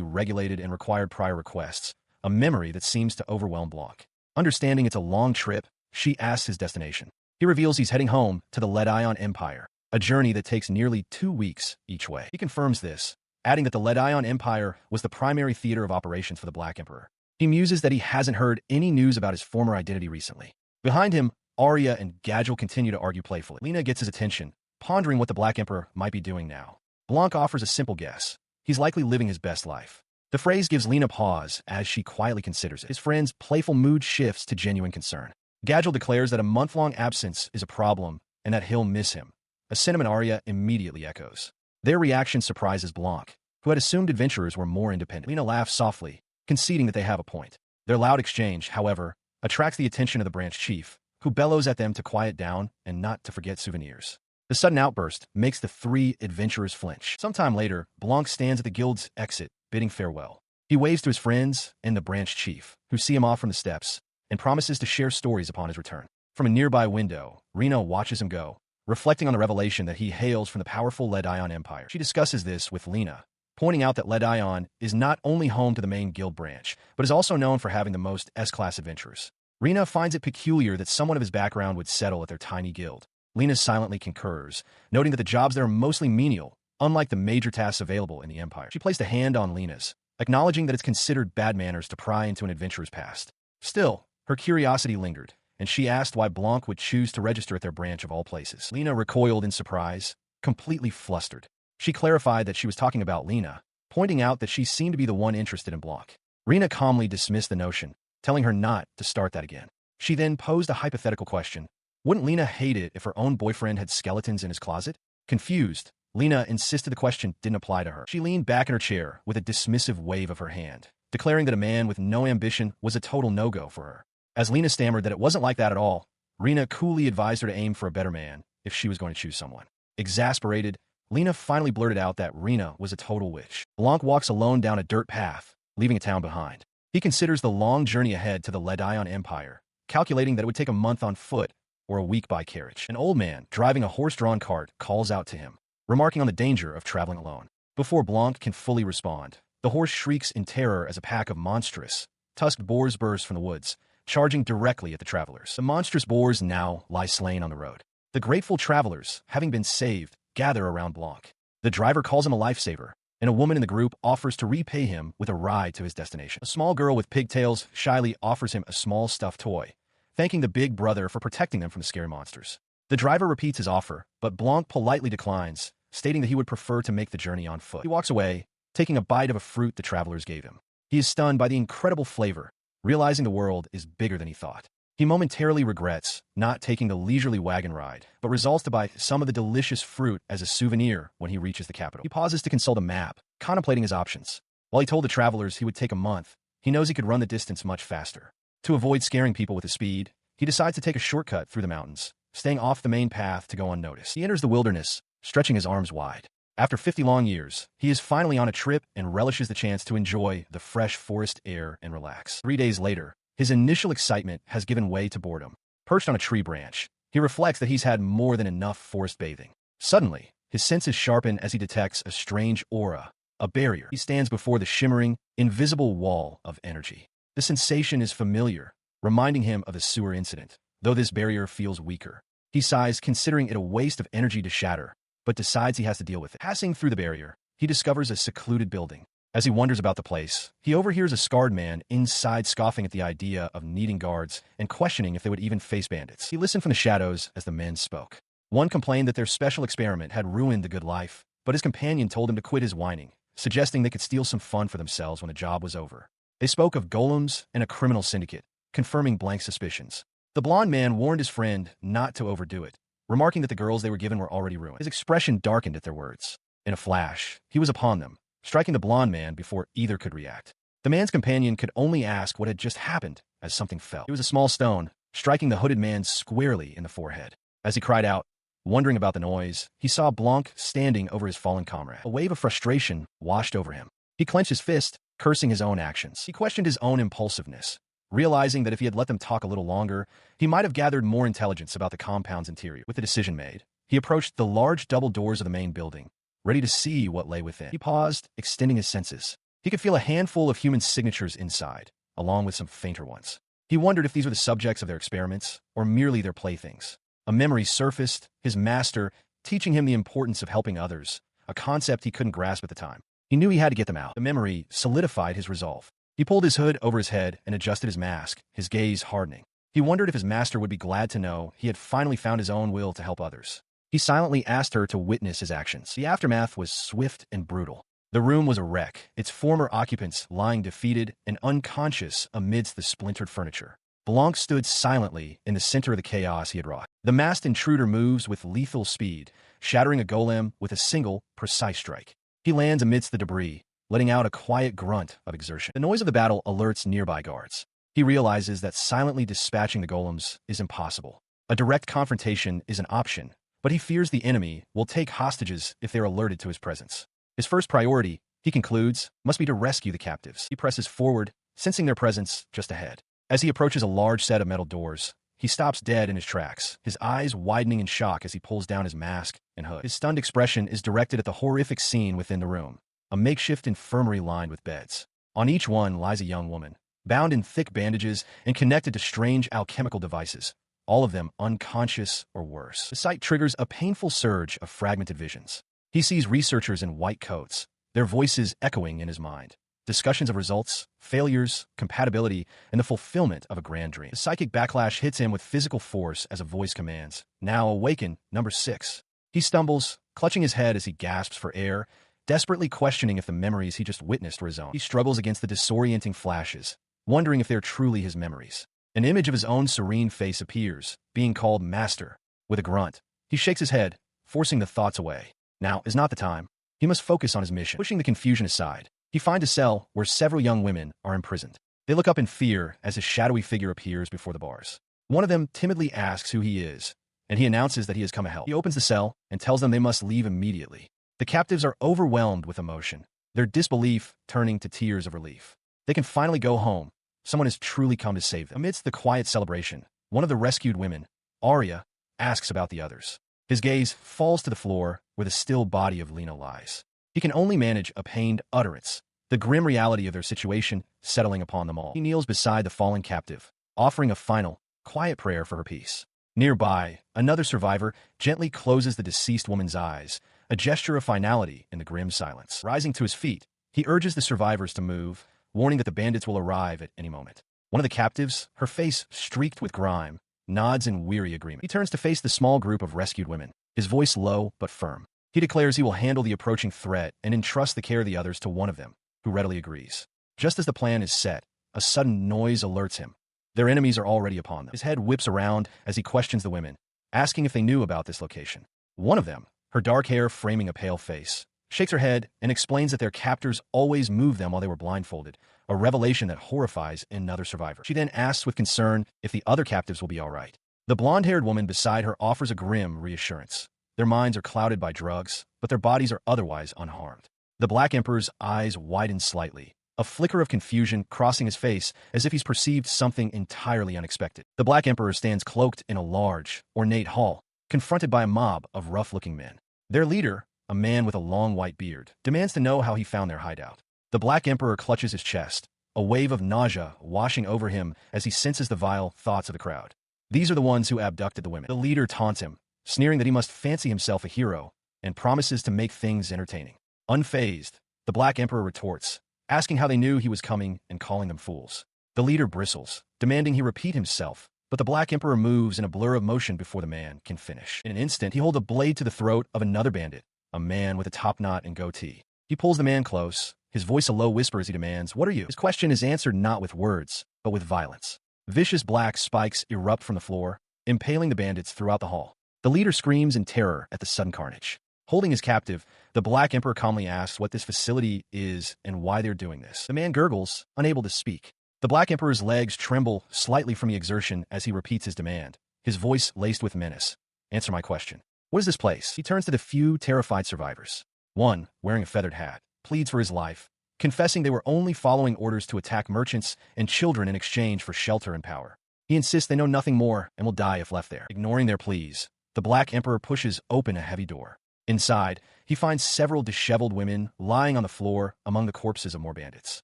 regulated and required prior requests, a memory that seems to overwhelm Blancc. Understanding it's a long trip, she asks his destination. He reveals he's heading home to the Lead-Ion Empire, a journey that takes nearly 2 weeks each way. He confirms this, adding that the Lead-Ion Empire was the primary theater of operations for the Black Emperor. He muses that he hasn't heard any news about his former identity recently. Behind him, Arya and Gadel continue to argue playfully. Lena gets his attention, pondering what the Black Emperor might be doing now. Blancc offers a simple guess. He's likely living his best life. The phrase gives Lena pause as she quietly considers it. His friend's playful mood shifts to genuine concern. Gadel declares that a month-long absence is a problem and that he'll miss him, a sentiment Arya immediately echoes. Their reaction surprises Blancc, who had assumed adventurers were more independent. Lena laughs softly, conceding that they have a point. Their loud exchange, however, attracts the attention of the branch chief, who bellows at them to quiet down and not to forget souvenirs. The sudden outburst makes the 3 adventurers flinch. Sometime later, Blancc stands at the guild's exit, bidding farewell. He waves to his friends and the branch chief, who see him off from the steps, and promises to share stories upon his return. From a nearby window, Rena watches him go, reflecting on the revelation that he hails from the powerful Ledion Empire. She discusses this with Lena, pointing out that Ledion is not only home to the main guild branch, but is also known for having the most S-class adventurers. Rena finds it peculiar that someone of his background would settle at their tiny guild. Lena silently concurs, noting that the jobs there are mostly menial, unlike the major tasks available in the Empire. She placed a hand on Lena's, acknowledging that it's considered bad manners to pry into an adventurer's past. Still, her curiosity lingered, and she asked why Blancc would choose to register at their branch of all places. Lena recoiled in surprise, completely flustered. She clarified that she was talking about Lena, pointing out that she seemed to be the one interested in Blancc. Rena calmly dismissed the notion, telling her not to start that again. She then posed a hypothetical question. Wouldn't Lena hate it if her own boyfriend had skeletons in his closet? Confused, Lena insisted the question didn't apply to her. She leaned back in her chair with a dismissive wave of her hand, declaring that a man with no ambition was a total no-go for her. As Lena stammered that it wasn't like that at all, Rena coolly advised her to aim for a better man if she was going to choose someone. Exasperated, Lena finally blurted out that Rena was a total witch. Blancc walks alone down a dirt path, leaving a town behind. He considers the long journey ahead to the Ledion Empire, calculating that it would take a month on foot or a week by carriage. An old man driving a horse-drawn cart calls out to him, remarking on the danger of traveling alone. Before Blancc can fully respond, the horse shrieks in terror as a pack of monstrous, tusked boars burst from the woods, charging directly at the travelers. The monstrous boars now lie slain on the road. The grateful travelers, having been saved, gather around Blancc. The driver calls him a lifesaver, and a woman in the group offers to repay him with a ride to his destination. A small girl with pigtails shyly offers him a small stuffed toy, thanking the big brother for protecting them from the scary monsters. The driver repeats his offer, but Blancc politely declines, stating that he would prefer to make the journey on foot. He walks away, taking a bite of a fruit the travelers gave him. He is stunned by the incredible flavor, realizing the world is bigger than he thought. He momentarily regrets not taking the leisurely wagon ride, but resolves to buy some of the delicious fruit as a souvenir when he reaches the capital. He pauses to consult a map, contemplating his options. While he told the travelers he would take a month, he knows he could run the distance much faster. To avoid scaring people with his speed, he decides to take a shortcut through the mountains, staying off the main path to go unnoticed. He enters the wilderness, stretching his arms wide. After 50 long years, he is finally on a trip and relishes the chance to enjoy the fresh forest air and relax. 3 days later, his initial excitement has given way to boredom. Perched on a tree branch, he reflects that he's had more than enough forest bathing. Suddenly, his senses sharpen as he detects a strange aura, a barrier. He stands before the shimmering, invisible wall of energy. The sensation is familiar, reminding him of the sewer incident, though this barrier feels weaker. He sighs, considering it a waste of energy to shatter, but decides he has to deal with it. Passing through the barrier, he discovers a secluded building. As he wonders about the place, he overhears a scarred man inside scoffing at the idea of needing guards and questioning if they would even face bandits. He listened from the shadows as the men spoke. One complained that their special experiment had ruined the good life, but his companion told him to quit his whining, suggesting they could steal some fun for themselves when the job was over. They spoke of golems and a criminal syndicate, confirming Blanc's suspicions. The blond man warned his friend not to overdo it, remarking that the girls they were given were already ruined. His expression darkened at their words. In a flash, he was upon them, striking the blond man before either could react. The man's companion could only ask what had just happened as something fell. It was a small stone, striking the hooded man squarely in the forehead. As he cried out, wondering about the noise, he saw Blancc standing over his fallen comrade. A wave of frustration washed over him. He clenched his fist, cursing his own actions. He questioned his own impulsiveness, realizing that if he had let them talk a little longer, he might have gathered more intelligence about the compound's interior. With the decision made, he approached the large double doors of the main building, ready to see what lay within. He paused, extending his senses. He could feel a handful of human signatures inside, along with some fainter ones. He wondered if these were the subjects of their experiments, or merely their playthings. A memory surfaced, his master teaching him the importance of helping others, a concept he couldn't grasp at the time. He knew he had to get them out. The memory solidified his resolve. He pulled his hood over his head and adjusted his mask, his gaze hardening. He wondered if his master would be glad to know he had finally found his own will to help others. He silently asked her to witness his actions. The aftermath was swift and brutal. The room was a wreck, its former occupants lying defeated and unconscious amidst the splintered furniture. Blancc stood silently in the center of the chaos he had wrought. The masked intruder moves with lethal speed, shattering a golem with a single, precise strike. He lands amidst the debris, letting out a quiet grunt of exertion. The noise of the battle alerts nearby guards. He realizes that silently dispatching the golems is impossible. A direct confrontation is an option, but he fears the enemy will take hostages if they're alerted to his presence. His first priority, he concludes, must be to rescue the captives. He presses forward, sensing their presence just ahead. As he approaches a large set of metal doors, he stops dead in his tracks, his eyes widening in shock as he pulls down his mask and hood. His stunned expression is directed at the horrific scene within the room, a makeshift infirmary lined with beds. On each one lies a young woman, bound in thick bandages and connected to strange alchemical devices, all of them unconscious or worse. The sight triggers a painful surge of fragmented visions. He sees researchers in white coats, their voices echoing in his mind. Discussions of results, failures, compatibility, and the fulfillment of a grand dream. The psychic backlash hits him with physical force as a voice commands, "Now awaken, number 6. He stumbles, clutching his head as he gasps for air, desperately questioning if the memories he just witnessed were his own. He struggles against the disorienting flashes, wondering if they're truly his memories. An image of his own serene face appears, being called Master. With a grunt, he shakes his head, forcing the thoughts away. Now is not the time. He must focus on his mission. Pushing the confusion aside, he finds a cell where several young women are imprisoned. They look up in fear as his shadowy figure appears before the bars. One of them timidly asks who he is, and he announces that he has come to help. He opens the cell and tells them they must leave immediately. The captives are overwhelmed with emotion, their disbelief turning to tears of relief. They can finally go home. Someone has truly come to save them. Amidst the quiet celebration, one of the rescued women, Arya, asks about the others. His gaze falls to the floor where the still body of Lena lies. He can only manage a pained utterance, the grim reality of their situation settling upon them all. He kneels beside the fallen captive, offering a final, quiet prayer for her peace. Nearby, another survivor gently closes the deceased woman's eyes, a gesture of finality in the grim silence. Rising to his feet, he urges the survivors to move, warning that the bandits will arrive at any moment. One of the captives, her face streaked with grime, nods in weary agreement. He turns to face the small group of rescued women, his voice low but firm. He declares he will handle the approaching threat and entrust the care of the others to one of them, who readily agrees. Just as the plan is set, a sudden noise alerts him. Their enemies are already upon them. His head whips around as he questions the women, asking if they knew about this location. One of them, her dark hair framing a pale face, shakes her head and explains that their captors always moved them while they were blindfolded, a revelation that horrifies another survivor. She then asks with concern if the other captives will be all right. The blonde-haired woman beside her offers a grim reassurance. Their minds are clouded by drugs, but their bodies are otherwise unharmed. The Black Emperor's eyes widen slightly, a flicker of confusion crossing his face as if he's perceived something entirely unexpected. The Black Emperor stands cloaked in a large, ornate hall, confronted by a mob of rough-looking men. Their leader, a man with a long white beard, demands to know how he found their hideout. The Black Emperor clutches his chest, a wave of nausea washing over him as he senses the vile thoughts of the crowd. These are the ones who abducted the women. The leader taunts him, sneering that he must fancy himself a hero, and promises to make things entertaining. Unfazed, the Black Emperor retorts, asking how they knew he was coming and calling them fools. The leader bristles, demanding he repeat himself, but the Black Emperor moves in a blur of motion before the man can finish. In an instant, he holds a blade to the throat of another bandit, a man with a top knot and goatee. He pulls the man close, his voice a low whisper as he demands, "What are you?" His question is answered not with words, but with violence. Vicious black spikes erupt from the floor, impaling the bandits throughout the hall. The leader screams in terror at the sudden carnage. Holding his captive, the Black Emperor calmly asks what this facility is and why they're doing this. The man gurgles, unable to speak. The Black Emperor's legs tremble slightly from the exertion as he repeats his demand, his voice laced with menace. "Answer my question. What is this place?" He turns to the few terrified survivors. One, wearing a feathered hat, pleads for his life, confessing they were only following orders to attack merchants and children in exchange for shelter and power. He insists they know nothing more and will die if left there. Ignoring their pleas, the Black Emperor pushes open a heavy door. Inside, he finds several disheveled women lying on the floor among the corpses of more bandits.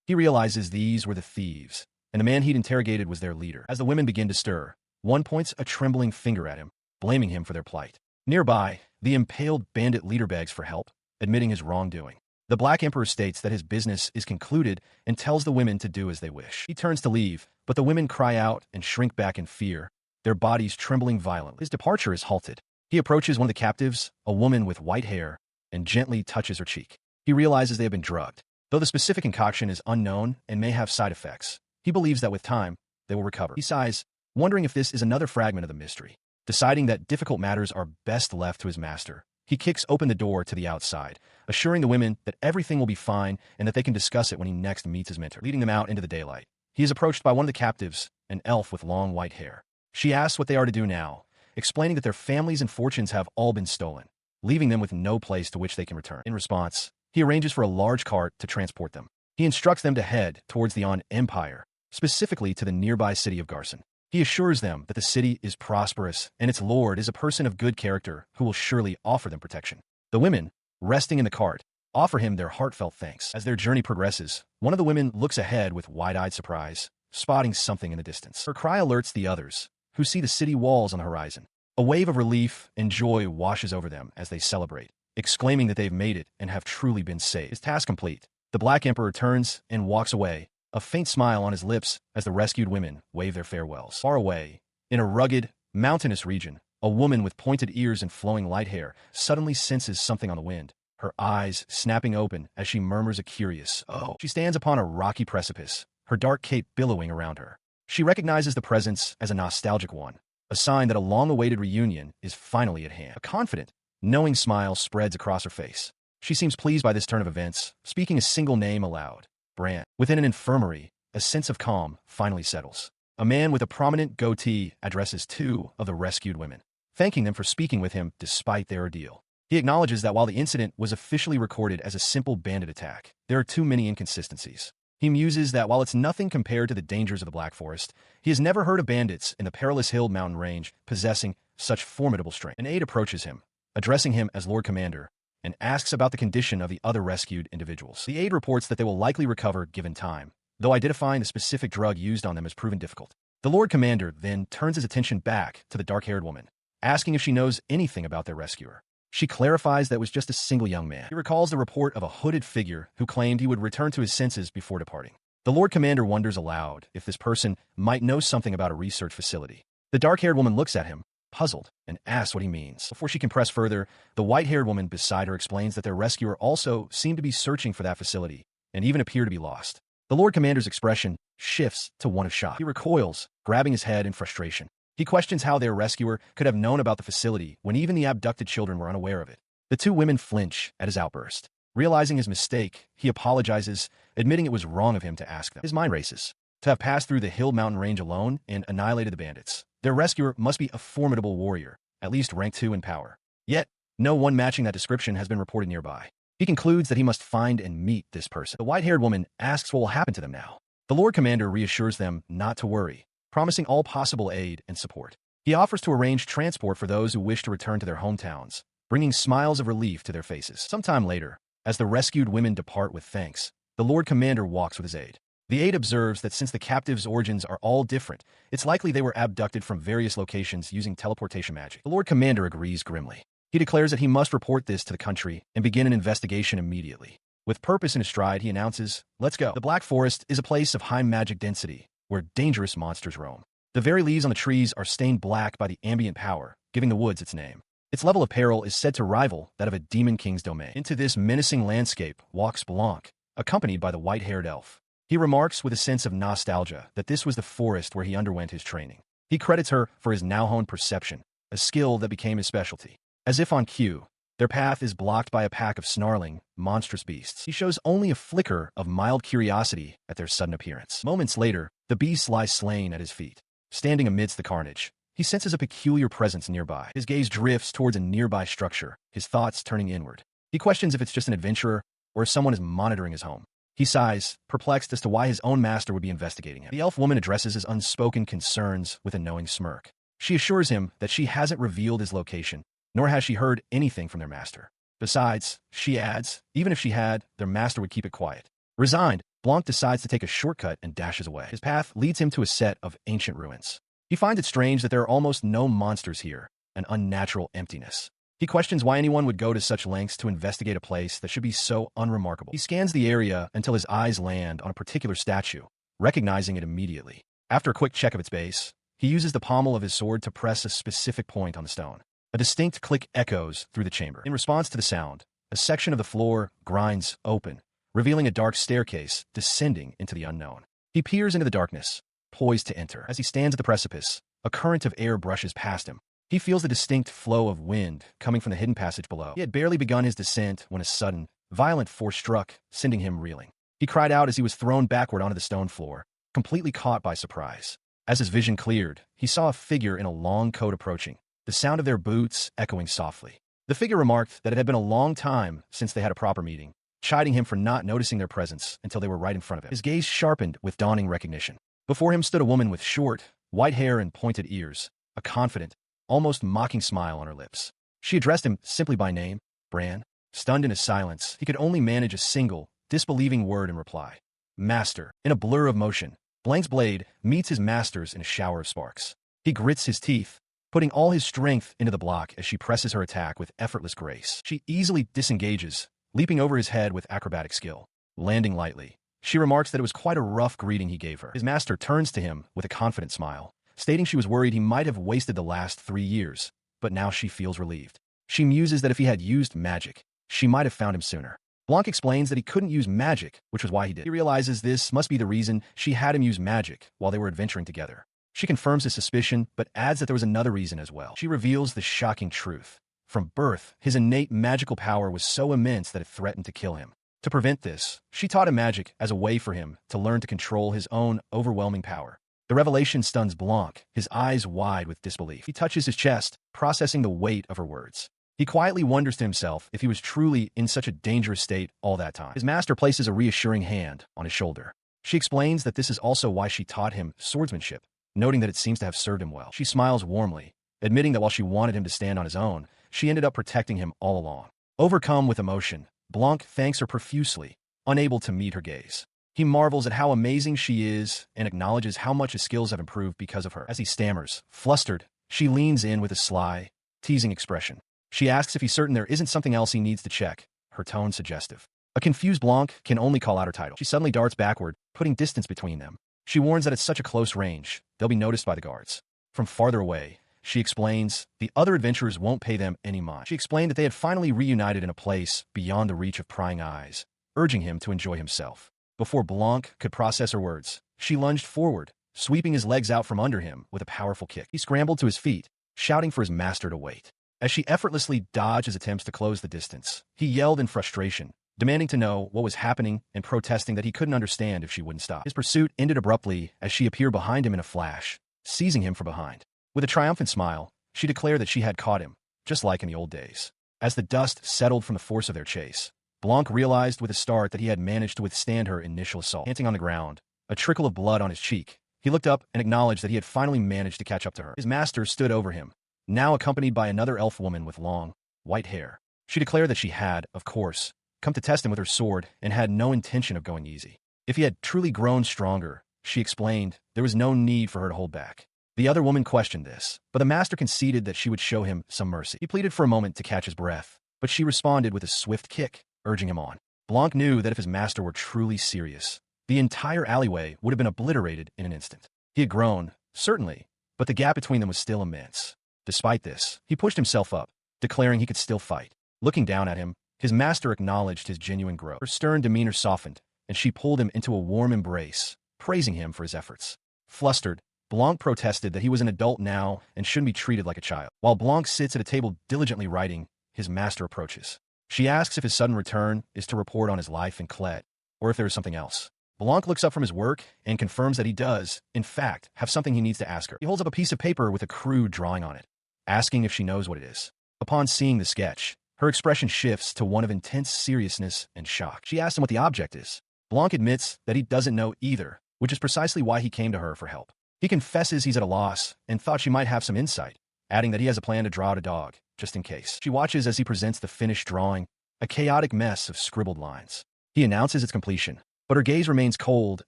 He realizes these were the thieves, and the man he'd interrogated was their leader. As the women begin to stir, one points a trembling finger at him, blaming him for their plight. Nearby, the impaled bandit leader begs for help, admitting his wrongdoing. The Black Emperor states that his business is concluded and tells the women to do as they wish. He turns to leave, but the women cry out and shrink back in fear, their bodies trembling violently. His departure is halted. He approaches one of the captives, a woman with white hair, and gently touches her cheek. He realizes they have been drugged. Though the specific concoction is unknown and may have side effects, he believes that with time, they will recover. He sighs, wondering if this is another fragment of the mystery. Deciding that difficult matters are best left to his master, he kicks open the door to the outside, assuring the women that everything will be fine and that they can discuss it when he next meets his mentor. Leading them out into the daylight, he is approached by one of the captives, an elf with long white hair. She asks what they are to do now, explaining that their families and fortunes have all been stolen, leaving them with no place to which they can return. In response, he arranges for a large cart to transport them. He instructs them to head towards the On Empire, specifically to the nearby city of Garson. He assures them that the city is prosperous and its lord is a person of good character who will surely offer them protection. The women, resting in the cart, offer him their heartfelt thanks. As their journey progresses, one of the women looks ahead with wide-eyed surprise, spotting something in the distance. Her cry alerts the others, who see the city walls on the horizon. A wave of relief and joy washes over them as they celebrate, exclaiming that they've made it and have truly been saved. His task complete, the Black Emperor turns and walks away, a faint smile on his lips as the rescued women wave their farewells. Far away, in a rugged, mountainous region, a woman with pointed ears and flowing light hair suddenly senses something on the wind, her eyes snapping open as she murmurs a curious, "Oh." She stands upon a rocky precipice, her dark cape billowing around her. She recognizes the presence as a nostalgic one, a sign that a long-awaited reunion is finally at hand. A confident, knowing smile spreads across her face. She seems pleased by this turn of events, speaking a single name aloud. Brand. Within an infirmary, a sense of calm finally settles. A man with a prominent goatee addresses two of the rescued women, thanking them for speaking with him despite their ordeal. He acknowledges that while the incident was officially recorded as a simple bandit attack, there are too many inconsistencies. He muses that while it's nothing compared to the dangers of the Black Forest, he has never heard of bandits in the perilous hill mountain range possessing such formidable strength. An aide approaches him, addressing him as Lord Commander, and asks about the condition of the other rescued individuals. The aide reports that they will likely recover given time, though identifying the specific drug used on them has proven difficult. The Lord Commander then turns his attention back to the dark-haired woman, asking if she knows anything about their rescuer. She clarifies that it was just a single young man. He recalls the report of a hooded figure who claimed he would return to his senses before departing. The Lord Commander wonders aloud if this person might know something about a research facility. The dark-haired woman looks at him, puzzled, and asks what he means. Before she can press further, the white-haired woman beside her explains that their rescuer also seemed to be searching for that facility, and even appear to be lost. The Lord Commander's expression shifts to one of shock. He recoils, grabbing his head in frustration. He questions how their rescuer could have known about the facility when even the abducted children were unaware of it. The two women flinch at his outburst. Realizing his mistake, he apologizes, admitting it was wrong of him to ask them. His mind races. To have passed through the hill mountain range alone and annihilated the bandits, their rescuer must be a formidable warrior, at least rank 2 in power. Yet, no one matching that description has been reported nearby. He concludes that he must find and meet this person. The white-haired woman asks what will happen to them now. The Lord Commander reassures them not to worry, promising all possible aid and support. He offers to arrange transport for those who wish to return to their hometowns, bringing smiles of relief to their faces. Sometime later, as the rescued women depart with thanks, the Lord Commander walks with his aide. The aide observes that since the captives' origins are all different, it's likely they were abducted from various locations using teleportation magic. The Lord Commander agrees grimly. He declares that he must report this to the country and begin an investigation immediately. With purpose in his stride, he announces, "Let's go." The Black Forest is a place of high magic density, where dangerous monsters roam. The very leaves on the trees are stained black by the ambient power, giving the woods its name. Its level of peril is said to rival that of a demon king's domain. Into this menacing landscape walks Blancc, accompanied by the white-haired elf. He remarks with a sense of nostalgia that this was the forest where he underwent his training. He credits her for his now-honed perception, a skill that became his specialty. As if on cue, their path is blocked by a pack of snarling, monstrous beasts. He shows only a flicker of mild curiosity at their sudden appearance. Moments later, the beast lies slain at his feet. Standing amidst the carnage, he senses a peculiar presence nearby. His gaze drifts towards a nearby structure, his thoughts turning inward. He questions if it's just an adventurer or if someone is monitoring his home. He sighs, perplexed as to why his own master would be investigating him. The elf woman addresses his unspoken concerns with a knowing smirk. She assures him that she hasn't revealed his location, nor has she heard anything from their master. Besides, she adds, even if she had, their master would keep it quiet. Resigned, Blancc decides to take a shortcut and dashes away. His path leads him to a set of ancient ruins. He finds it strange that there are almost no monsters here, an unnatural emptiness. He questions why anyone would go to such lengths to investigate a place that should be so unremarkable. He scans the area until his eyes land on a particular statue, recognizing it immediately. After a quick check of its base, he uses the pommel of his sword to press a specific point on the stone. A distinct click echoes through the chamber. In response to the sound, a section of the floor grinds open, revealing a dark staircase descending into the unknown. He peers into the darkness, poised to enter. As he stands at the precipice, a current of air brushes past him. He feels the distinct flow of wind coming from the hidden passage below. He had barely begun his descent when a sudden, violent force struck, sending him reeling. He cried out as he was thrown backward onto the stone floor, completely caught by surprise. As his vision cleared, he saw a figure in a long coat approaching, the sound of their boots echoing softly. The figure remarked that it had been a long time since they had a proper meeting, chiding him for not noticing their presence until they were right in front of him. His gaze sharpened with dawning recognition. Before him stood a woman with short, white hair and pointed ears, a confident, almost mocking smile on her lips. She addressed him simply by name, Bran. Stunned in his silence, he could only manage a single, disbelieving word in reply. Master. In a blur of motion, Blanc's blade meets his master's in a shower of sparks. He grits his teeth, putting all his strength into the block as she presses her attack with effortless grace. She easily disengages, leaping over his head with acrobatic skill. Landing lightly, she remarks that it was quite a rough greeting he gave her. His master turns to him with a confident smile, stating she was worried he might have wasted the last 3 years, but now she feels relieved. She muses that if he had used magic, she might have found him sooner. Blancc explains that he couldn't use magic, which was why he did. He realizes this must be the reason she had him use magic while they were adventuring together. She confirms his suspicion, but adds that there was another reason as well. She reveals the shocking truth. From birth, his innate magical power was so immense that it threatened to kill him. To prevent this, she taught him magic as a way for him to learn to control his own overwhelming power. The revelation stuns Blancc, his eyes wide with disbelief. He touches his chest, processing the weight of her words. He quietly wonders to himself if he was truly in such a dangerous state all that time. His master places a reassuring hand on his shoulder. She explains that this is also why she taught him swordsmanship, noting that it seems to have served him well. She smiles warmly, admitting that while she wanted him to stand on his own, she ended up protecting him all along. Overcome with emotion, Blancc thanks her profusely, unable to meet her gaze. He marvels at how amazing she is and acknowledges how much his skills have improved because of her. As he stammers, flustered, she leans in with a sly, teasing expression. She asks if he's certain there isn't something else he needs to check, her tone suggestive. A confused Blancc can only call out her title. She suddenly darts backward, putting distance between them. She warns that at such a close range, they'll be noticed by the guards. From farther away, she explains the other adventurers won't pay them any mind. She explained that they had finally reunited in a place beyond the reach of prying eyes, urging him to enjoy himself. Before Blancc could process her words, she lunged forward, sweeping his legs out from under him with a powerful kick. He scrambled to his feet, shouting for his master to wait. As she effortlessly dodged his attempts to close the distance, he yelled in frustration, demanding to know what was happening and protesting that he couldn't understand if she wouldn't stop. His pursuit ended abruptly as she appeared behind him in a flash, seizing him from behind. With a triumphant smile, she declared that she had caught him, just like in the old days. As the dust settled from the force of their chase, Blancc realized with a start that he had managed to withstand her initial assault. Panting on the ground, a trickle of blood on his cheek, he looked up and acknowledged that he had finally managed to catch up to her. His master stood over him, now accompanied by another elf woman with long, white hair. She declared that she had, of course, come to test him with her sword and had no intention of going easy. If he had truly grown stronger, she explained, there was no need for her to hold back. The other woman questioned this, but the master conceded that she would show him some mercy. He pleaded for a moment to catch his breath, but she responded with a swift kick, urging him on. Blancc knew that if his master were truly serious, the entire alleyway would have been obliterated in an instant. He had grown, certainly, but the gap between them was still immense. Despite this, he pushed himself up, declaring he could still fight. Looking down at him, his master acknowledged his genuine growth. Her stern demeanor softened, and she pulled him into a warm embrace, praising him for his efforts. Flustered, Blancc protested that he was an adult now and shouldn't be treated like a child. While Blancc sits at a table diligently writing, his master approaches. She asks if his sudden return is to report on his life in Claret, or if there is something else. Blancc looks up from his work and confirms that he does, in fact, have something he needs to ask her. He holds up a piece of paper with a crude drawing on it, asking if she knows what it is. Upon seeing the sketch, her expression shifts to one of intense seriousness and shock. She asks him what the object is. Blancc admits that he doesn't know either, which is precisely why he came to her for help. He confesses he's at a loss and thought she might have some insight, adding that he has a plan to draw out a dog, just in case. She watches as he presents the finished drawing, a chaotic mess of scribbled lines. He announces its completion, but her gaze remains cold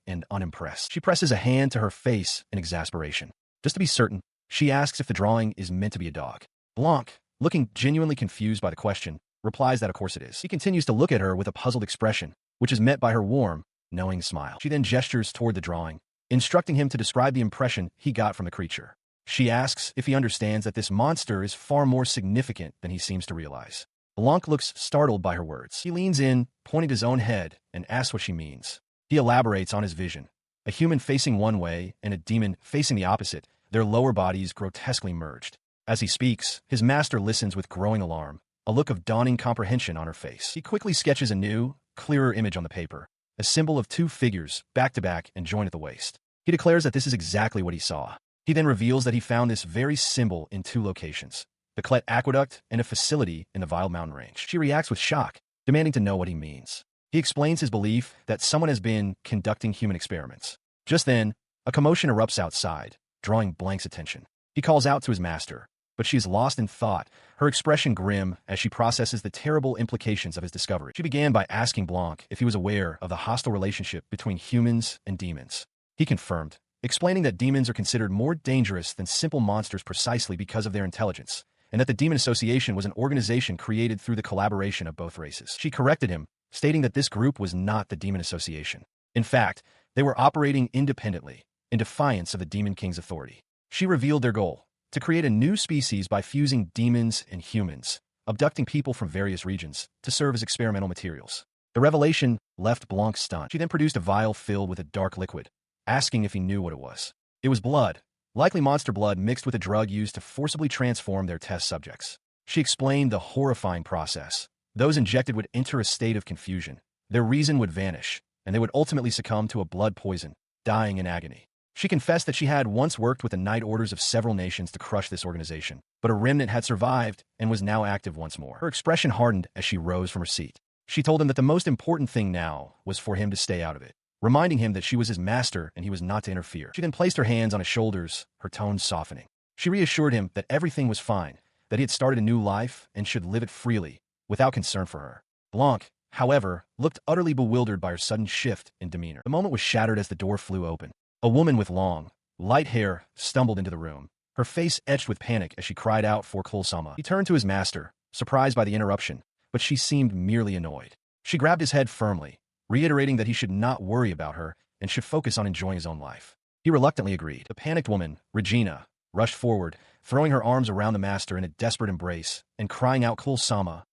and unimpressed. She presses a hand to her face in exasperation. Just to be certain, she asks if the drawing is meant to be a dog. Blancc, looking genuinely confused by the question, replies that of course it is. He continues to look at her with a puzzled expression, which is met by her warm, knowing smile. She then gestures toward the drawing, instructing him to describe the impression he got from the creature. She asks if he understands that this monster is far more significant than he seems to realize. Blancc looks startled by her words. He leans in, pointing his own head, and asks what she means. He elaborates on his vision. A human facing one way and a demon facing the opposite, their lower bodies grotesquely merged. As he speaks, his master listens with growing alarm, a look of dawning comprehension on her face. He quickly sketches a new, clearer image on the paper, a symbol of two figures, back to back and joined at the waist. He declares that this is exactly what he saw. He then reveals that he found this very symbol in 2 locations, the Claret Aqueduct and a facility in the Vile Mountain Range. She reacts with shock, demanding to know what he means. He explains his belief that someone has been conducting human experiments. Just then, A commotion erupts outside, drawing Blanc's attention. He calls out to his master, but she is lost in thought, her expression grim as she processes the terrible implications of his discovery. She began by asking Blancc if he was aware of the hostile relationship between humans and demons. He confirmed, explaining that demons are considered more dangerous than simple monsters precisely because of their intelligence, and that the Demon Association was an organization created through the collaboration of both races. She corrected him, stating that this group was not the Demon Association. In fact, they were operating independently, in defiance of the Demon King's authority. She revealed their goal: to create a new species by fusing demons and humans, abducting people from various regions to serve as experimental materials. The revelation left Blancc stunned. She then produced a vial filled with a dark liquid, asking if he knew what it was. It was blood, likely monster blood mixed with a drug used to forcibly transform their test subjects. She explained the horrifying process. Those injected would enter a state of confusion. Their reason would vanish, and they would ultimately succumb to a blood poison, dying in agony. She confessed that she had once worked with the night orders of several nations to crush this organization, but a remnant had survived and was now active once more. Her expression hardened as she rose from her seat. She told him that the most important thing now was for him to stay out of it, reminding him that she was his master and he was not to interfere. She then placed her hands on his shoulders, her tone softening. She reassured him that everything was fine, that he had started a new life and should live it freely, without concern for her. Blancc, however, looked utterly bewildered by her sudden shift in demeanor. The moment was shattered as the door flew open. A woman with long, light hair stumbled into the room, her face etched with panic as she cried out for Quirce. He turned to his master, surprised by the interruption, but she seemed merely annoyed. She grabbed his head firmly, reiterating that he should not worry about her and should focus on enjoying his own life. He reluctantly agreed. The panicked woman, Regina, rushed forward, throwing her arms around the master in a desperate embrace and crying out Quirce.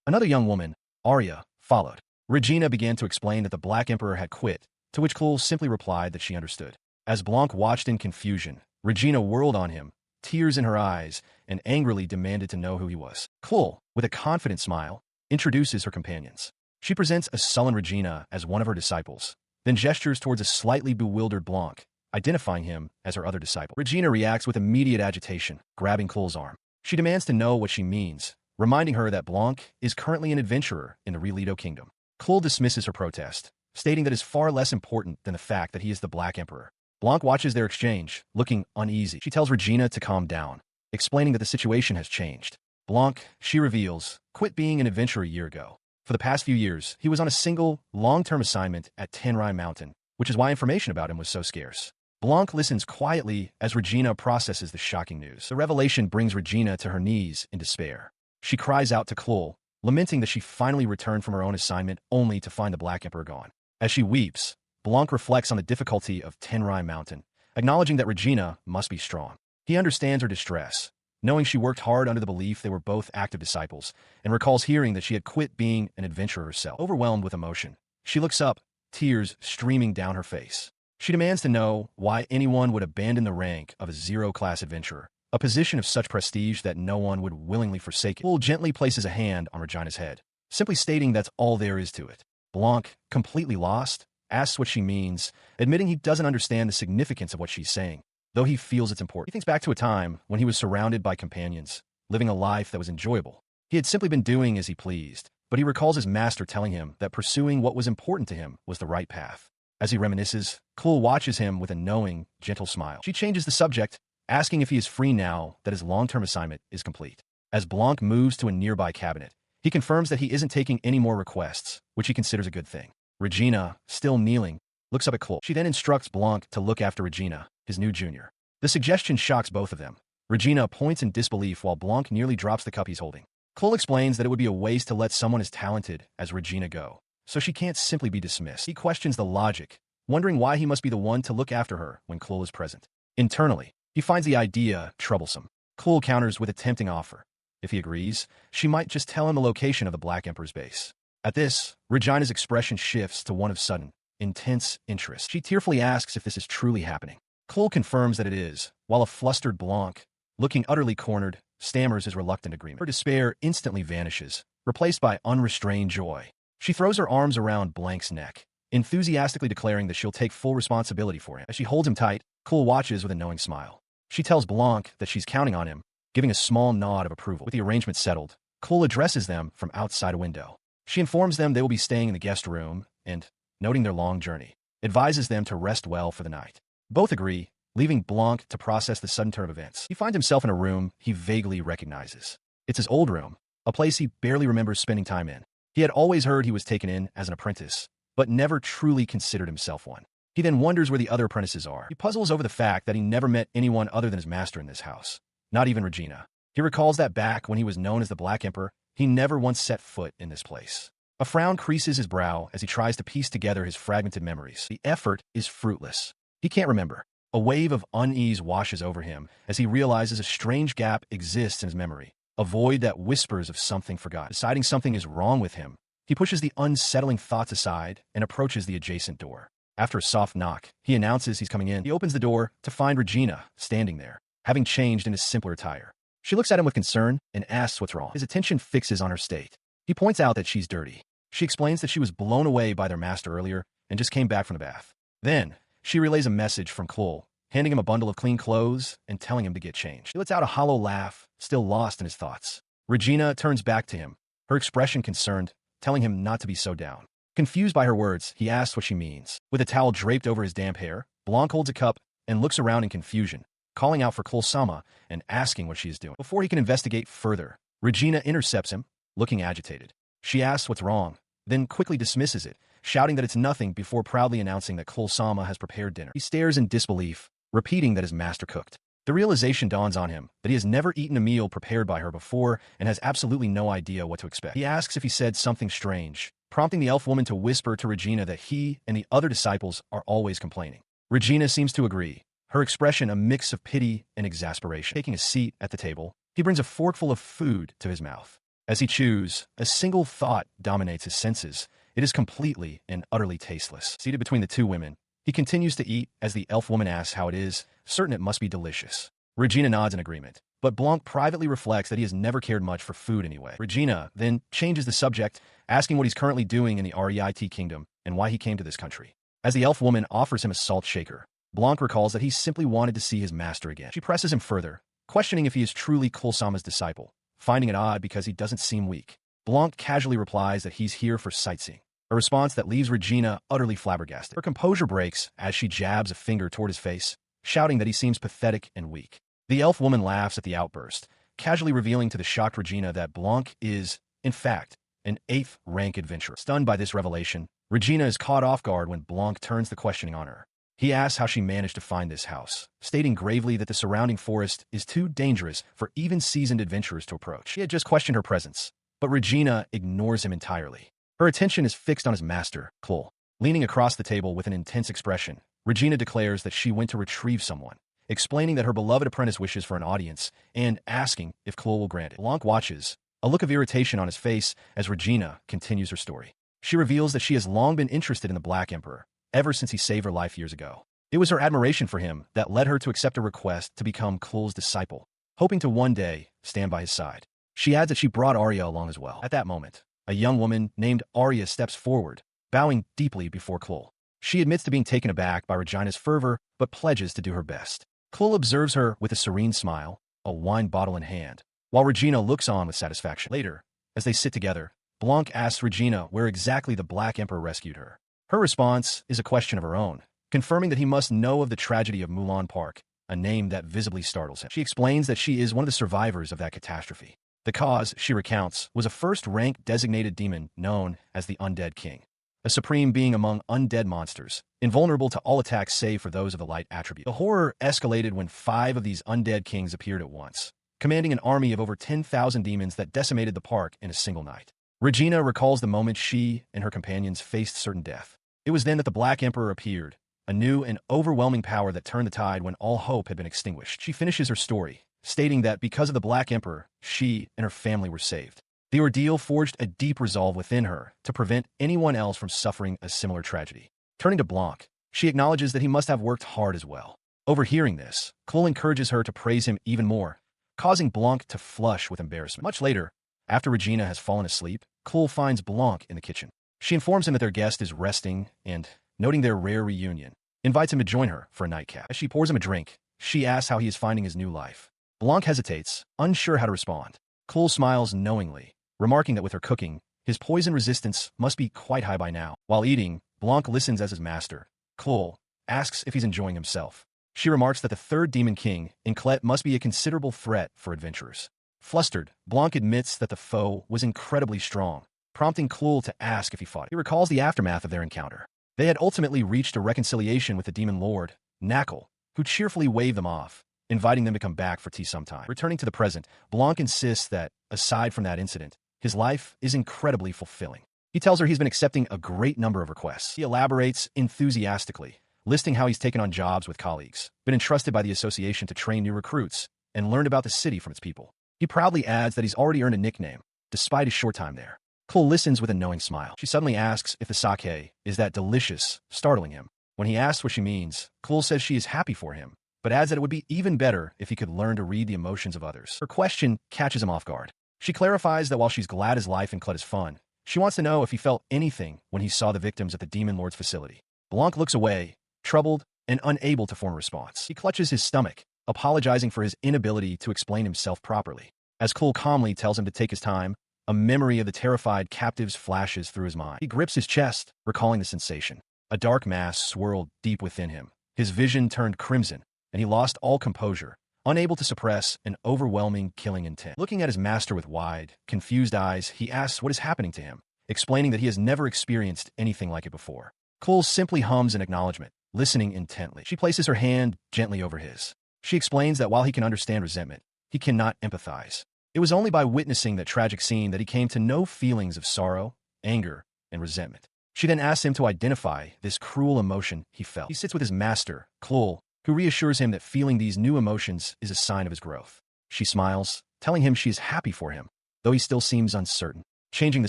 Another young woman, Arya, followed. Regina began to explain that the Black Emperor had quit, to which Quirce simply replied that she understood. As Blancc watched in confusion, Regina whirled on him, tears in her eyes, and angrily demanded to know who he was. Quirce, with a confident smile, introduces her companions. She presents a sullen Regina as one of her disciples, then gestures towards a slightly bewildered Blancc, identifying him as her other disciple. Regina reacts with immediate agitation, grabbing Quirce's arm. She demands to know what she means, reminding her that Blancc is currently an adventurer in the Relaxation Kingdom. Quirce dismisses her protest, stating that it is far less important than the fact that he is the Black Emperor. Blancc watches their exchange, looking uneasy. She tells Regina to calm down, explaining that the situation has changed. Blancc, she reveals, quit being an adventurer a year ago. For the past few years, he was on a single, long-term assignment at Tenrai Mountain, which is why information about him was so scarce. Blancc listens quietly as Regina processes the shocking news. The revelation brings Regina to her knees in despair. She cries out to Quirce, lamenting that she finally returned from her own assignment only to find the Black Emperor gone. As she weeps, Blancc reflects on the difficulty of Tenrai Mountain, acknowledging that Regina must be strong. He understands her distress, knowing she worked hard under the belief they were both active disciples, and recalls hearing that she had quit being an adventurer herself. Overwhelmed with emotion, she looks up, tears streaming down her face. She demands to know why anyone would abandon the rank of a zero-class adventurer, a position of such prestige that no one would willingly forsake it. Quirce gently places a hand on Regina's head, simply stating that's all there is to it. Blancc, completely lost, asks what she means, admitting he doesn't understand the significance of what she's saying, though he feels it's important. He thinks back to a time when he was surrounded by companions, living a life that was enjoyable. He had simply been doing as he pleased, but he recalls his master telling him that pursuing what was important to him was the right path. As he reminisces, Claret watches him with a knowing, gentle smile. She changes the subject, asking if he is free now that his long-term assignment is complete. As Blancc moves to a nearby cabinet, he confirms that he isn't taking any more requests, which he considers a good thing. Regina, still kneeling, looks up at Claret. She then instructs Blancc to look after Regina, his new junior. The suggestion shocks both of them. Regina points in disbelief while Blancc nearly drops the cup he's holding. Claret explains that it would be a waste to let someone as talented as Regina go, so she can't simply be dismissed. He questions the logic, wondering why he must be the one to look after her when Claret is present. Internally, he finds the idea troublesome. Claret counters with a tempting offer. If he agrees, she might just tell him the location of the Black Emperor's base. At this, Regina's expression shifts to one of sudden, intense interest. She tearfully asks if this is truly happening. Claret confirms that it is, while a flustered Blancc, looking utterly cornered, stammers his reluctant agreement. Her despair instantly vanishes, replaced by unrestrained joy. She throws her arms around Blanc's neck, enthusiastically declaring that she'll take full responsibility for him. As she holds him tight, Claret watches with a knowing smile. She tells Blancc that she's counting on him, giving a small nod of approval. With the arrangement settled, Claret addresses them from outside a window. She informs them they will be staying in the guest room and, noting their long journey, advises them to rest well for the night. Both agree, leaving Blancc to process the sudden turn of events. He finds himself in a room he vaguely recognizes. It's his old room, a place he barely remembers spending time in. He had always heard he was taken in as an apprentice, but never truly considered himself one. He then wonders where the other apprentices are. He puzzles over the fact that he never met anyone other than his master in this house, not even Regina. He recalls that back when he was known as the Black Emperor, he never once set foot in this place. A frown creases his brow as he tries to piece together his fragmented memories. The effort is fruitless. He can't remember. A wave of unease washes over him as he realizes a strange gap exists in his memory, a void that whispers of something forgotten. Deciding something is wrong with him, he pushes the unsettling thoughts aside and approaches the adjacent door. After a soft knock, he announces he's coming in. He opens the door to find Regina standing there, having changed into simpler attire. She looks at him with concern and asks what's wrong. His attention fixes on her state. He points out that she's dirty. She explains that she was blown away by their master earlier and just came back from the bath. Then, she relays a message from Claret, handing him a bundle of clean clothes and telling him to get changed. He lets out a hollow laugh, still lost in his thoughts. Regina turns back to him, her expression concerned, telling him not to be so down. Confused by her words, he asks what she means. With a towel draped over his damp hair, Blancc holds a cup and looks around in confusion, calling out for Claret and asking what she is doing. Before he can investigate further, Regina intercepts him, looking agitated. She asks what's wrong, then quickly dismisses it, shouting that it's nothing before proudly announcing that Claret has prepared dinner. He stares in disbelief, repeating that his master cooked. The realization dawns on him that he has never eaten a meal prepared by her before and has absolutely no idea what to expect. He asks if he said something strange, prompting the elf woman to whisper to Regina that he and the other disciples are always complaining. Regina seems to agree, her expression a mix of pity and exasperation. Taking a seat at the table, he brings a forkful of food to his mouth. As he chews, a single thought dominates his senses. It is completely and utterly tasteless. Seated between the two women, he continues to eat as the elf woman asks how it is, certain it must be delicious. Regina nods in agreement, but Blancc privately reflects that he has never cared much for food anyway. Regina then changes the subject, asking what he's currently doing in the REIT kingdom and why he came to this country. As the elf woman offers him a salt shaker, Blancc recalls that he simply wanted to see his master again. She presses him further, questioning if he is truly Claret's disciple, finding it odd because he doesn't seem weak. Blancc casually replies that he's here for sightseeing, a response that leaves Regina utterly flabbergasted. Her composure breaks as she jabs a finger toward his face, shouting that he seems pathetic and weak. The elf woman laughs at the outburst, casually revealing to the shocked Regina that Blancc is, in fact, an 8th-rank adventurer. Stunned by this revelation, Regina is caught off guard when Blancc turns the questioning on her. He asks how she managed to find this house, stating gravely that the surrounding forest is too dangerous for even seasoned adventurers to approach. He had just questioned her presence, but Regina ignores him entirely. Her attention is fixed on his master, Claret. Leaning across the table with an intense expression, Regina declares that she went to retrieve someone, explaining that her beloved apprentice wishes for an audience and asking if Claret will grant it. Blancc watches, a look of irritation on his face as Regina continues her story. She reveals that she has long been interested in the Black Emperor, ever since he saved her life years ago. It was her admiration for him that led her to accept a request to become Claret's disciple, hoping to one day stand by his side. She adds that she brought Arya along as well. At that moment, a young woman named Arya steps forward, bowing deeply before Claret. She admits to being taken aback by Regina's fervor, but pledges to do her best. Claret observes her with a serene smile, a wine bottle in hand, while Regina looks on with satisfaction. Later, as they sit together, Blancc asks Regina where exactly the Black Emperor rescued her. Her response is a question of her own, confirming that he must know of the tragedy of Mulan Park, a name that visibly startles him. She explains that she is one of the survivors of that catastrophe. The cause, she recounts, was a first-rank designated demon known as the Undead King, a supreme being among undead monsters, invulnerable to all attacks save for those of the light attribute. The horror escalated when 5 of these undead kings appeared at once, commanding an army of over 10,000 demons that decimated the park in a single night. Regina recalls the moment she and her companions faced certain death. It was then that the Black Emperor appeared, a new and overwhelming power that turned the tide when all hope had been extinguished. She finishes her story, stating that because of the Black Emperor, she and her family were saved. The ordeal forged a deep resolve within her to prevent anyone else from suffering a similar tragedy. Turning to Blancc, she acknowledges that he must have worked hard as well. Overhearing this, Claret encourages her to praise him even more, causing Blancc to flush with embarrassment. Much later, after Regina has fallen asleep, Claret finds Blancc in the kitchen. She informs him that their guest is resting and, noting their rare reunion, invites him to join her for a nightcap. As she pours him a drink, she asks how he is finding his new life. Blancc hesitates, unsure how to respond. Claret smiles knowingly, remarking that with her cooking, his poison resistance must be quite high by now. While eating, Blancc listens as his master, Claret, asks if he's enjoying himself. She remarks that the third demon king in Claret must be a considerable threat for adventurers. Flustered, Blancc admits that the foe was incredibly strong, prompting Claret to ask if he fought. He recalls the aftermath of their encounter. They had ultimately reached a reconciliation with the demon lord, Gadel, who cheerfully waved them off, inviting them to come back for tea sometime. Returning to the present, Blancc insists that, aside from that incident, his life is incredibly fulfilling. He tells her he's been accepting a great number of requests. He elaborates enthusiastically, listing how he's taken on jobs with colleagues, been entrusted by the association to train new recruits, and learned about the city from its people. He proudly adds that he's already earned a nickname, despite his short time there. Claret listens with a knowing smile. She suddenly asks if the sake is that delicious, startling him. When he asks what she means, Claret says she is happy for him, but adds that it would be even better if he could learn to read the emotions of others. Her question catches him off guard. She clarifies that while she's glad his life in Claret is fun, she wants to know if he felt anything when he saw the victims at the Demon Lord's facility. Blancc looks away, troubled and unable to form a response. He clutches his stomach, apologizing for his inability to explain himself properly. As Claret calmly tells him to take his time, a memory of the terrified captives flashes through his mind. He grips his chest, recalling the sensation. A dark mass swirled deep within him. His vision turned crimson, and he lost all composure, unable to suppress an overwhelming killing intent. Looking at his master with wide, confused eyes, he asks what is happening to him, explaining that he has never experienced anything like it before. Claret simply hums in acknowledgement, listening intently. She places her hand gently over his. She explains that while he can understand resentment, he cannot empathize. It was only by witnessing that tragic scene that he came to know feelings of sorrow, anger, and resentment. She then asks him to identify this cruel emotion he felt. He sits with his master, Claret, who reassures him that feeling these new emotions is a sign of his growth. She smiles, telling him she is happy for him, though he still seems uncertain. Changing the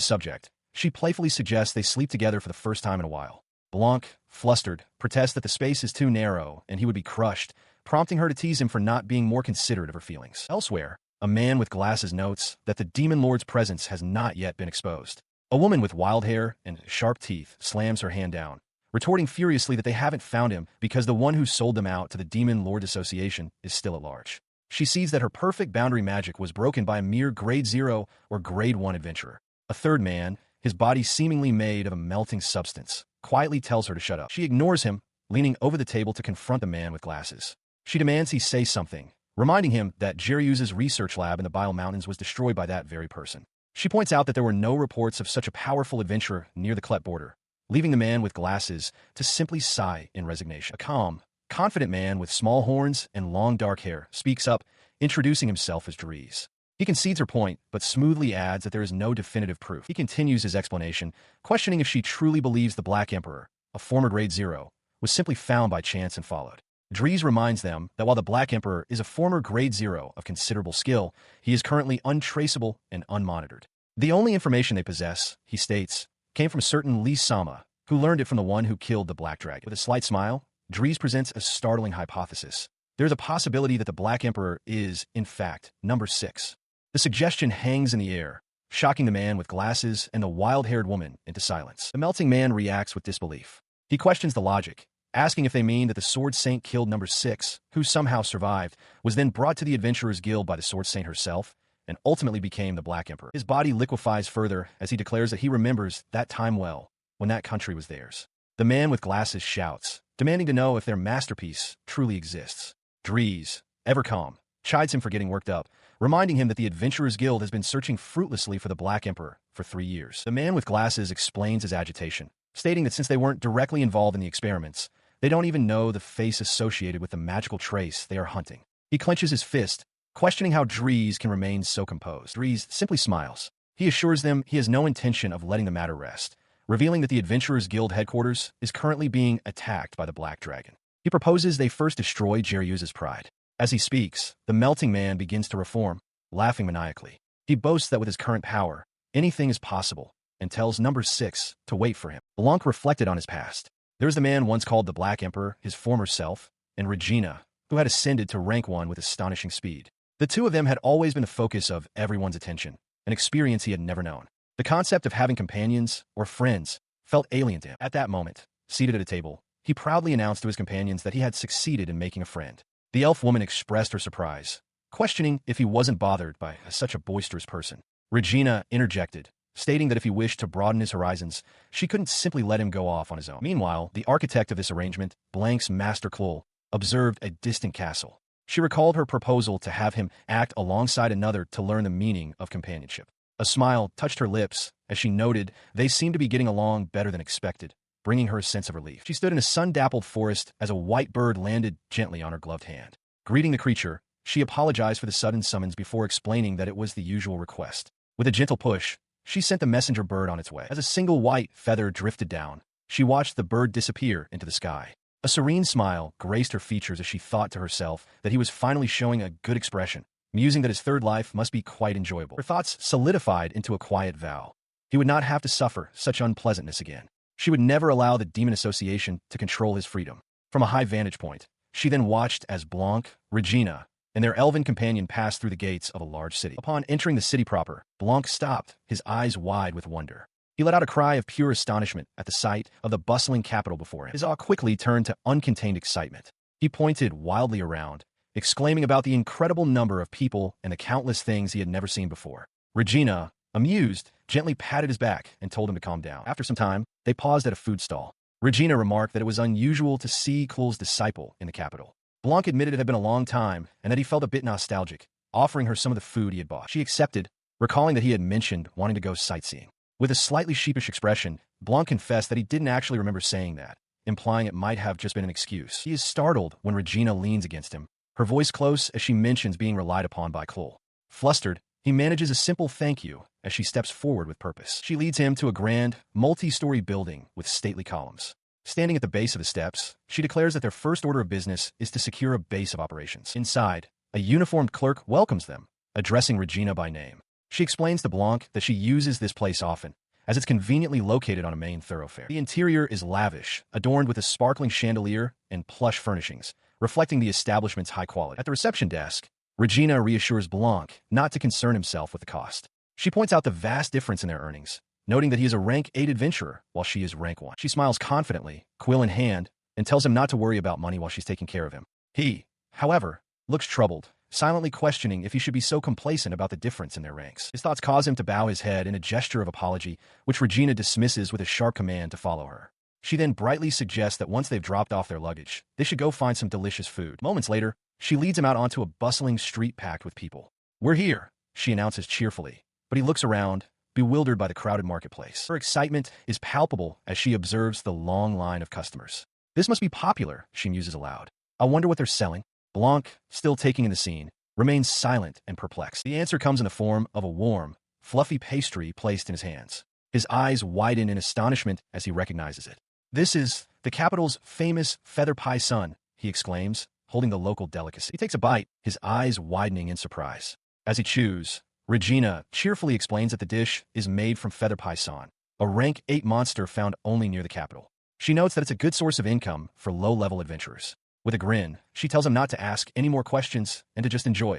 subject, she playfully suggests they sleep together for the first time in a while. Blancc, flustered, protests that the space is too narrow and he would be crushed, prompting her to tease him for not being more considerate of her feelings. Elsewhere, a man with glasses notes that the Demon Lord's presence has not yet been exposed. A woman with wild hair and sharp teeth slams her hand down, retorting furiously that they haven't found him because the one who sold them out to the Demon Lord Association is still at large. She sees that her perfect boundary magic was broken by a mere grade 0 or grade 1 adventurer. A third man, his body seemingly made of a melting substance, quietly tells her to shut up. She ignores him, leaning over the table to confront the man with glasses. She demands he say something, reminding him that Jerius's research lab in the Bile Mountains was destroyed by that very person. She points out that there were no reports of such a powerful adventurer near the Claret border, leaving the man with glasses to simply sigh in resignation. A calm, confident man with small horns and long dark hair speaks up, introducing himself as Jerius. He concedes her point, but smoothly adds that there is no definitive proof. He continues his explanation, questioning if she truly believes the Black Emperor, a former grade 0, was simply found by chance and followed. Dries reminds them that while the Black Emperor is a former grade 0 of considerable skill, he is currently untraceable and unmonitored. The only information they possess, he states, came from a certain Lee Sama, who learned it from the one who killed the Black Dragon. With a slight smile, Dries presents a startling hypothesis. There's a possibility that the Black Emperor is, in fact, number 6. The suggestion hangs in the air, shocking the man with glasses and the wild-haired woman into silence. The melting man reacts with disbelief. He questions the logic, asking if they mean that the Sword Saint killed number 6, who somehow survived, was then brought to the Adventurers Guild by the Sword Saint herself, and ultimately became the Black Emperor. His body liquefies further as he declares that he remembers that time well, when that country was theirs. The man with glasses shouts, demanding to know if their masterpiece truly exists. Dries, ever calm, chides him for getting worked up, reminding him that the Adventurers Guild has been searching fruitlessly for the Black Emperor for 3 years. The man with glasses explains his agitation, stating that since they weren't directly involved in the experiments, they don't even know the face associated with the magical trace they are hunting. He clenches his fist, questioning how Dries can remain so composed. Dries simply smiles. He assures them he has no intention of letting the matter rest, revealing that the Adventurers Guild headquarters is currently being attacked by the Black Dragon. He proposes they first destroy Jerius's pride. As he speaks, the melting man begins to reform, laughing maniacally. He boasts that with his current power, anything is possible, and tells number 6 to wait for him. Blancc reflected on his past. There's the man once called the Black Emperor, his former self, and Regina, who had ascended to rank 1 with astonishing speed. The two of them had always been the focus of everyone's attention, an experience he had never known. The concept of having companions or friends felt alien to him. At that moment, seated at a table, he proudly announced to his companions that he had succeeded in making a friend. The elf woman expressed her surprise, questioning if he wasn't bothered by such a boisterous person. Regina interjected, stating that if he wished to broaden his horizons, she couldn't simply let him go off on his own. Meanwhile, the architect of this arrangement, Blanc's master Claret, observed a distant castle. She recalled her proposal to have him act alongside another to learn the meaning of companionship. A smile touched her lips as she noted they seemed to be getting along better than expected, bringing her a sense of relief. She stood in a sun-dappled forest as a white bird landed gently on her gloved hand. Greeting the creature, she apologized for the sudden summons before explaining that it was the usual request. With a gentle push, she sent the messenger bird on its way. As a single white feather drifted down, she watched the bird disappear into the sky. A serene smile graced her features as she thought to herself that he was finally showing a good expression, musing that his third life must be quite enjoyable. Her thoughts solidified into a quiet vow. He would not have to suffer such unpleasantness again. She would never allow the demon association to control his freedom. From a high vantage point, she then watched as Blancc, Regina, and their elven companion passed through the gates of a large city. Upon entering the city proper, Blancc stopped, his eyes wide with wonder. He let out a cry of pure astonishment at the sight of the bustling capital before him. His awe quickly turned to uncontained excitement. He pointed wildly around, exclaiming about the incredible number of people and the countless things he had never seen before. Regina, amused, gently patted his back and told him to calm down. After some time, they paused at a food stall. Regina remarked that it was unusual to see Claret's disciple in the capital. Blancc admitted it had been a long time and that he felt a bit nostalgic, offering her some of the food he had bought. She accepted, recalling that he had mentioned wanting to go sightseeing. With a slightly sheepish expression, Blancc confessed that he didn't actually remember saying that, implying it might have just been an excuse. He is startled when Regina leans against him, her voice close as she mentions being relied upon by Claret. Flustered, he manages a simple thank you as she steps forward with purpose. She leads him to a grand, multi-story building with stately columns. Standing at the base of the steps, she declares that their first order of business is to secure a base of operations. Inside, a uniformed clerk welcomes them, addressing Regina by name. She explains to Blancc that she uses this place often, as it's conveniently located on a main thoroughfare. The interior is lavish, adorned with a sparkling chandelier and plush furnishings, reflecting the establishment's high quality. At the reception desk, Regina reassures Blancc not to concern himself with the cost. She points out the vast difference in their earnings, noting that he is a rank 8 adventurer while she is rank 1. She smiles confidently, quill in hand, and tells him not to worry about money while she's taking care of him. He, however, looks troubled, silently questioning if he should be so complacent about the difference in their ranks. His thoughts cause him to bow his head in a gesture of apology, which Regina dismisses with a sharp command to follow her. She then brightly suggests that once they've dropped off their luggage, they should go find some delicious food. Moments later, she leads him out onto a bustling street packed with people. "We're here," she announces cheerfully, but he looks around, bewildered by the crowded marketplace. Her excitement is palpable as she observes the long line of customers. "This must be popular," she muses aloud. "I wonder what they're selling." Blancc, still taking in the scene, remains silent and perplexed. The answer comes in the form of a warm, fluffy pastry placed in his hands. His eyes widen in astonishment as he recognizes it. "This is the capital's famous feather pie sun," he exclaims, holding the local delicacy. He takes a bite, his eyes widening in surprise. As he chews, Regina cheerfully explains that the dish is made from feather pie san, a rank 8 monster found only near the capital. She notes that it's a good source of income for low-level adventurers. With a grin, she tells him not to ask any more questions and to just enjoy it.